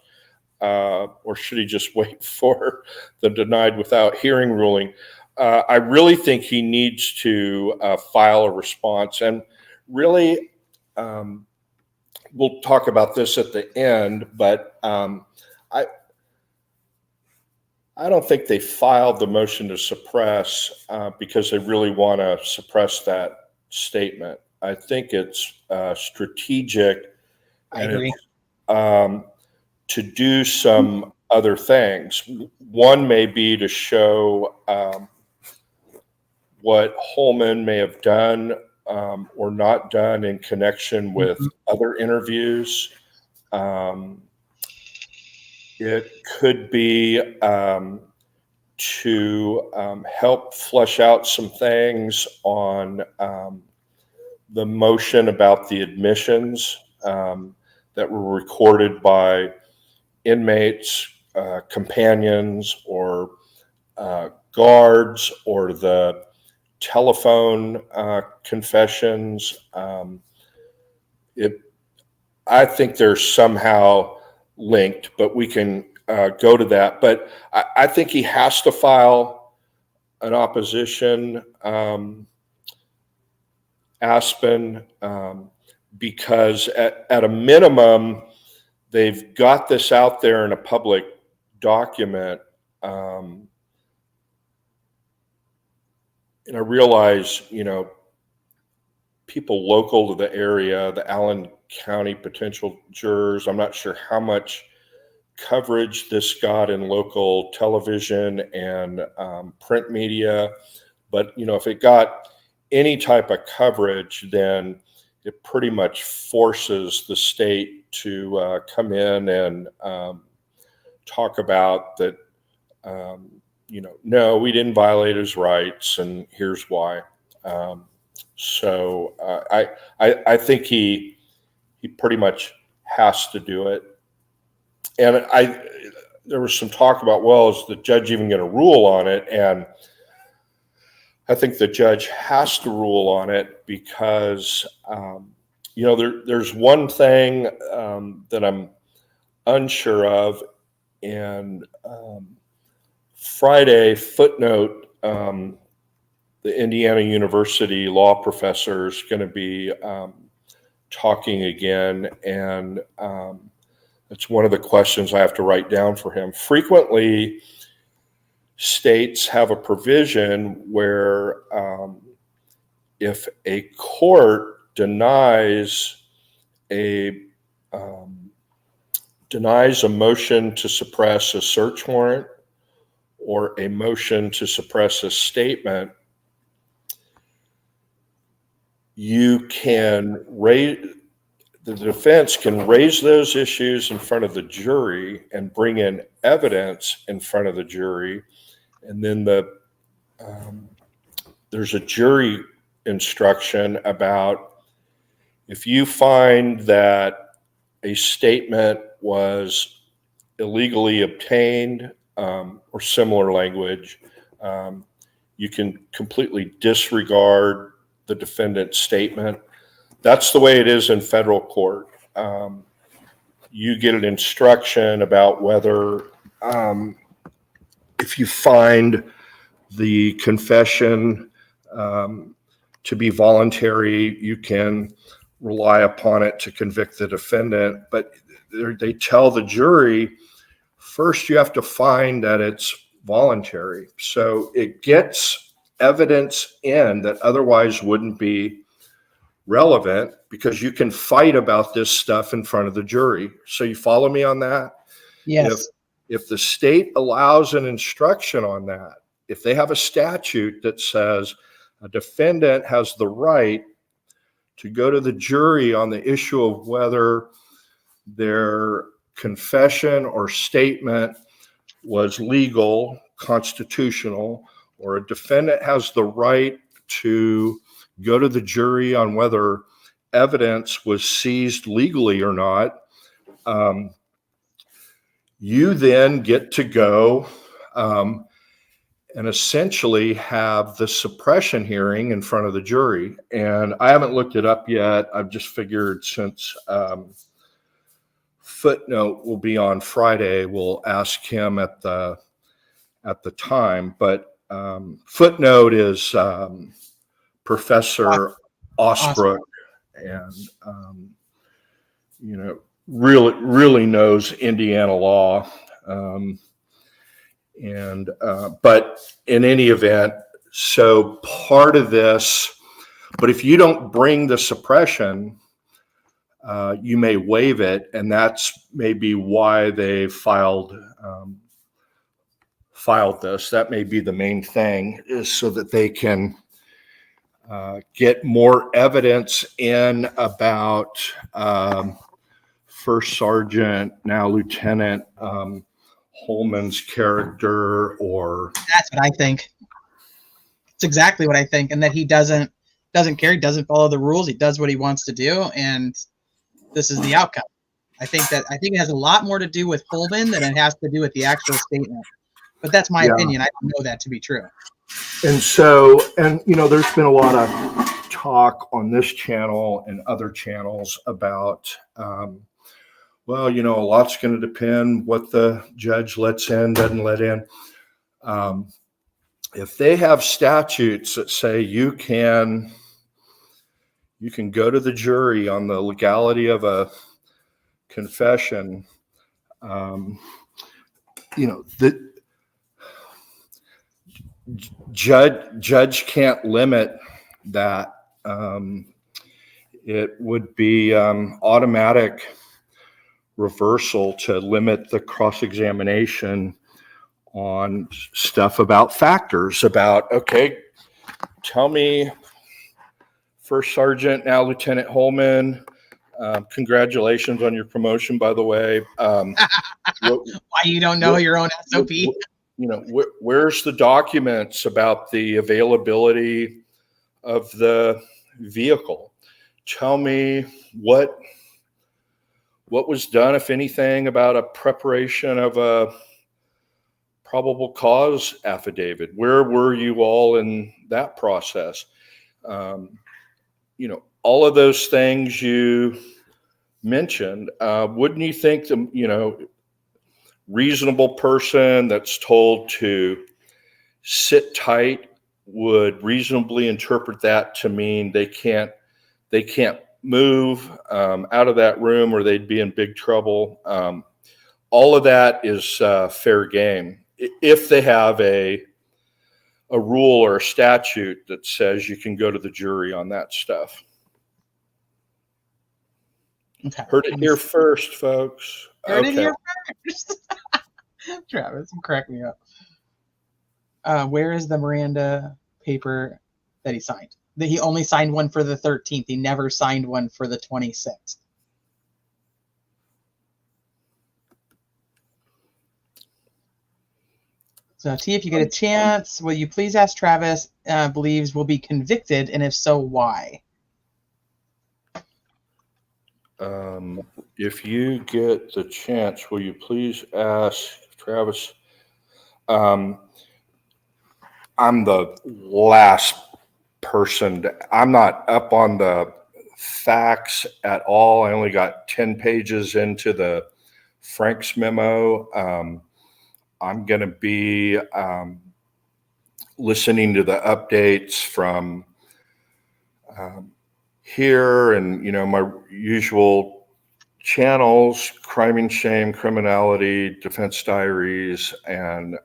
or should he just wait for the denied without hearing ruling? I really think he needs to file a response. And really, we'll talk about this at the end, but I don't think they filed the motion to suppress because they really want to suppress that statement. I think it's strategic. I agree. To do some other things. One may be to show what Holman may have done or not done in connection with other interviews. It could be to help flesh out some things on the motion about the admissions that were recorded by inmates, companions, or guards, or the telephone confessions. I think they're somehow linked, but we can go to that. But I think he has to file an opposition, Aspen, because at a minimum, they've got this out there in a public document. And I realize, people local to the area, the Allen County potential jurors, I'm not sure how much coverage this got in local television and print media. But, if it got any type of coverage, then it pretty much forces the state to come in and talk about that, no, we didn't violate his rights, and here's why. So I think he pretty much has to do it. And there was some talk about, well, is the judge even going to rule on it? And I think the judge has to rule on it because, there's one thing that I'm unsure of. And Friday, Footnote, the Indiana University law professor is going to be talking again. And it's one of the questions I have to write down for him. Frequently, states have a provision where if a court denies a motion to suppress a search warrant or a motion to suppress a statement, the defense can raise those issues in front of the jury and bring in evidence in front of the jury. And then there's a jury instruction about if you find that a statement was illegally obtained or similar language, you can completely disregard the defendant's statement. That's the way it is in federal court. You get an instruction about whether if you find the confession to be voluntary, you can rely upon it to convict the defendant. But they tell the jury, first you have to find that it's voluntary. So it gets evidence in that otherwise wouldn't be relevant because you can fight about this stuff in front of the jury. So you follow me on that? Yes. If the state allows an instruction on that, if they have a statute that says a defendant has the right to go to the jury on the issue of whether their confession or statement was legal, constitutional, or a defendant has the right to go to the jury on whether evidence was seized legally or not, you then get to go and essentially have the suppression hearing in front of the jury. And I haven't looked it up yet. I've just figured since footnote will be on Friday, we'll ask him at the time. But footnote is Professor Osbrook, and really knows Indiana law. But in any event, so part of this, but if you don't bring the suppression, you may waive it, and that's maybe why they filed this. That may be the main thing, is so that they can get more evidence in about First Sergeant, now Lieutenant Holman's character, or That's what I think. It's exactly what I think, and that he doesn't care. He doesn't follow the rules. He does what he wants to do, and this is the outcome. I think it has a lot more to do with Holman than it has to do with the actual statement. But that's my opinion. I don't know that to be true. And so, there's been a lot of talk on this channel and other channels about, a lot's going to depend what the judge lets in, doesn't let in. If they have statutes that say you can go to the jury on the legality of a confession, the judge can't limit that. It would be automatic reversal to limit the cross-examination on stuff about factors, about, okay, tell me, First Sergeant, now Lieutenant Holman, congratulations on your promotion, by the way. Why you don't know your own SOP? Where's the documents about the availability of the vehicle? Tell me what was done, if anything, about a preparation of a probable cause affidavit. Where were you all in that process? All of those things you mentioned. Wouldn't you think the reasonable person that's told to sit tight would reasonably interpret that to mean they can't move out of that room, or they'd be in big trouble? All of that is fair game if they have a rule or a statute that says you can go to the jury on that stuff. Okay. Heard it here first, folks. Heard it here first. Travis, crack me up. Where is the Miranda paper that he signed? That he only signed one for the 13th. He never signed one for the 26th. So, T, if you get a chance, will you please ask Travis believes will be convicted, and if so, why? If you get the chance, will you please ask Travis? I'm the last person. I'm not up on the facts at all. I only got 10 pages into the Frank's memo. I'm going to be listening to the updates from here and, my usual channels, Crime and Shame, Criminality, Defense Diaries, and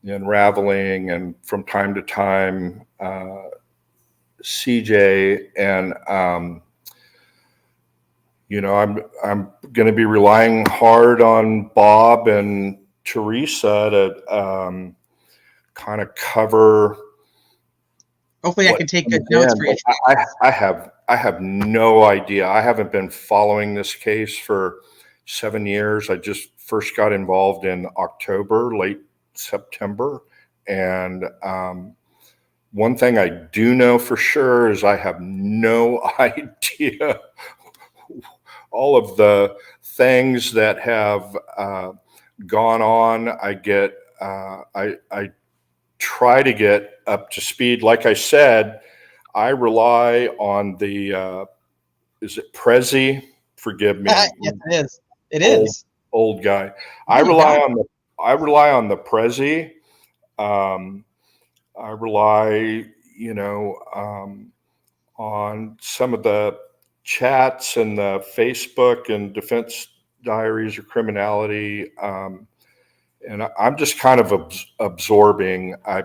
Unraveling, and from time to time, CJ, and I'm going to be relying hard on Bob and Teresa to kind of cover Hopefully, I What can take good comes notes in, for but you. I have no idea. I haven't been following this case for 7 years. I just first got involved in October, late September, and one thing I do know for sure is I have no idea all of the things that have gone on. I try to get up to speed. Like I said, I rely on the is it Prezi? Forgive me, I'm Yes, it is. It old is. old guy. Yeah, I you rely got it. on the Prezi. Um, I rely, on some of the chats and the Facebook and defense diaries or criminality. And I'm just kind of absorbing. I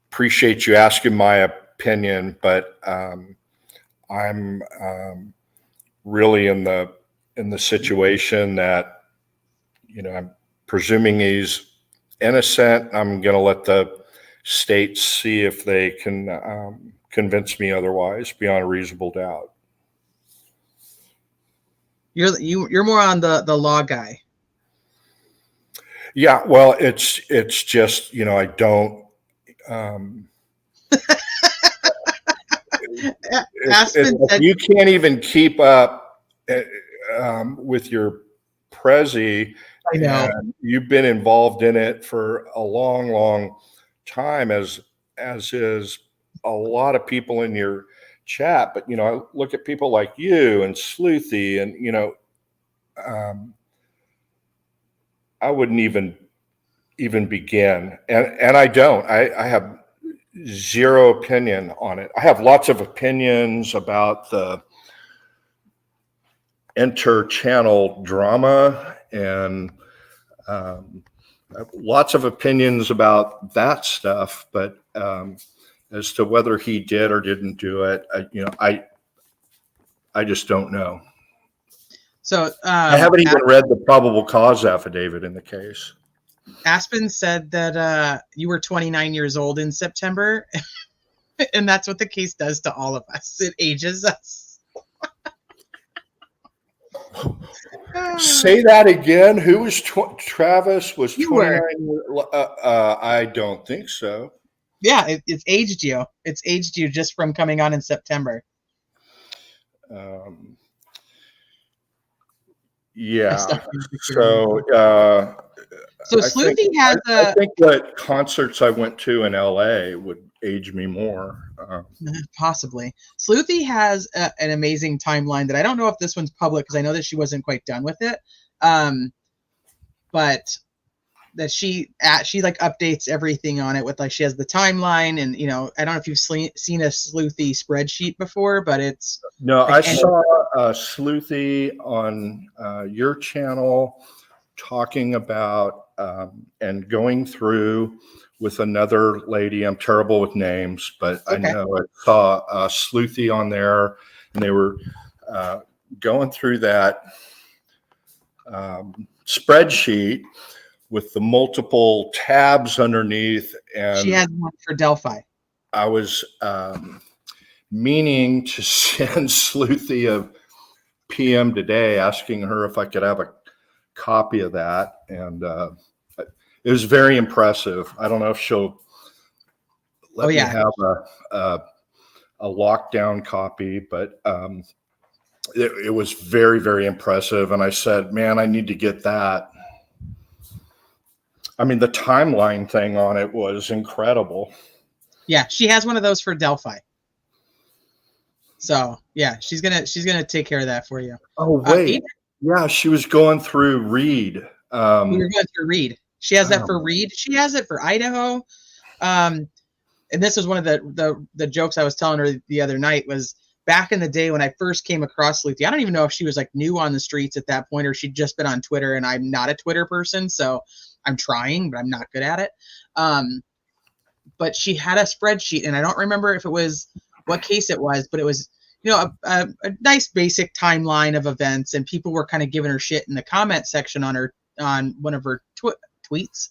appreciate you asking my opinion, but I'm really in the situation that I'm presuming he's innocent. I'm going to let the states see if they can convince me otherwise beyond a reasonable doubt. You're more on the law guy. Yeah, well, it's just I don't. Um, Aspen if said, you can't even keep up with your Prezi, I know. and you've been involved in it for a long, long time, as is a lot of people in your chat. But I look at people like you and Sleuthy, and um, I wouldn't even begin, and I don't. I have zero opinion on it. I have lots of opinions about the inter-channel drama and lots of opinions about that stuff, but as to whether he did or didn't do it, I just don't know. So I haven't even read the probable cause affidavit in the case. Aspen said that you were 29 years old in September, and that's what the case does to all of us. It ages us. Say that again. Who was Travis? Was You 29? I don't think so. Yeah, it's aged you. It's aged you just from coming on in September. Yeah. So Sleuthy has I think that concerts I went to in LA would age me more. Possibly. Sleuthy has an amazing timeline that I don't know if this one's public because I know that she wasn't quite done with it. But that she like updates everything on it with, like, she has the timeline, and I don't know if you've seen a Sleuthy spreadsheet before, but it's no. like, I saw Sleuthy on your channel talking about and going through with another lady. I'm terrible with names, but okay. I know I saw Sleuthy on there, and they were going through that spreadsheet with the multiple tabs underneath. And she has one for Delphi. I was meaning to send Sleuthy a PM today asking her if I could have a copy of that. And it was very impressive. I don't know if she'll let me have a lockdown copy, but it was very, very impressive. And I said, man, I need to get that. I mean, the timeline thing on it was incredible. Yeah, she has one of those for Delphi. So yeah, she's gonna take care of that for you. Oh wait, yeah, she was going through Reed. We were going through Reed. She has that for Reed. She has it for Idaho. And this was one of the jokes I was telling her the other night was, back in the day when I first came across Sleuthy, I don't even know if she was like new on the streets at that point or she'd just been on Twitter, and I'm not a Twitter person, so I'm trying, but I'm not good at it. But she had a spreadsheet, and I don't remember if it was what case it was, but it was, a nice basic timeline of events, and people were kind of giving her shit in the comment section on one of her tweets,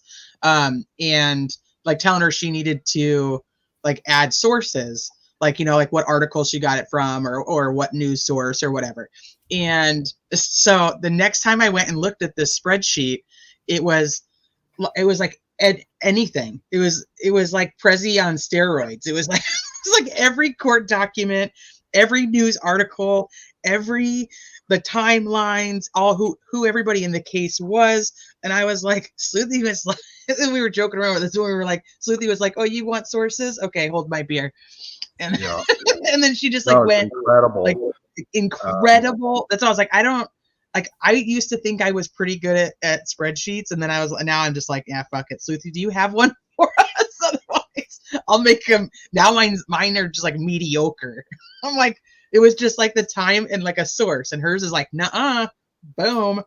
and like telling her she needed to like add sources, like, you know, like what article she got it from, or what news source or whatever. And so the next time I went and looked at this spreadsheet, it was like anything. It was like Prezi on steroids. It was like it was like every court document, every news article, the timelines, all who everybody in the case was. And I was like, Sleuthy was like, and we were joking around with this when we were like, Sleuthy was like, oh, you want sources? Okay, hold my beer. And Yeah. and then she just like went incredible. like incredible. That's why I was like, I used to think I was pretty good at spreadsheets, and then now I'm just like, yeah, fuck it. Sleuthy, do you have one for us? Otherwise, I'll make them. Now mine are just like mediocre. I'm like, it was just like the time and like a source, and hers is like, nuh-uh, boom.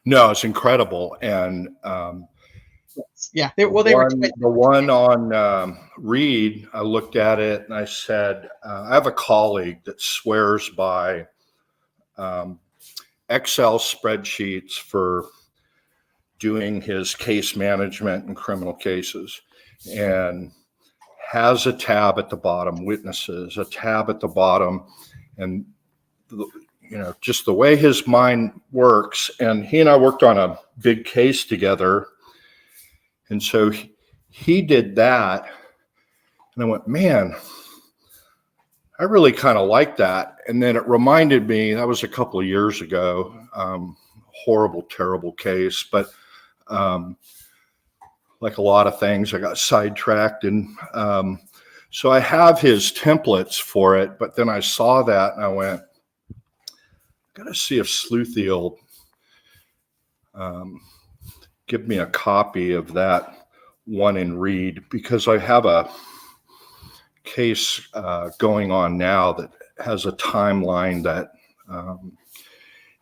No, it's incredible. And yeah, the one on Reed, I looked at it and I said, I have a colleague that swears by Excel spreadsheets for doing his case management in criminal cases, and has a tab at the bottom, witnesses, a tab at the bottom, and just the way his mind works. And he and I worked on a big case together, and so he did that, and I went, man, I really kind of like that. And then it reminded me, that was a couple of years ago, horrible, terrible case, but like a lot of things, I got sidetracked. And so I have his templates for it, but then I saw that and I went, got to see if Sleuthy will give me a copy of that one in Reed, because I have a case going on now that has a timeline that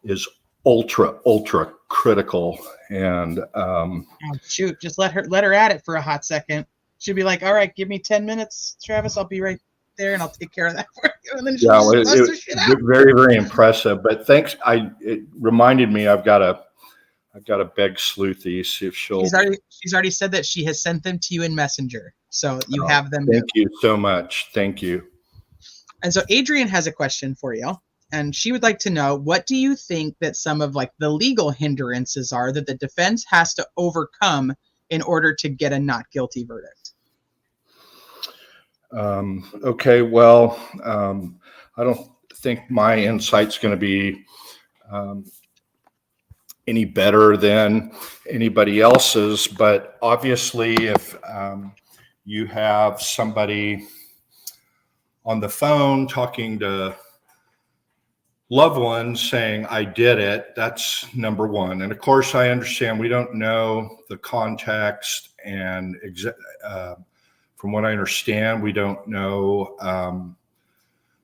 is ultra critical. And oh, shoot, just let her at it for a hot second. She'll be like, all right, give me 10 minutes, Travis, I'll be right there and I'll take care of that for you. And then she'll bust her shit out. Very, very impressive. But thanks. It reminded me, I've got to beg Sleuthy, see if she's already said that she has sent them to you in Messenger, so you have them. Thank you so much. Thank you. And so Adrian has a question for you, and she would like to know, what do you think that some of like the legal hindrances are that the defense has to overcome in order to get a not guilty verdict? Okay, well, I don't think my insight's going to be any better than anybody else's, but obviously if you have somebody on the phone talking to loved ones saying, I did it, that's number one. And of course, I understand we don't know the context, and from what I understand, we don't know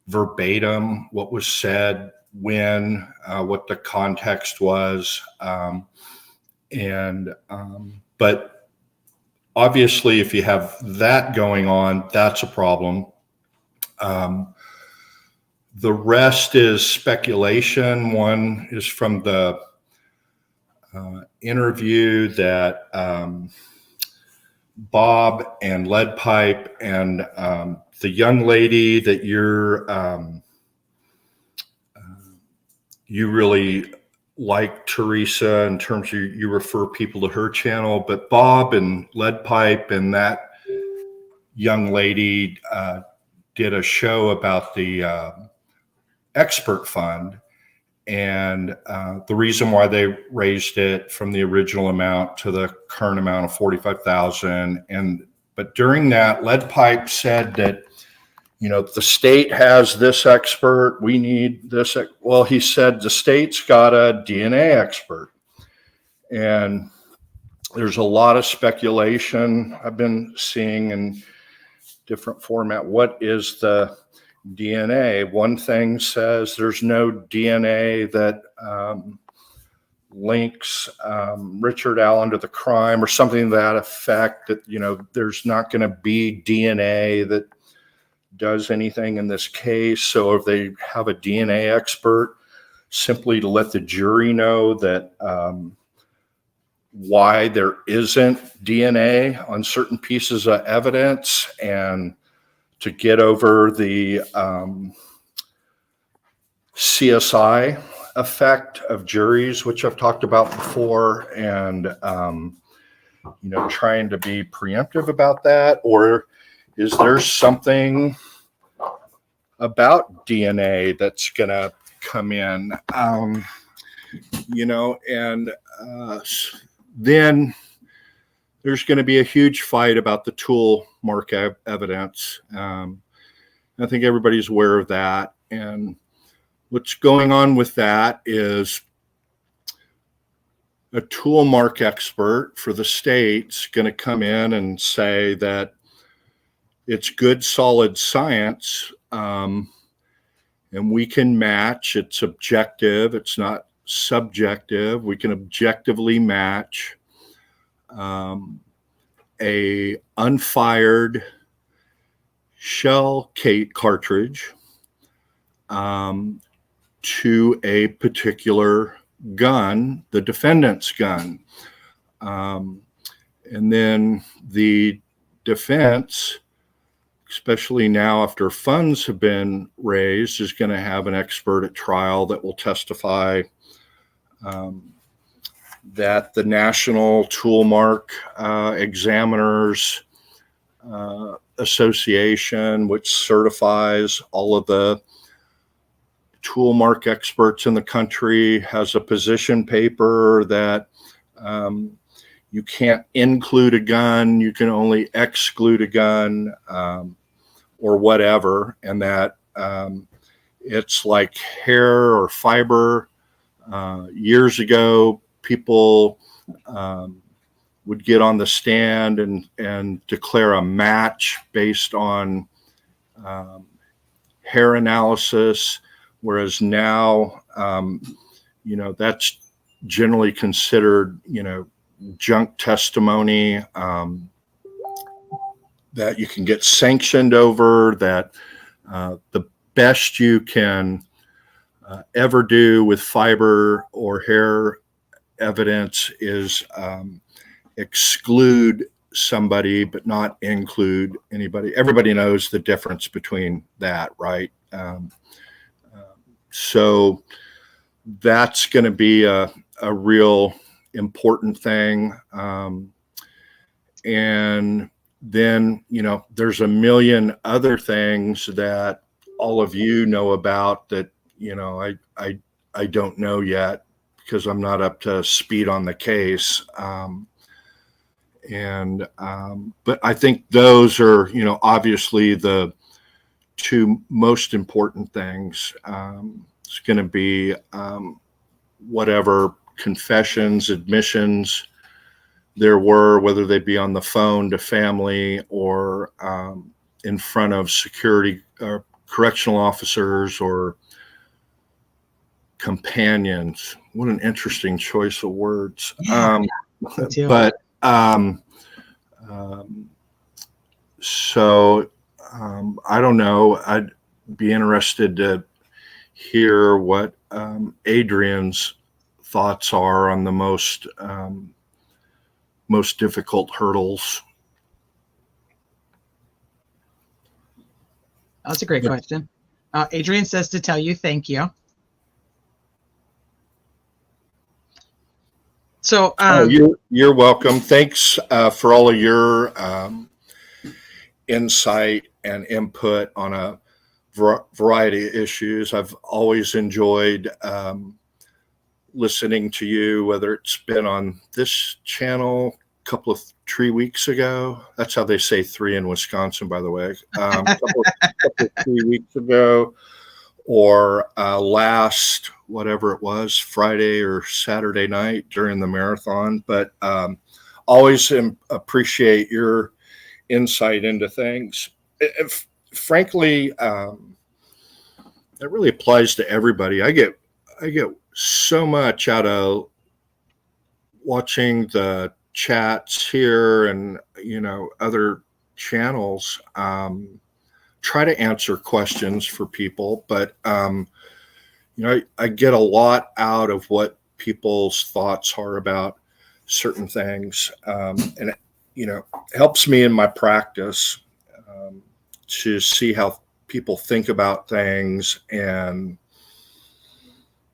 verbatim what was said, when, what the context was. But obviously, if you have that going on, that's a problem. The rest is speculation. One is from the interview that Bob and Lead Pipe and the young lady that you really like, Teresa, in terms of you refer people to her channel, but Bob and Lead Pipe and that young lady did a show about the expert fund, and the reason why they raised it from the original amount to the current amount of $45,000. But during that, Lead Pipe said that, the state has this expert, we need this. Well, he said the state's got a DNA expert, and there's a lot of speculation I've been seeing in different format. What is the DNA? One thing says there's no DNA that links Richard Allen to the crime, or something to that effect, that, there's not going to be DNA that does anything in this case. So if they have a DNA expert, simply to let the jury know that why there isn't DNA on certain pieces of evidence, and to get over the CSI effect of juries, which I've talked about before, and trying to be preemptive about that? Or is there something about DNA that's going to come in? Then there's going to be a huge fight about the tool mark evidence. I think everybody's aware of that. And what's going on with that is a tool mark expert for the state's going to come in and say that it's good, solid science, and we can match. It's objective. It's not subjective. We can objectively match a unfired shell cartridge to a particular gun, the defendant's gun. And then the defense, especially now after funds have been raised, is going to have an expert at trial that will testify that the National Tool Mark Examiners Association, which certifies all of the tool mark experts in the country, has a position paper that you can't include a gun, you can only exclude a gun, or whatever, and that it's like hair or fiber. Years ago, people would get on the stand and declare a match based on hair analysis, whereas now, that's generally considered, junk testimony that you can get sanctioned over, that the best you can ever do with fiber or hair evidence is exclude somebody but not include anybody. Everybody knows the difference between that, right? So that's going to be a real important thing. And then, there's a million other things that all of you know about that, I don't know yet because I'm not up to speed on the case. But I think those are, obviously the two most important things. It's going to be whatever confessions, admissions there were, whether they be on the phone to family or in front of security or correctional officers or companions. What an interesting choice of words. But so I don't know. I'd be interested to hear what Adrian's thoughts are on the most difficult hurdles. That's a great question. Adrian says to tell you thank you. So you're welcome. Thanks for all of your insight and input on a variety of issues. I've always enjoyed listening to you, whether it's been on this channel a couple of 3 weeks ago. That's how they say 3 in Wisconsin, by the way. Couple of 3 weeks ago, or last, whatever it was, Friday or Saturday night during the marathon. But always appreciate your insight into things. Frankly, that really applies to everybody. I get so much out of watching the chats here and other channels. Try to answer questions for people, but I get a lot out of what people's thoughts are about certain things. And it, helps me in my practice to see how people think about things and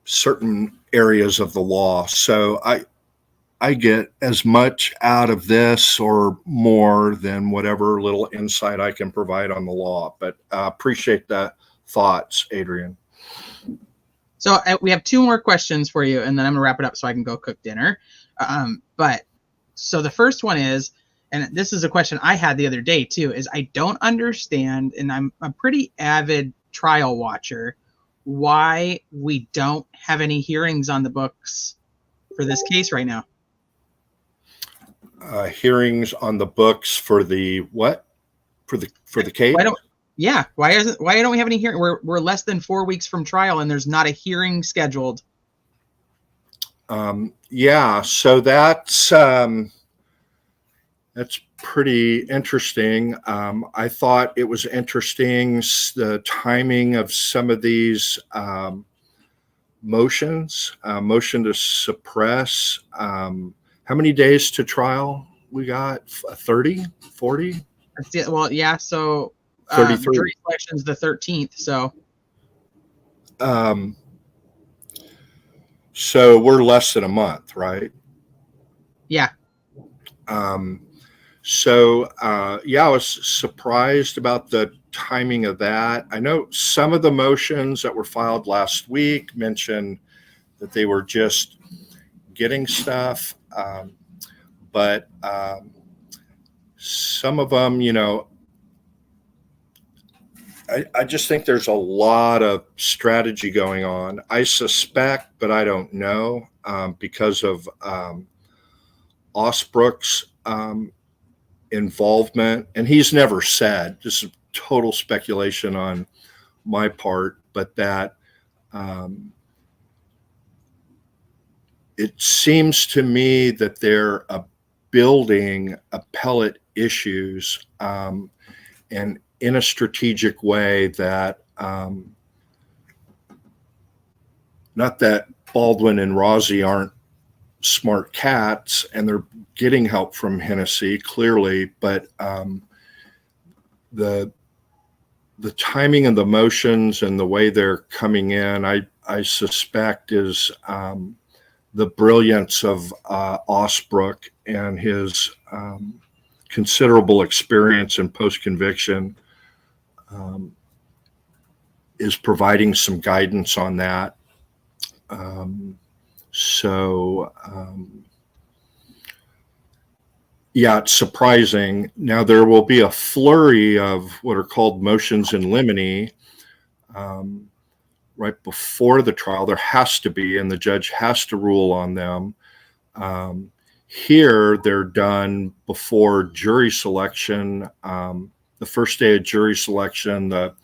certain areas of the law. So I get as much out of this or more than whatever little insight I can provide on the law. But I appreciate the thoughts, Adrian. So we have two more questions for you, and then I'm gonna wrap it up so I can go cook dinner. But so the first one is, and this is a question I had the other day too, is I don't understand, and I'm a pretty avid trial watcher, why we don't have any hearings on the books for this case right now. Hearings on the books for the what? For the case? Why don't we have any hearing? We're less than 4 weeks from trial, and there's not a hearing scheduled. Yeah, so that's pretty interesting. I thought it was interesting the timing of some of these motions. Motion to suppress. How many days to trial we got? 30, 40? Well, yeah. So 33. Jury selection's the 13th. So we're less than a month, right? Yeah. I was surprised about the timing of that. I know some of the motions that were filed last week mentioned that they were just getting stuff. But some of them, I just think there's a lot of strategy going on. I suspect, but I don't know, because of Osbrook's involvement, and he's never said, this is total speculation on my part, but that it seems to me that they're building appellate issues and in a strategic way that not that Baldwin and Rossi aren't smart cats and they're getting help from Hennessy clearly, but the timing of the motions and the way they're coming in, I suspect is the brilliance of Osbrook and his considerable experience in post-conviction is providing some guidance on that. It's surprising. Now there will be a flurry of what are called motions in limine right before the trial. There has to be, and the judge has to rule on them. Here, they're done before jury selection. The first day of jury selection, the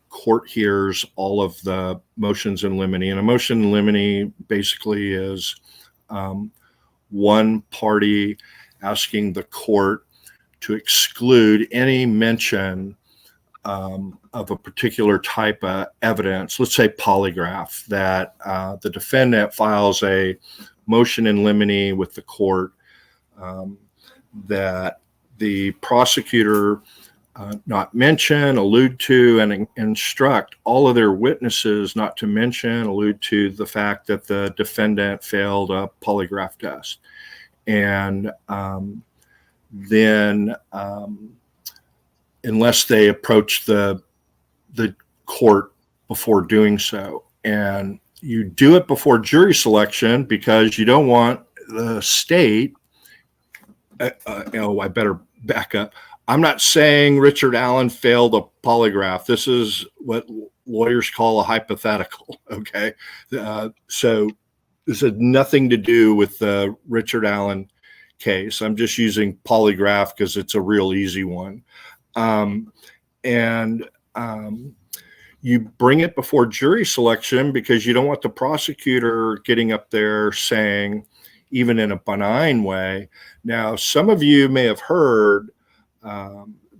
court hears all of the motions in limine. And a motion in limine basically is one party asking the court to exclude any mention of a particular type of evidence, let's say polygraph, that the defendant files a motion in limine with the court that the prosecutor not mention, allude to, and instruct all of their witnesses not to mention, allude to the fact that the defendant failed a polygraph test. And then unless they approach the court before doing so. And you do it before jury selection because you don't want the state, I better back up. I'm not saying Richard Allen failed a polygraph. This is what lawyers call a hypothetical, okay? So this had nothing to do with the Richard Allen case. I'm just using polygraph because it's a real easy one. You bring it before jury selection because you don't want the prosecutor getting up there saying, even in a benign way. Now, some of you may have heard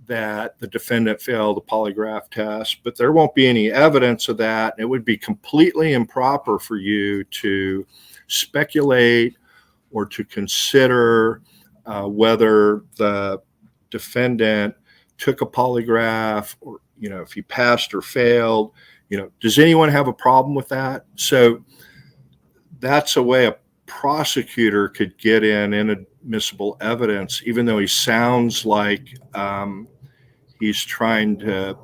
that the defendant failed a polygraph test, but there won't be any evidence of that. It would be completely improper for you to speculate or to consider whether the defendant took a polygraph, or, if he passed or failed. Does anyone have a problem with that? So that's a way a prosecutor could get in inadmissible evidence, even though he sounds like he's trying to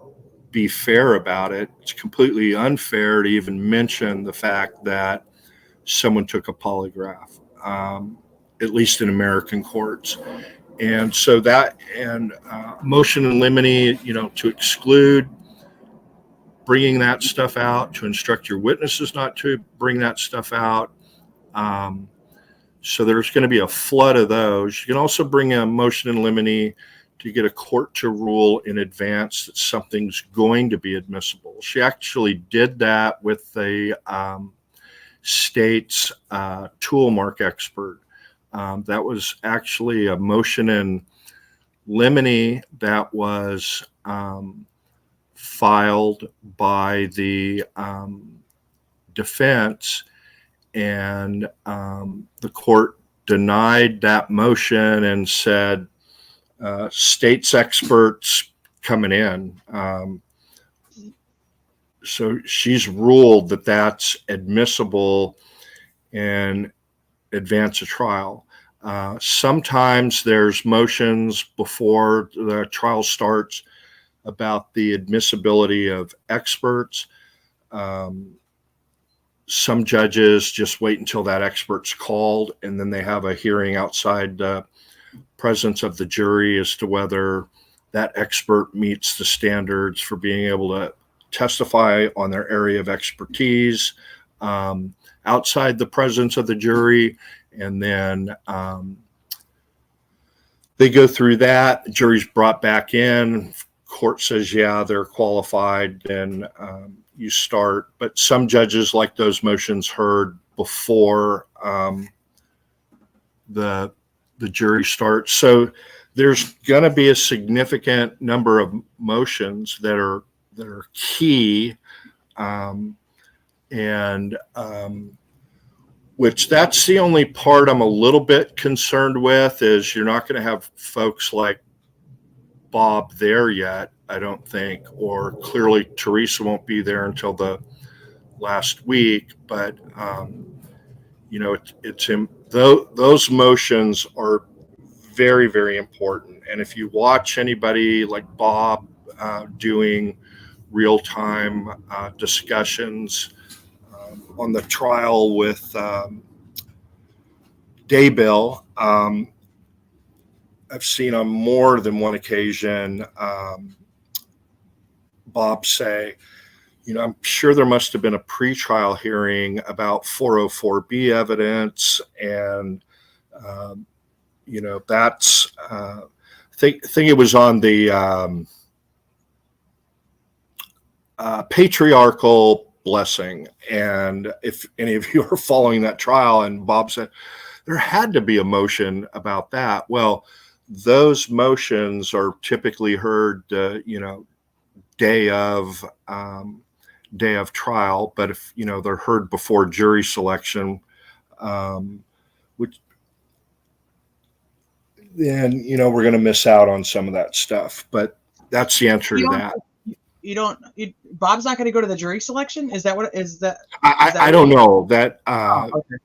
be fair about it. It's completely unfair to even mention the fact that someone took a polygraph, at least in American courts. And so that, and motion in limine, to exclude bringing that stuff out, to instruct your witnesses not to bring that stuff out. So there's going to be a flood of those. You can also bring a motion in limine to get a court to rule in advance that something's going to be admissible. She actually did that with the state's tool mark expert. That was actually a motion in limine that was filed by the defense, and the court denied that motion and said, state's experts coming in. So she's ruled that that's admissible in advance of trial. Sometimes there's motions before the trial starts about the admissibility of experts. Some judges just wait until that expert's called, and then they have a hearing outside the presence of the jury as to whether that expert meets the standards for being able to testify on their area of expertise outside the presence of the jury. And then they go through that, the jury's brought back in, court says, yeah, they're qualified, then you start. But some judges like those motions heard before the jury starts. So there's going to be a significant number of motions that are key, which that's the only part I'm a little bit concerned with, is you're not going to have folks like Bob there yet, I don't think, or clearly Teresa won't be there until the last week. But those motions are very, very important. And if you watch anybody like Bob doing real-time discussions on the trial with Daybill, I've seen on more than one occasion Bob say, I'm sure there must have been a pretrial hearing about 404B evidence, and that's I think it was on the patriarchal blessing. And if any of you are following that trial, and Bob said there had to be a motion about that. Well, those motions are typically heard, day of trial. But if they're heard before jury selection, which then we're going to miss out on some of that stuff. But that's the answer to that. Bob's not going to go to the jury selection. Is that what is that? I don't know that. Okay.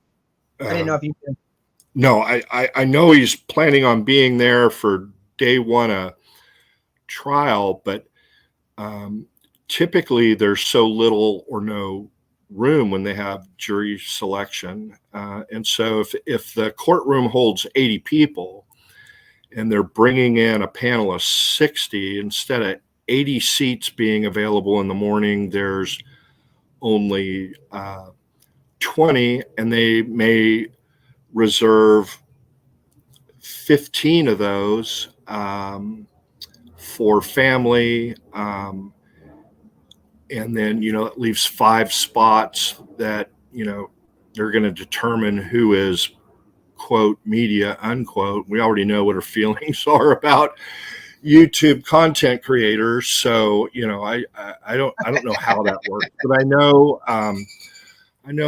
I didn't know if you did. No, I know he's planning on being there for day one of trial, but typically there's so little or no room when they have jury selection. And so if the courtroom holds 80 people and they're bringing in a panel of 60, instead of 80 seats being available in the morning, there's only 20, and they may reserve 15 of those for family, and then it leaves 5 spots that they're going to determine who is quote media unquote. We already know what our feelings are about YouTube content creators, so I don't know how that works, but I know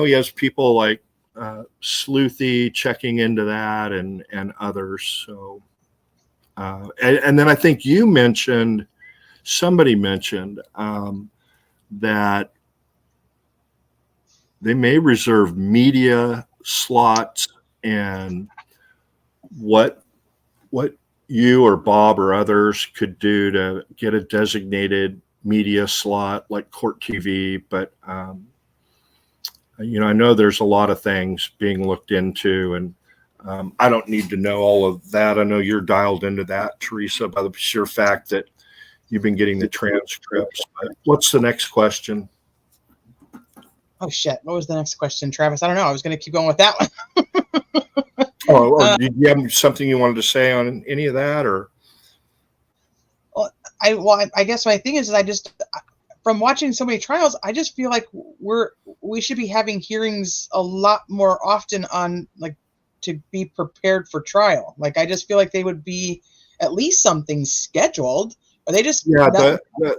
he has people like Sleuthy checking into that and others. So, and then I think somebody mentioned that they may reserve media slots, and what you or Bob or others could do to get a designated media slot like Court TV. But I know there's a lot of things being looked into, and I don't need to know all of that. I know you're dialed into that, Teresa, by the sheer fact that you've been getting the transcripts. But what's the next question? Oh shit! What was the next question, Travis? I don't know. I was going to keep going with that one. Did you have something you wanted to say on any of that, or? I guess my thing is I just, from watching so many trials, I just feel like we should be having hearings a lot more often on, like, to be prepared for trial. Like, I just feel like they would be at least something scheduled. Or they just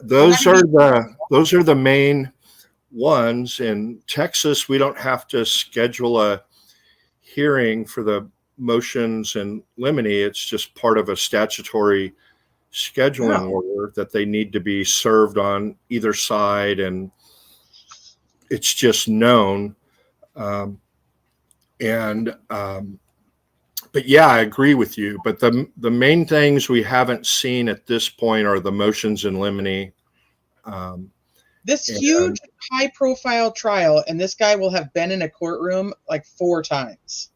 those are the main ones. In Texas, we don't have to schedule a hearing for the motions in limine. It's just part of a statutory scheduling order that they need to be served on either side, and it's just known. But yeah, I agree with you. But the main things we haven't seen at this point are the motions in limine. This huge, high-profile trial, and this guy will have been in a courtroom like 4 times.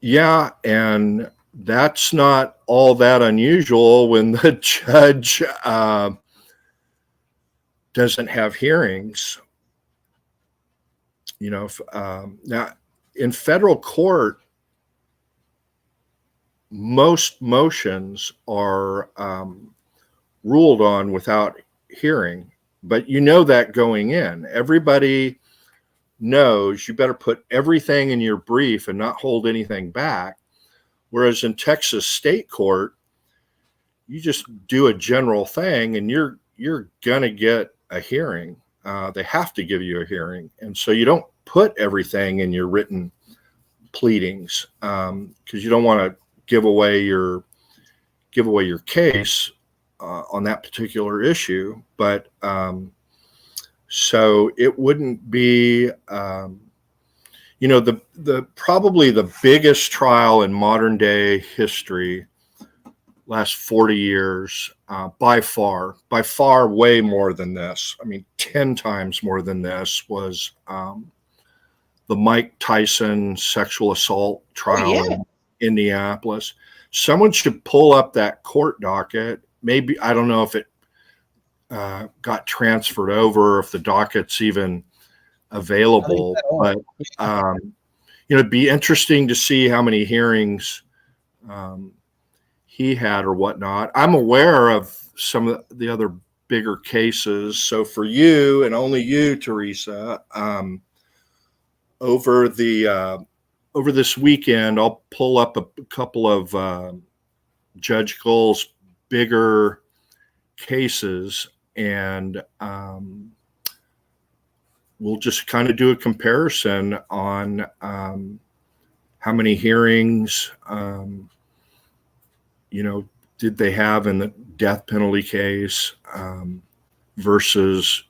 Yeah, and that's not all that unusual when the judge doesn't have hearings. Now in federal court, most motions are ruled on without hearing, but that going in, everybody knows you better put everything in your brief and not hold anything back. Whereas in Texas state court, you just do a general thing and you're gonna get a hearing. They have to give you a hearing, and so you don't put everything in your written pleadings because you don't want to give away your case on that particular issue. But so it wouldn't be, probably the biggest trial in modern day history, last 40 years, by far, way more than this. I mean, 10 times more than this was the Mike Tyson sexual assault trial in Indianapolis. Someone should pull up that court docket. Maybe, I don't know if it got transferred over, if the docket's even available, but it'd be interesting to see how many hearings he had or whatnot. I'm aware of some of the other bigger cases. So for you and only you, Teresa, over this weekend, I'll pull up a couple of Judge Gold's bigger cases, and we'll just kind of do a comparison on how many hearings, did they have in the death penalty case versus,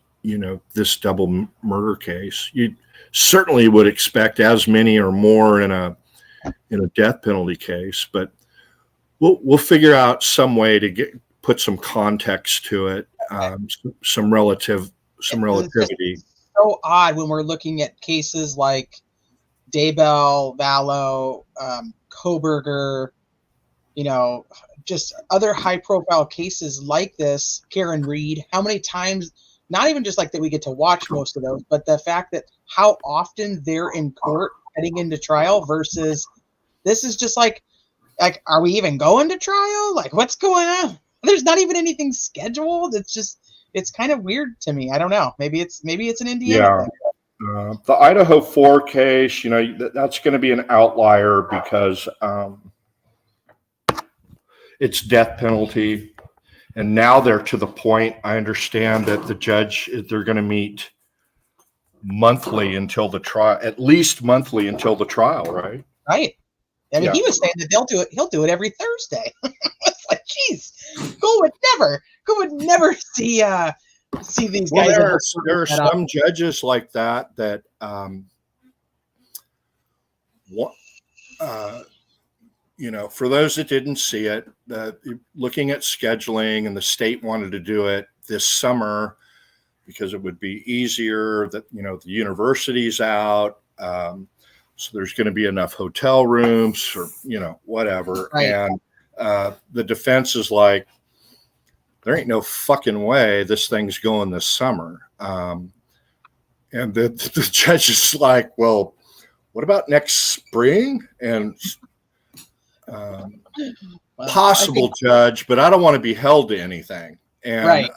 this double murder case. You certainly would expect as many or more in a death penalty case, but we'll figure out some way to put some context to it, some relativity. It's so odd when we're looking at cases like Daybell, Vallow, Koberger, just other high-profile cases like this. Karen Reed. How many times? Not even just like that we get to watch most of those, but the fact that how often they're in court heading into trial versus this is just like, are we even going to trial? Like, what's going on? There's not even anything scheduled. It's kind of weird to me. I don't know. Maybe it's an Indiana thing. The Idaho 4 case, that's going to be an outlier because it's death penalty. And now they're to the point, I understand, that the judge, they're going to meet monthly until the trial, at least monthly until the trial, right? Right. I mean, Yeah. he was saying that they'll do it. He'll do it every Thursday. It's like, geez, Go would never see these Well, guys. there are some judges like that what, for those that didn't see it, looking at scheduling, and the state wanted to do it this summer because it would be easier, that, the university's out. So there's going to be enough hotel rooms or, whatever. Right. And the defense is like, there ain't no fucking way this thing's going this summer. And the judge is like, well, what about next spring? And possible, Judge, but I don't want to be held to anything. And right.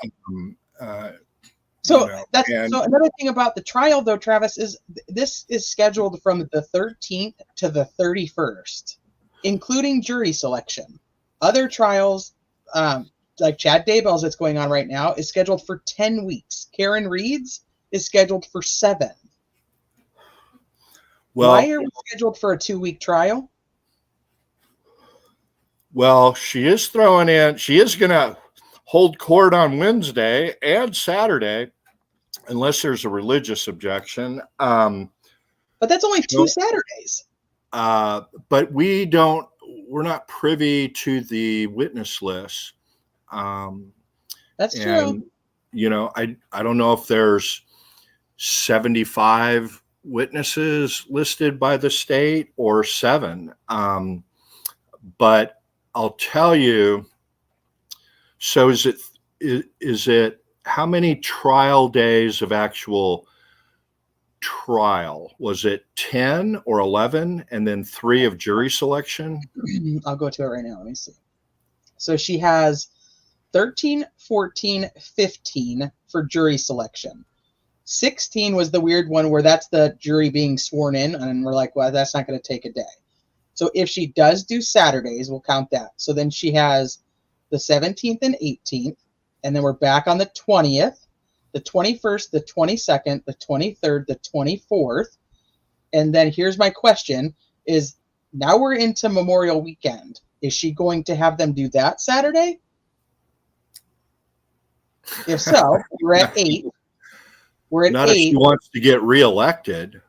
So so another thing about the trial, though, Travis, is this is scheduled from the 13th to the 31st, including jury selection. Other trials, like Chad Daybell's that's going on right now, is scheduled for 10 weeks. Karen Reed's is scheduled for 7. Well, why are we scheduled for a 2-week trial? Well, she is going to hold court on Wednesday and Saturday, unless there's a religious objection. But that's only 2 Saturdays. But we're not privy to the witness list. That's true. I don't know if there's 75 witnesses listed by the state or 7. But I'll tell you, so is it how many trial days of actual trial? Was it 10 or 11 and then 3 of jury selection? I'll go to it right now. Let me see. So she has 13, 14, 15 for jury selection. 16 was the weird one where that's the jury being sworn in, and we're like, well, that's not going to take a day. So if she does do Saturdays, we'll count that. So then she has the 17th and 18th, and then we're back on the 20th, the 21st, the 22nd, the 23rd, the 24th. And then here's my question is, now we're into Memorial Weekend. Is she going to have them do that Saturday? If so, we're at 8. We're at not 8. If she wants to get reelected.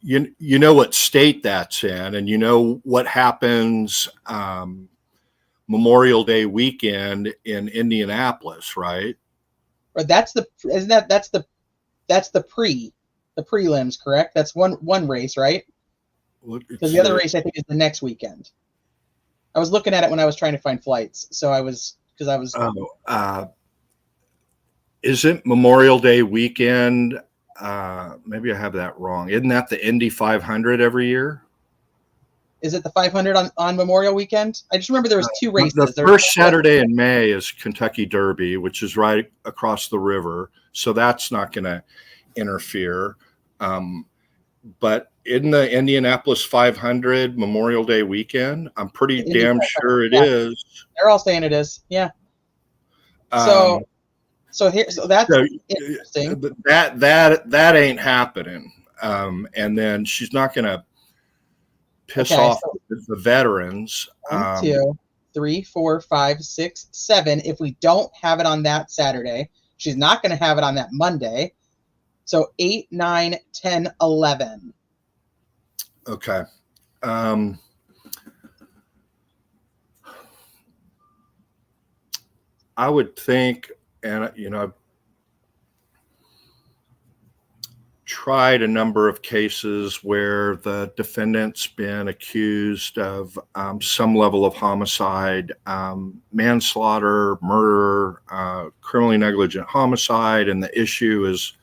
You know what state that's in, and you know what happens Memorial Day weekend in Indianapolis, right? Or that's the prelims, correct? That's one race, right? Because the other race I think is the next weekend. I was looking at it when I was trying to find flights, so Isn't Memorial Day weekend? Maybe I have that wrong. Isn't that the Indy 500 every year? Is it the 500 on Memorial Weekend? I just remember there was 2 races. The first Saturday in May is Kentucky Derby, which is right across the river. So that's not going to interfere. But in the Indianapolis 500 Memorial Day weekend, I'm pretty damn sure it is. They're all saying it is. Yeah. So that's interesting. That ain't happening. And then she's not going to piss off the veterans. 1, 2, 3, 4, 5, 6, 7. If we don't have it on that Saturday, she's not going to have it on that Monday. So 8, 9, 10, 11. Okay. I would think, and I've tried a number of cases where the defendant's been accused of some level of homicide, manslaughter, murder, criminally negligent homicide, and the issue is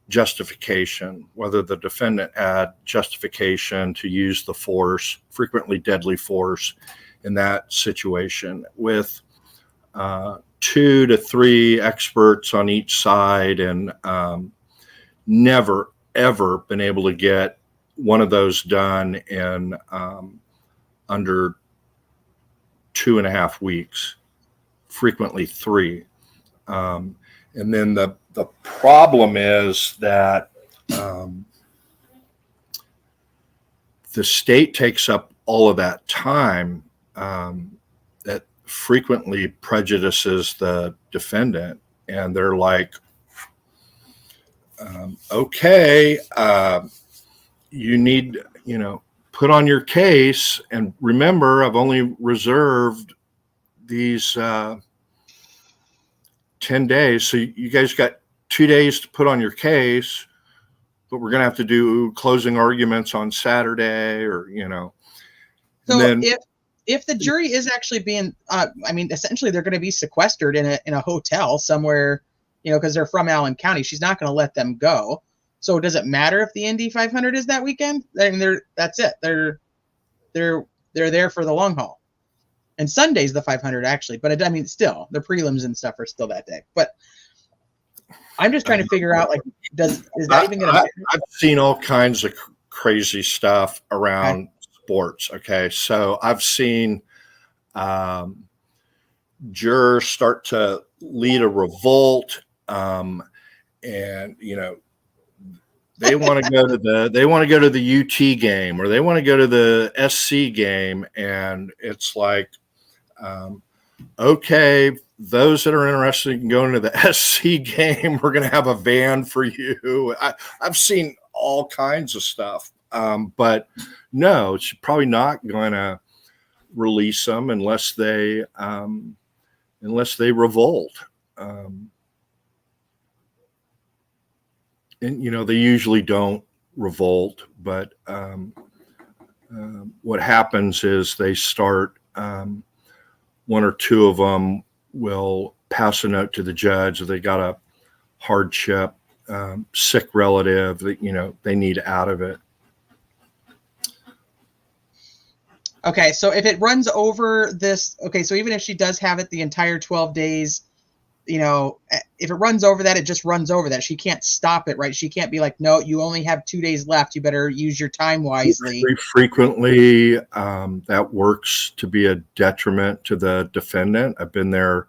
justification, whether the defendant had justification to use the force, frequently deadly force, in that situation, with 2 to 3 experts on each side, and never, ever been able to get one of those done in under 2.5 weeks, frequently 3. And then the problem is that um, the state takes up all of that time, that frequently prejudices the defendant, and they're like, okay, you need, put on your case, and remember, I've only reserved these 10 days, so you guys got 2 days to put on your case, but we're going to have to do closing arguments on Saturday, or, So then, if the jury is actually being, essentially they're going to be sequestered in a hotel somewhere, because they're from Allen County. She's not going to let them go. So does it matter if the Indy 500 is that weekend? I mean, that's it. They're there for the long haul. And Sunday's the 500 actually, but still the prelims and stuff are still that day. But I'm just trying to figure out, like, is that even going to? I've seen all kinds of crazy stuff around sports. Okay, so I've seen jurors start to lead a revolt, and they want to go to the UT game, or they want to go to the SC game, and it's like, okay, those that are interested in going to the SC game, we're going to have a van for you. I've seen all kinds of stuff, but no, it's probably not going to release them unless they revolt. And they usually don't revolt, but what happens is they start. One or two of them will pass a note to the judge that they got a hardship, sick relative that they need out of it. Okay, so if it runs over this, so even if she does have it the entire 12 days, if it runs over that, it just runs over that. She can't stop it, right? She can't be like, no, you only have 2 days left. You better use your time wisely. Very frequently, that works to be a detriment to the defendant. I've been there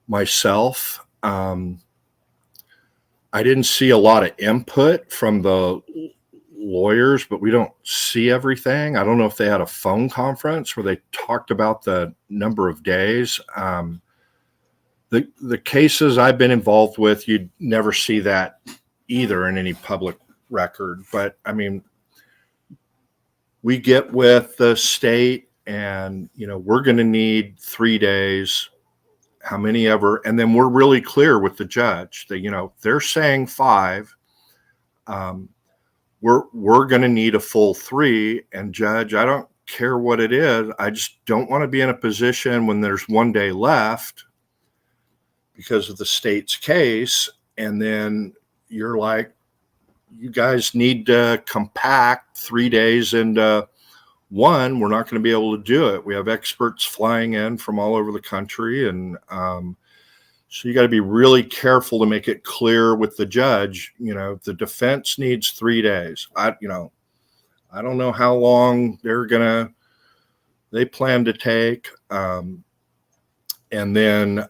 myself. I didn't see a lot of input from the lawyers, but we don't see everything. I don't know if they had a phone conference where they talked about the number of days. The cases I've been involved with, you'd never see that either in any public record. But we get with the state, and we're going to need 3 days, how many ever, and then we're really clear with the judge that they're saying 5. We're going to need a full 3, and judge, I don't care what it is. I just don't want to be in a position when there's 1 day left because of the state's case, and then you're like, you guys need to compact 3 days into 1. We're not going to be able to do it. We have experts flying in from all over the country, and so you got to be really careful to make it clear with the judge. The defense needs 3 days. I don't know how long they plan to take. And then,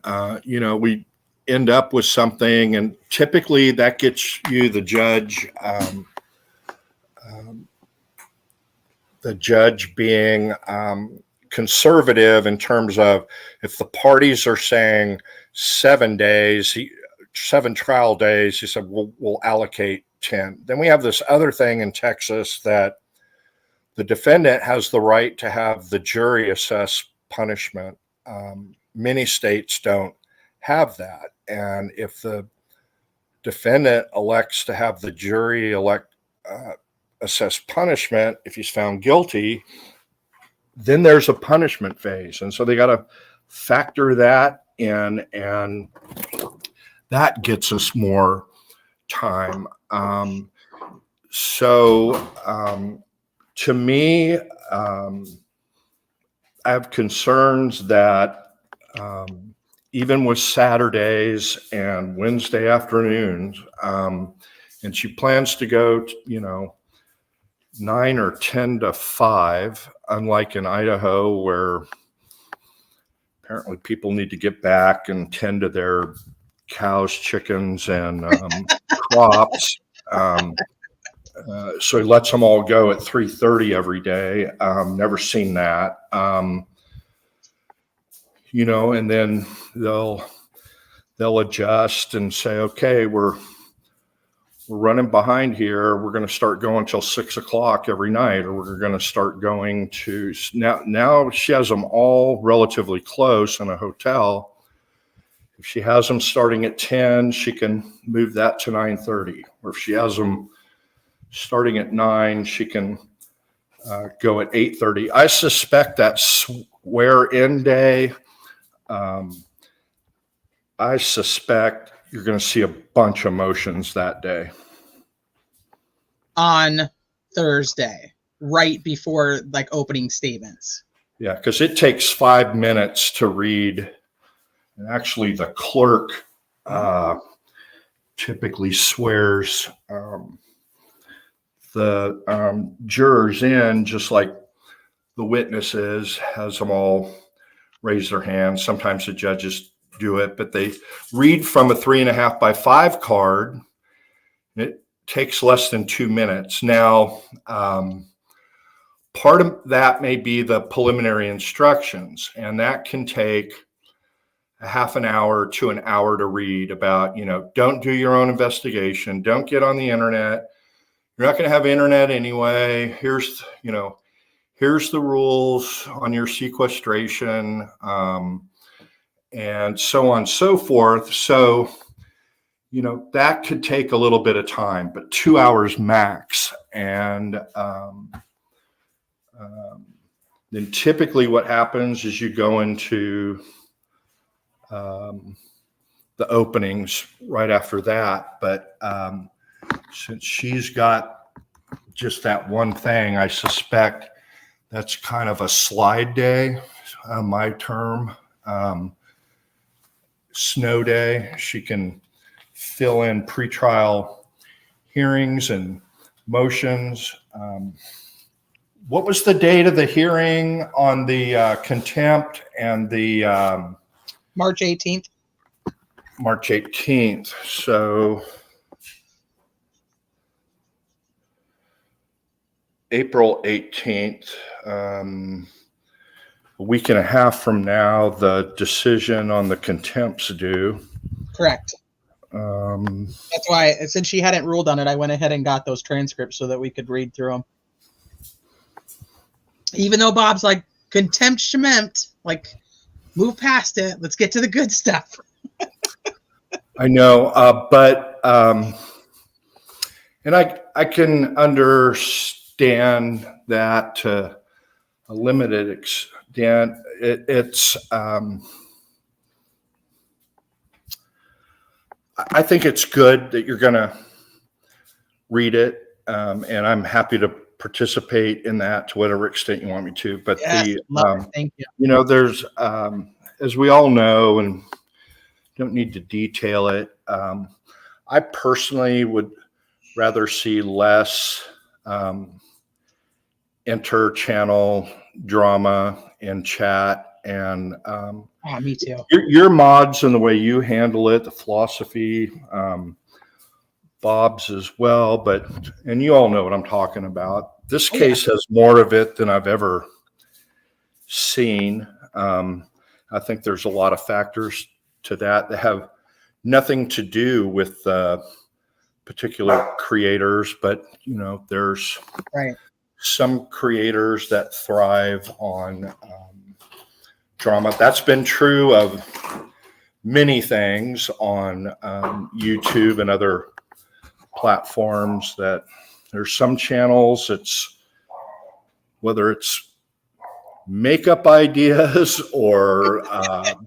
we end up with something, and typically that gets you the judge being conservative in terms of, if the parties are saying 7 days, 7 trial days, he said, we'll allocate 10. Then we have this other thing in Texas that the defendant has the right to have the jury assess punishment. Many states don't have that. And if the defendant elects to have the jury assess punishment, if he's found guilty, then there's a punishment phase. And so they got to factor that in, and that gets us more time. To me, I have concerns that even with Saturdays and Wednesday afternoons, and she plans to go, 9 or 10 to 5, unlike in Idaho, where apparently people need to get back and tend to their cows, chickens, and crops. So he lets them all go at 3:30 every day. Never seen that. And then they'll adjust and say, okay, we're running behind here. We're going to start going till 6 o'clock every night, or we're going to start going to now she has them all relatively close in a hotel. If she has them starting at 10, she can move that to 9:30. Or if she has them starting at 9, she can go at 8:30. I suspect that swear-in day, I suspect you're going to see a bunch of motions that day. On Thursday, right before like opening statements. Yeah, because it takes 5 minutes to read. And actually, the clerk typically swears the jurors in, just like the witnesses, has them all raise their hands. Sometimes the judges do it, but they read from a 3.5 by 5 card. It takes less than 2 minutes. Now, part of that may be the preliminary instructions, and that can take a half an hour to an hour to read about, don't do your own investigation. Don't get on the internet. You're not going to have internet anyway. Here's the rules on your sequestration, and so on and so forth. So, that could take a little bit of time, but 2 hours max. And then typically what happens is you go into the openings right after that. But since she's got just that one thing, I suspect that's kind of a slide day, my term. Snow day. She can fill in pretrial hearings and motions. What was the date of the hearing on the contempt and the March 18th. March 18th. So April 18th, a week and a half from now, the decision on the contempt's due. Correct. That's why, since she hadn't ruled on it, I went ahead and got those transcripts so that we could read through them. Even though Bob's like, contempt shemempt, like, move past it. Let's get to the good stuff. I know, but and I can understand that to a limited extent. It's I think it's good that you're going to read it, and I'm happy to participate in that to whatever extent you want me to. But yes, thank you. There's as we all know, and don't need to detail it. I personally would rather see less inter-channel drama in chat, and me too. Your mods and the way you handle it, the philosophy, Bob's as well, and you all know what I'm talking about. This case has more of it than I've ever seen. I think there's a lot of factors to that have nothing to do with particular creators, but there's some creators that thrive on drama. That's been true of many things on YouTube and other platforms. That there's some channels, whether it's makeup ideas or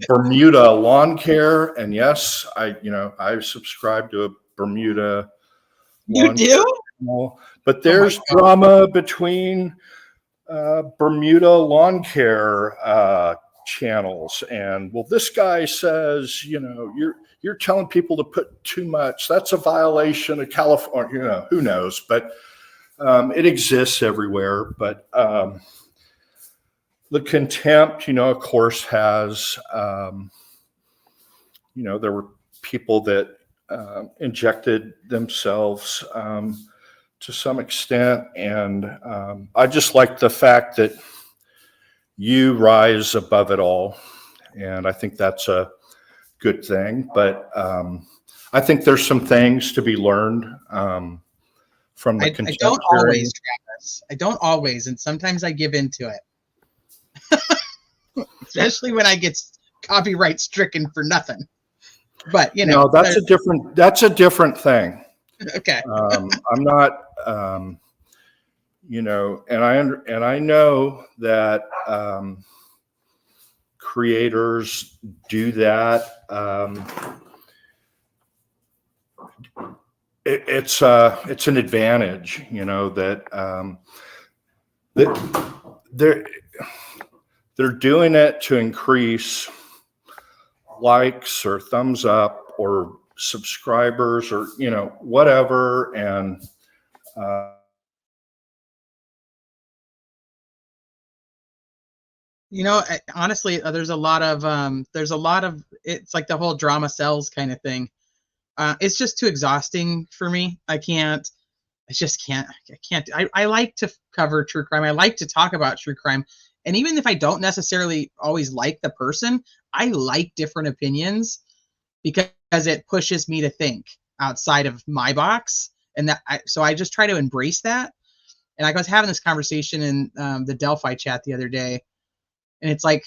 Bermuda lawn care. And yes, I subscribe to a Bermuda lawn care channel, but there's drama between Bermuda lawn care channels. And this guy says, you're telling people to put too much. That's a violation of California. Who knows? But it exists everywhere. But the contempt, of course, has, there were people that injected themselves to some extent. And I just like the fact that you rise above it all. And I think that's a good thing. But I think there's some things to be learned from the I don't contemporary. always, Travis. I don't always, and sometimes I give into it, especially when I get copyright stricken for nothing. But No, that's a different thing. Okay. I'm not, and I know that creators do that. It's an advantage, that they're doing it to increase likes or thumbs up or subscribers or whatever. And honestly, there's a lot of it's like the whole drama sells kind of thing. It's just too exhausting for me. I just can't. I like to cover true crime. I like to talk about true crime. And even if I don't necessarily always like the person, I like different opinions because it pushes me to think outside of my box. And so I just try to embrace that. And I was having this conversation in the Delphi chat the other day, and it's like,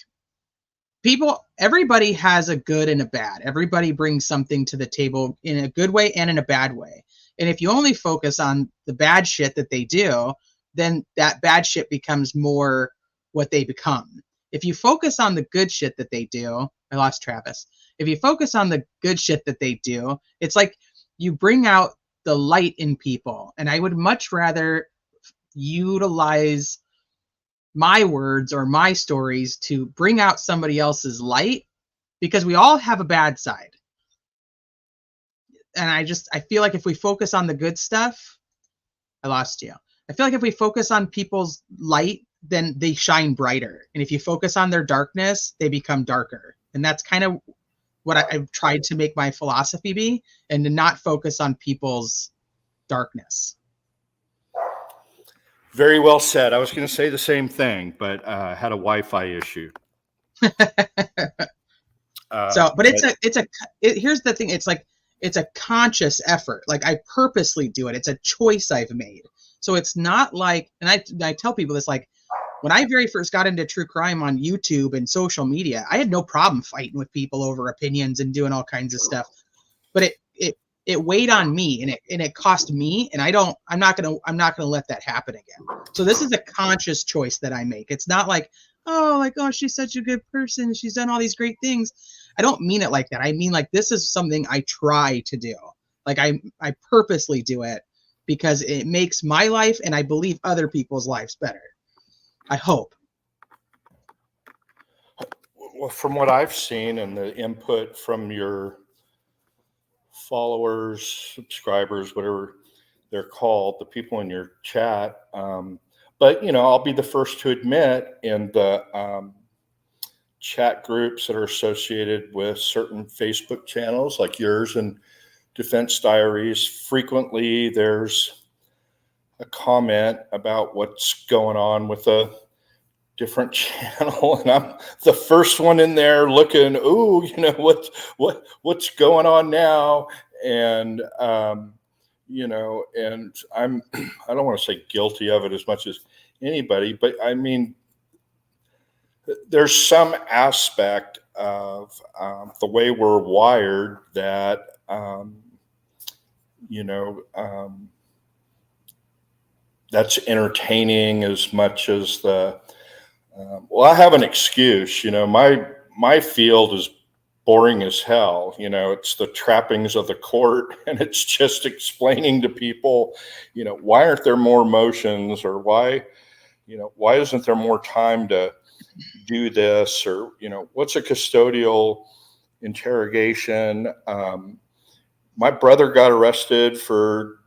everybody has a good and a bad. Everybody brings something to the table in a good way and in a bad way. And if you only focus on the bad shit that they do, then that bad shit becomes more what they become. If you focus on the good shit that they do, I lost Travis. If you focus on the good shit that they do, it's like you bring out the light in people. And I would much rather utilize my words or my stories to bring out somebody else's light, because we all have a bad side. And I feel like if we focus on the good stuff, I lost you. I feel like if we focus on people's light, then they shine brighter. And if you focus on their darkness, they become darker. And that's kind of what I've tried to make my philosophy be, and to not focus on people's darkness. Very well said. I was going to say the same thing, but I had a Wi-Fi issue. Here's the thing. It's a conscious effort. Like, I purposely do it. It's a choice I've made. So it's not like, and I tell people this, like, when I very first got into true crime on YouTube and social media, I had no problem fighting with people over opinions and doing all kinds of stuff. But it weighed on me, and it cost me, and I'm not gonna let that happen again. So this is a conscious choice that I make. It's not like, oh, she's such a good person, she's done all these great things. I don't mean it like that. I mean, like, this is something I try to do. Like, I purposely do it because it makes my life, and I believe other people's lives, better. I hope. Well, from what I've seen and the input from your followers, subscribers, whatever they're called, the people in your chat. But, I'll be the first to admit, in the chat groups that are associated with certain Facebook channels like yours and Defense Diaries, frequently there's a comment about what's going on with a different channel, and I'm the first one in there looking, ooh, what's going on now, and and I don't want to say guilty of it as much as anybody, but I mean, there's some aspect of the way we're wired that that's entertaining as much as the I have an excuse. My field is boring as hell. It's the trappings of the court, and it's just explaining to people, why aren't there more motions, or why isn't there more time to do this, or, what's a custodial interrogation? My brother got arrested for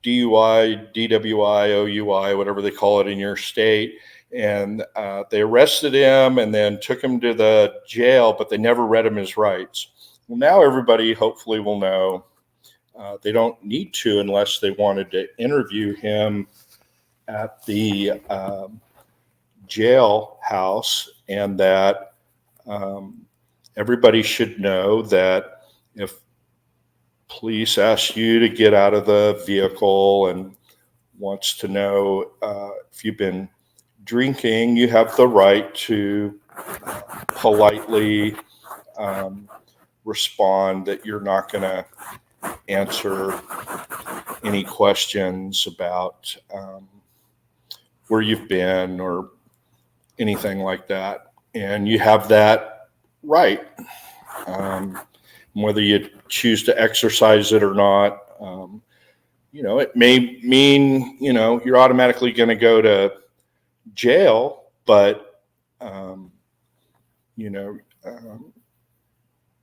DUI, DWI, OUI, whatever they call it in your state. And they arrested him and then took him to the jail, but they never read him his rights. Well, now everybody hopefully will know They don't need to unless they wanted to interview him at the jailhouse, and that everybody should know that if police ask you to get out of the vehicle and wants to know if you've been drinking, you have the right to politely respond that you're not going to answer any questions about where you've been or anything like that. And you have that right. Whether you choose to exercise it or not, it may mean, you're automatically going to go to jail, but,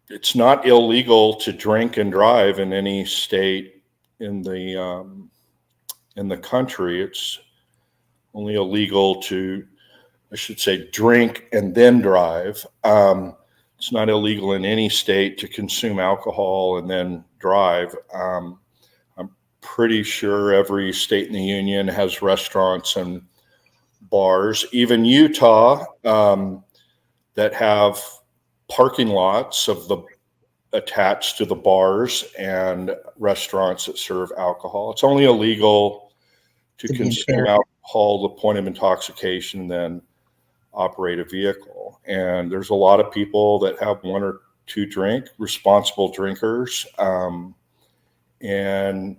it's not illegal to drink and drive in any state in the country. It's only illegal to, I should say, drink and then drive. It's not illegal in any state to consume alcohol and then drive. I'm pretty sure every state in the union has restaurants and bars, even Utah, that have parking lots attached to the bars and restaurants that serve alcohol. It's only illegal to consume alcohol to the point of intoxication and then operate a vehicle. And there's a lot of people that have one or two responsible drinkers. And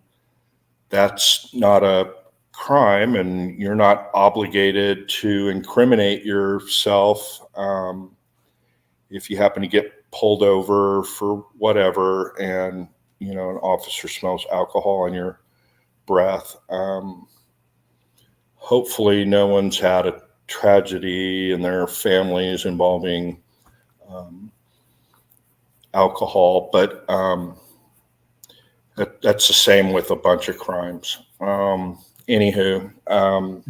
that's not a crime, and you're not obligated to incriminate yourself if you happen to get pulled over for whatever and an officer smells alcohol on your breath. Hopefully no one's had a tragedy in their families involving alcohol, but that's the same with a bunch of crimes. Anywho, don't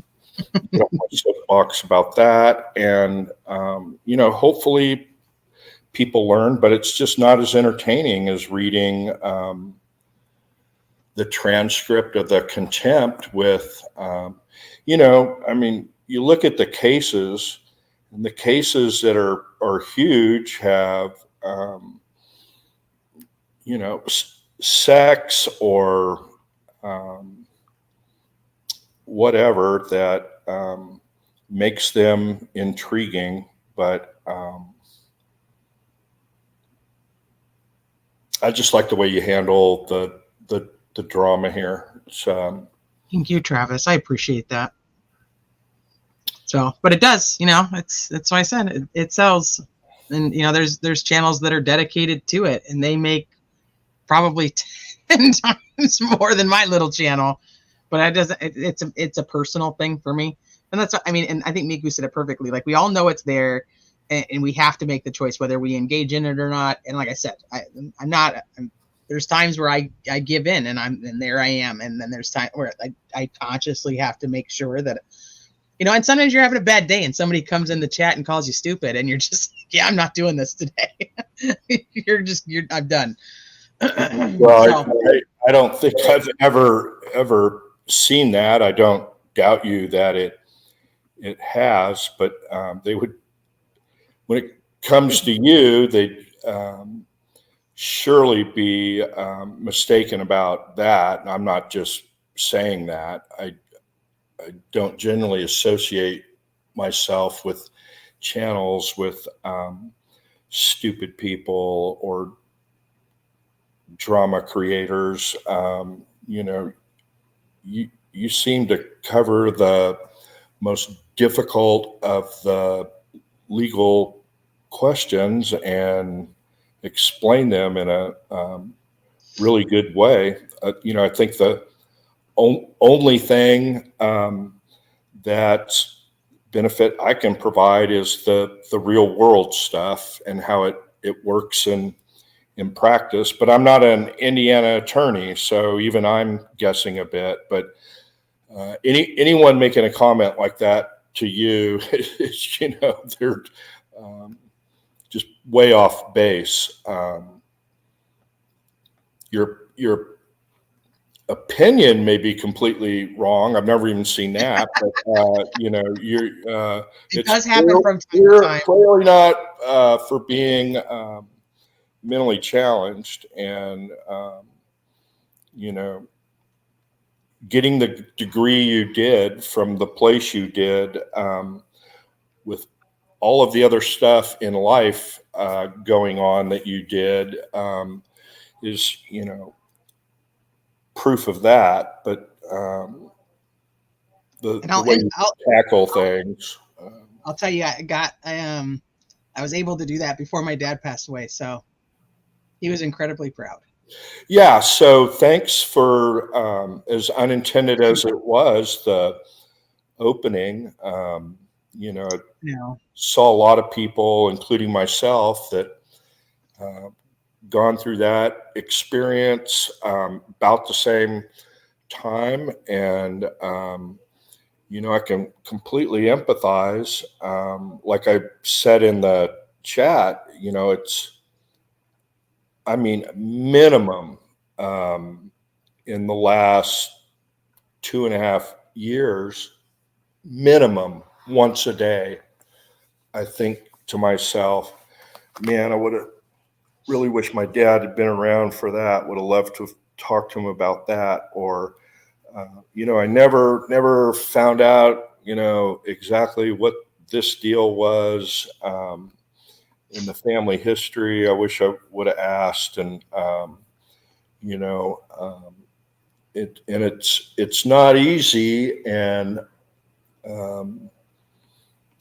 want to soapbox about that, and hopefully people learn, but it's just not as entertaining as reading the transcript of the contempt with, you look at the cases, and the cases that are huge have, sex or whatever that makes them intriguing, but I just like the way you handle the drama here. Thank you, Travis. I appreciate that. So, but it does, that's why I said it sells, and there's channels that are dedicated to it, and they make probably 10 times more than my little channel. But it's a personal thing for me, and and I think Miku said it perfectly. Like, we all know it's there, and we have to make the choice whether we engage in it or not. And like I said, there's times where I give in, and there I am, and then there's time where I consciously have to make sure that, and sometimes you're having a bad day and somebody comes in the chat and calls you stupid, and you're just like, yeah, I'm not doing this today. I'm done. Well, so, I don't think I've ever seen that. I don't doubt you that it has, but they would, when it comes to you, they'd surely be mistaken about that. And I'm not just saying that. I don't generally associate myself with channels with stupid people or drama creators. You seem to cover the most difficult of the legal questions and explain them in a really good way. I think the only thing that benefit I can provide is the real world stuff and how it works in practice. But I'm not an Indiana attorney, so even I'm guessing a bit. But anyone making a comment like that to you, they're just way off base. Your opinion may be completely wrong. I've never even seen that, but It it's does happen from time to clear, time. clearly not for being mentally challenged, and getting the degree you did from the place you did, with all of the other stuff in life going on that you did, is proof of that. But the And way you tackle things. I'll tell you, I was able to do that before my dad passed away, so he was incredibly proud. Yeah. So thanks for, as unintended as it was, the opening. Saw a lot of people, including myself, that gone through that experience about the same time, and I can completely empathize. Like I said in the chat, minimum in the last 2.5 years, minimum once a day, I think to myself, man, I would have really wished my dad had been around for that. Would have loved to have talked to him about that. Or, I never found out, exactly what this deal was in the family history. I wish I would have asked. And, it's not easy. And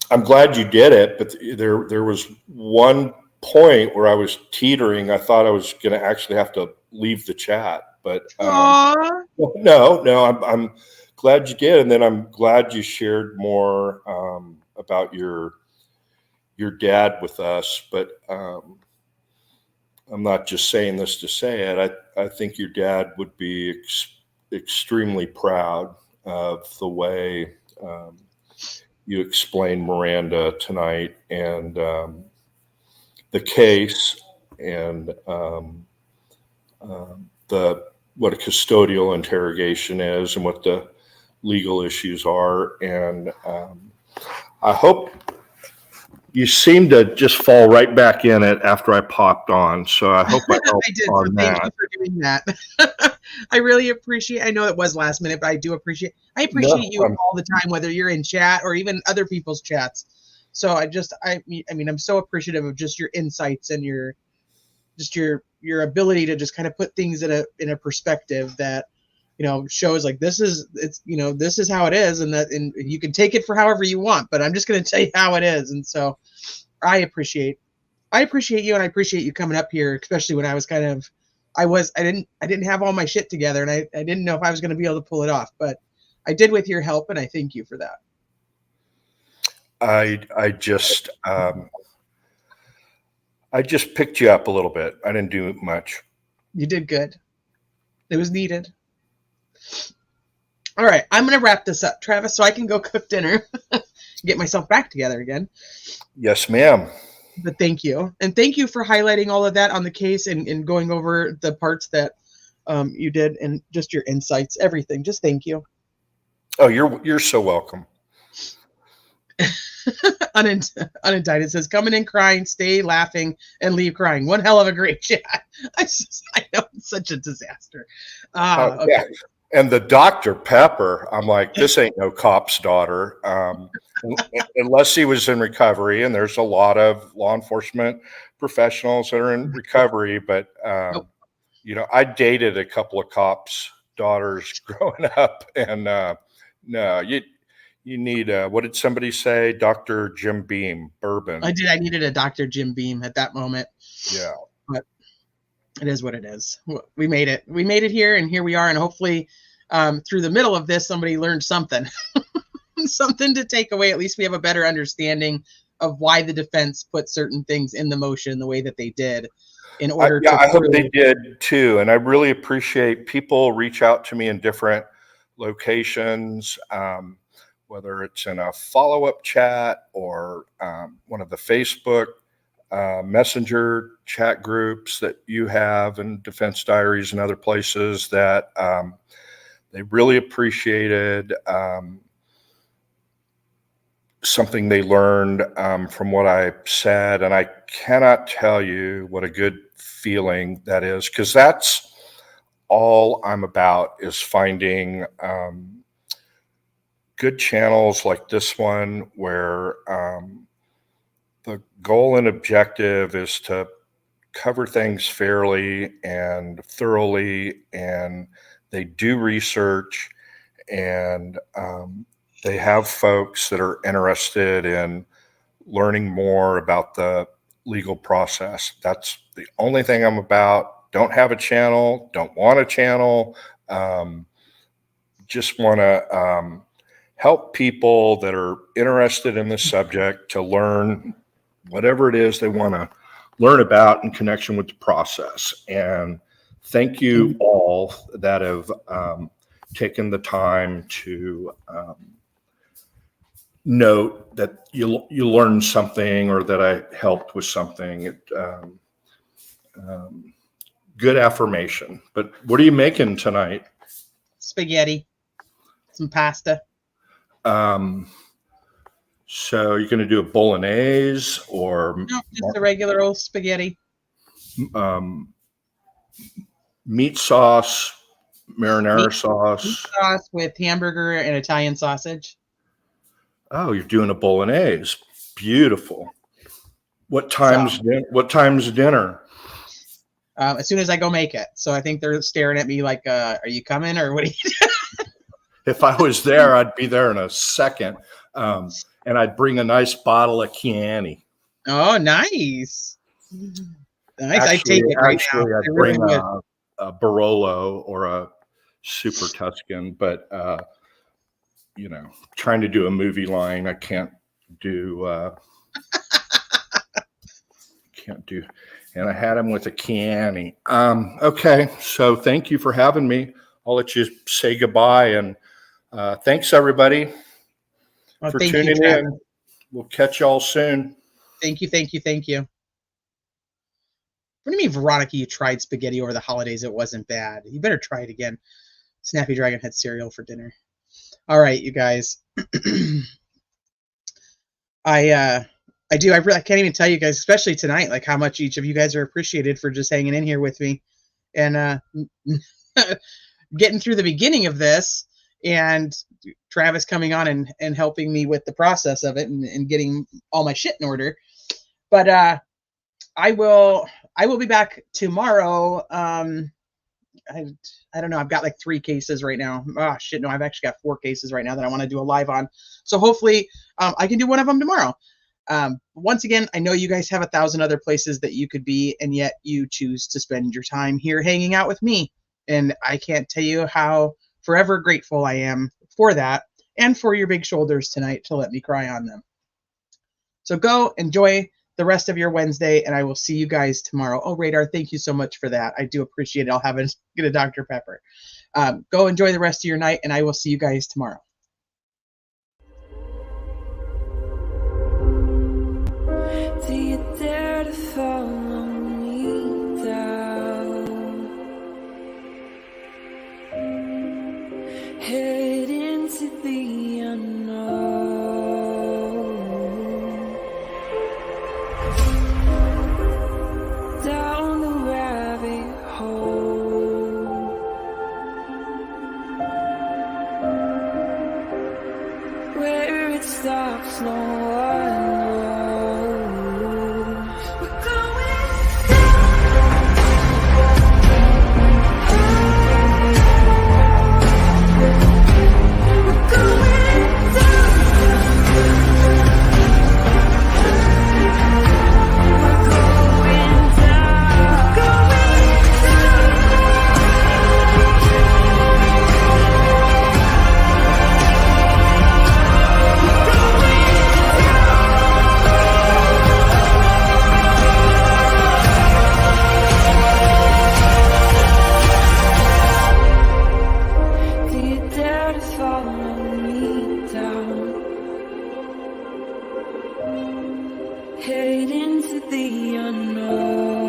I'm glad you did it. But there was one point where I was teetering. I thought I was going to actually have to leave the chat, but no, I'm glad you did. And then I'm glad you shared more about your dad with us. But I'm not just saying this to say it. I think your dad would be extremely proud of the way you explained Miranda tonight, and the case, and what a custodial interrogation is, and what the legal issues are. And I hope you seem to just fall right back in it after I popped on. So I hope I helped I did. on So that. thank you for doing that. I really appreciate. I know it was last minute, but I do appreciate. I appreciate you all the time, whether you're in chat or even other people's chats. So I mean, I'm so appreciative of just your insights and your ability to just kind of put things in a perspective that shows like this is how it is, and you can take it for however you want, but I'm just going to tell you how it is. And so I appreciate you, and I appreciate you coming up here, especially when I was I didn't have all my shit together, and I didn't know if I was going to be able to pull it off, but I did with your help, and I thank you for that. I just picked you up a little bit. I didn't do much. You did good. It was needed. All right, I'm going to wrap this up, Travis, so I can go cook dinner, get myself back together again. Yes, ma'am. But thank you. And thank you for highlighting all of that on the case, and going over the parts that you did, and just your insights, everything. Just thank you. Oh, you're so welcome. Unindicted says, coming in crying, stay laughing, and leave crying. One hell of a great chat. I know it's such a disaster. Okay. Yeah. And the Dr. Pepper, I'm like, this ain't no cop's daughter. Unless he was in recovery, and there's a lot of law enforcement professionals that are in recovery. But, I dated a couple of cops' daughters growing up, and no, you need what did somebody say? Dr. Jim Beam, bourbon. I did. I needed a Dr. Jim Beam at that moment. Yeah. But it is what it is. We made it. We made it here, and here we are. And hopefully through the middle of this, somebody learned something. Something to take away. At least we have a better understanding of why the defense put certain things in the motion the way that they did in order to I hope they did too. And I really appreciate people reach out to me in different locations, whether it's in a follow-up chat or one of the Facebook messenger chat groups that you have and Defense Diaries and other places that they really appreciated something they learned from what I said. And I cannot tell you what a good feeling that is, because that's all I'm about, is finding good channels like this one where the goal and objective is to cover things fairly and thoroughly, and they do research, and they have folks that are interested in learning more about the legal process. That's the only thing I'm about. Don't have a channel, don't want a channel, just want to help people that are interested in this subject to learn whatever it is they want to learn about in connection with the process. And thank you all that have taken the time to note that you learned something or that I helped with something. Good affirmation. But what are you making tonight? Spaghetti, some pasta. So you're going to do a bolognese or No, just a regular old spaghetti. Meat sauce, marinara Meat sauce with hamburger and Italian sausage. Oh, you're doing a bolognese. Beautiful. What time's dinner? As soon as I go make it. So I think they're staring at me like, are you coming or what are you doing? If I was there, I'd be there in a second. And I'd bring a nice bottle of Chianti. Oh, nice. Nice. I take it right now. I'd bring a Barolo or a Super Tuscan, but trying to do a movie line, I can't do. And I had him with a Chianti. Okay, so thank you for having me. I'll let you say goodbye, and thanks everybody for tuning in. We'll catch y'all soon. Thank you. What do you mean, Veronica, you tried spaghetti over the holidays? It wasn't bad. You better try it again. Snappy Dragon had cereal for dinner. All right, you guys. I can't even tell you guys, especially tonight, like how much each of you guys are appreciated for just hanging in here with me and getting through the beginning of this, and Travis coming on and helping me with the process of it and getting all my shit in order. But I will be back tomorrow. I don't know. I've got like 3 cases right now. Oh shit, no, I've actually got 4 cases right now that I want to do a live on. So hopefully I can do one of them tomorrow. Once again, I know you guys have 1,000 other places that you could be, and yet you choose to spend your time here hanging out with me. And I can't tell you how forever grateful I am for that, and for your big shoulders tonight to let me cry on them. So go enjoy the rest of your Wednesday, and I will see you guys tomorrow. Oh, Radar, thank you so much for that. I do appreciate it. I'll get a Dr. Pepper. Go enjoy the rest of your night, and I will see you guys tomorrow. Do you dare to follow me down? Head into the unknown. Down the rabbit hole. Where it stops, no one knows. We're going Do you dare to follow me down? Head into the unknown.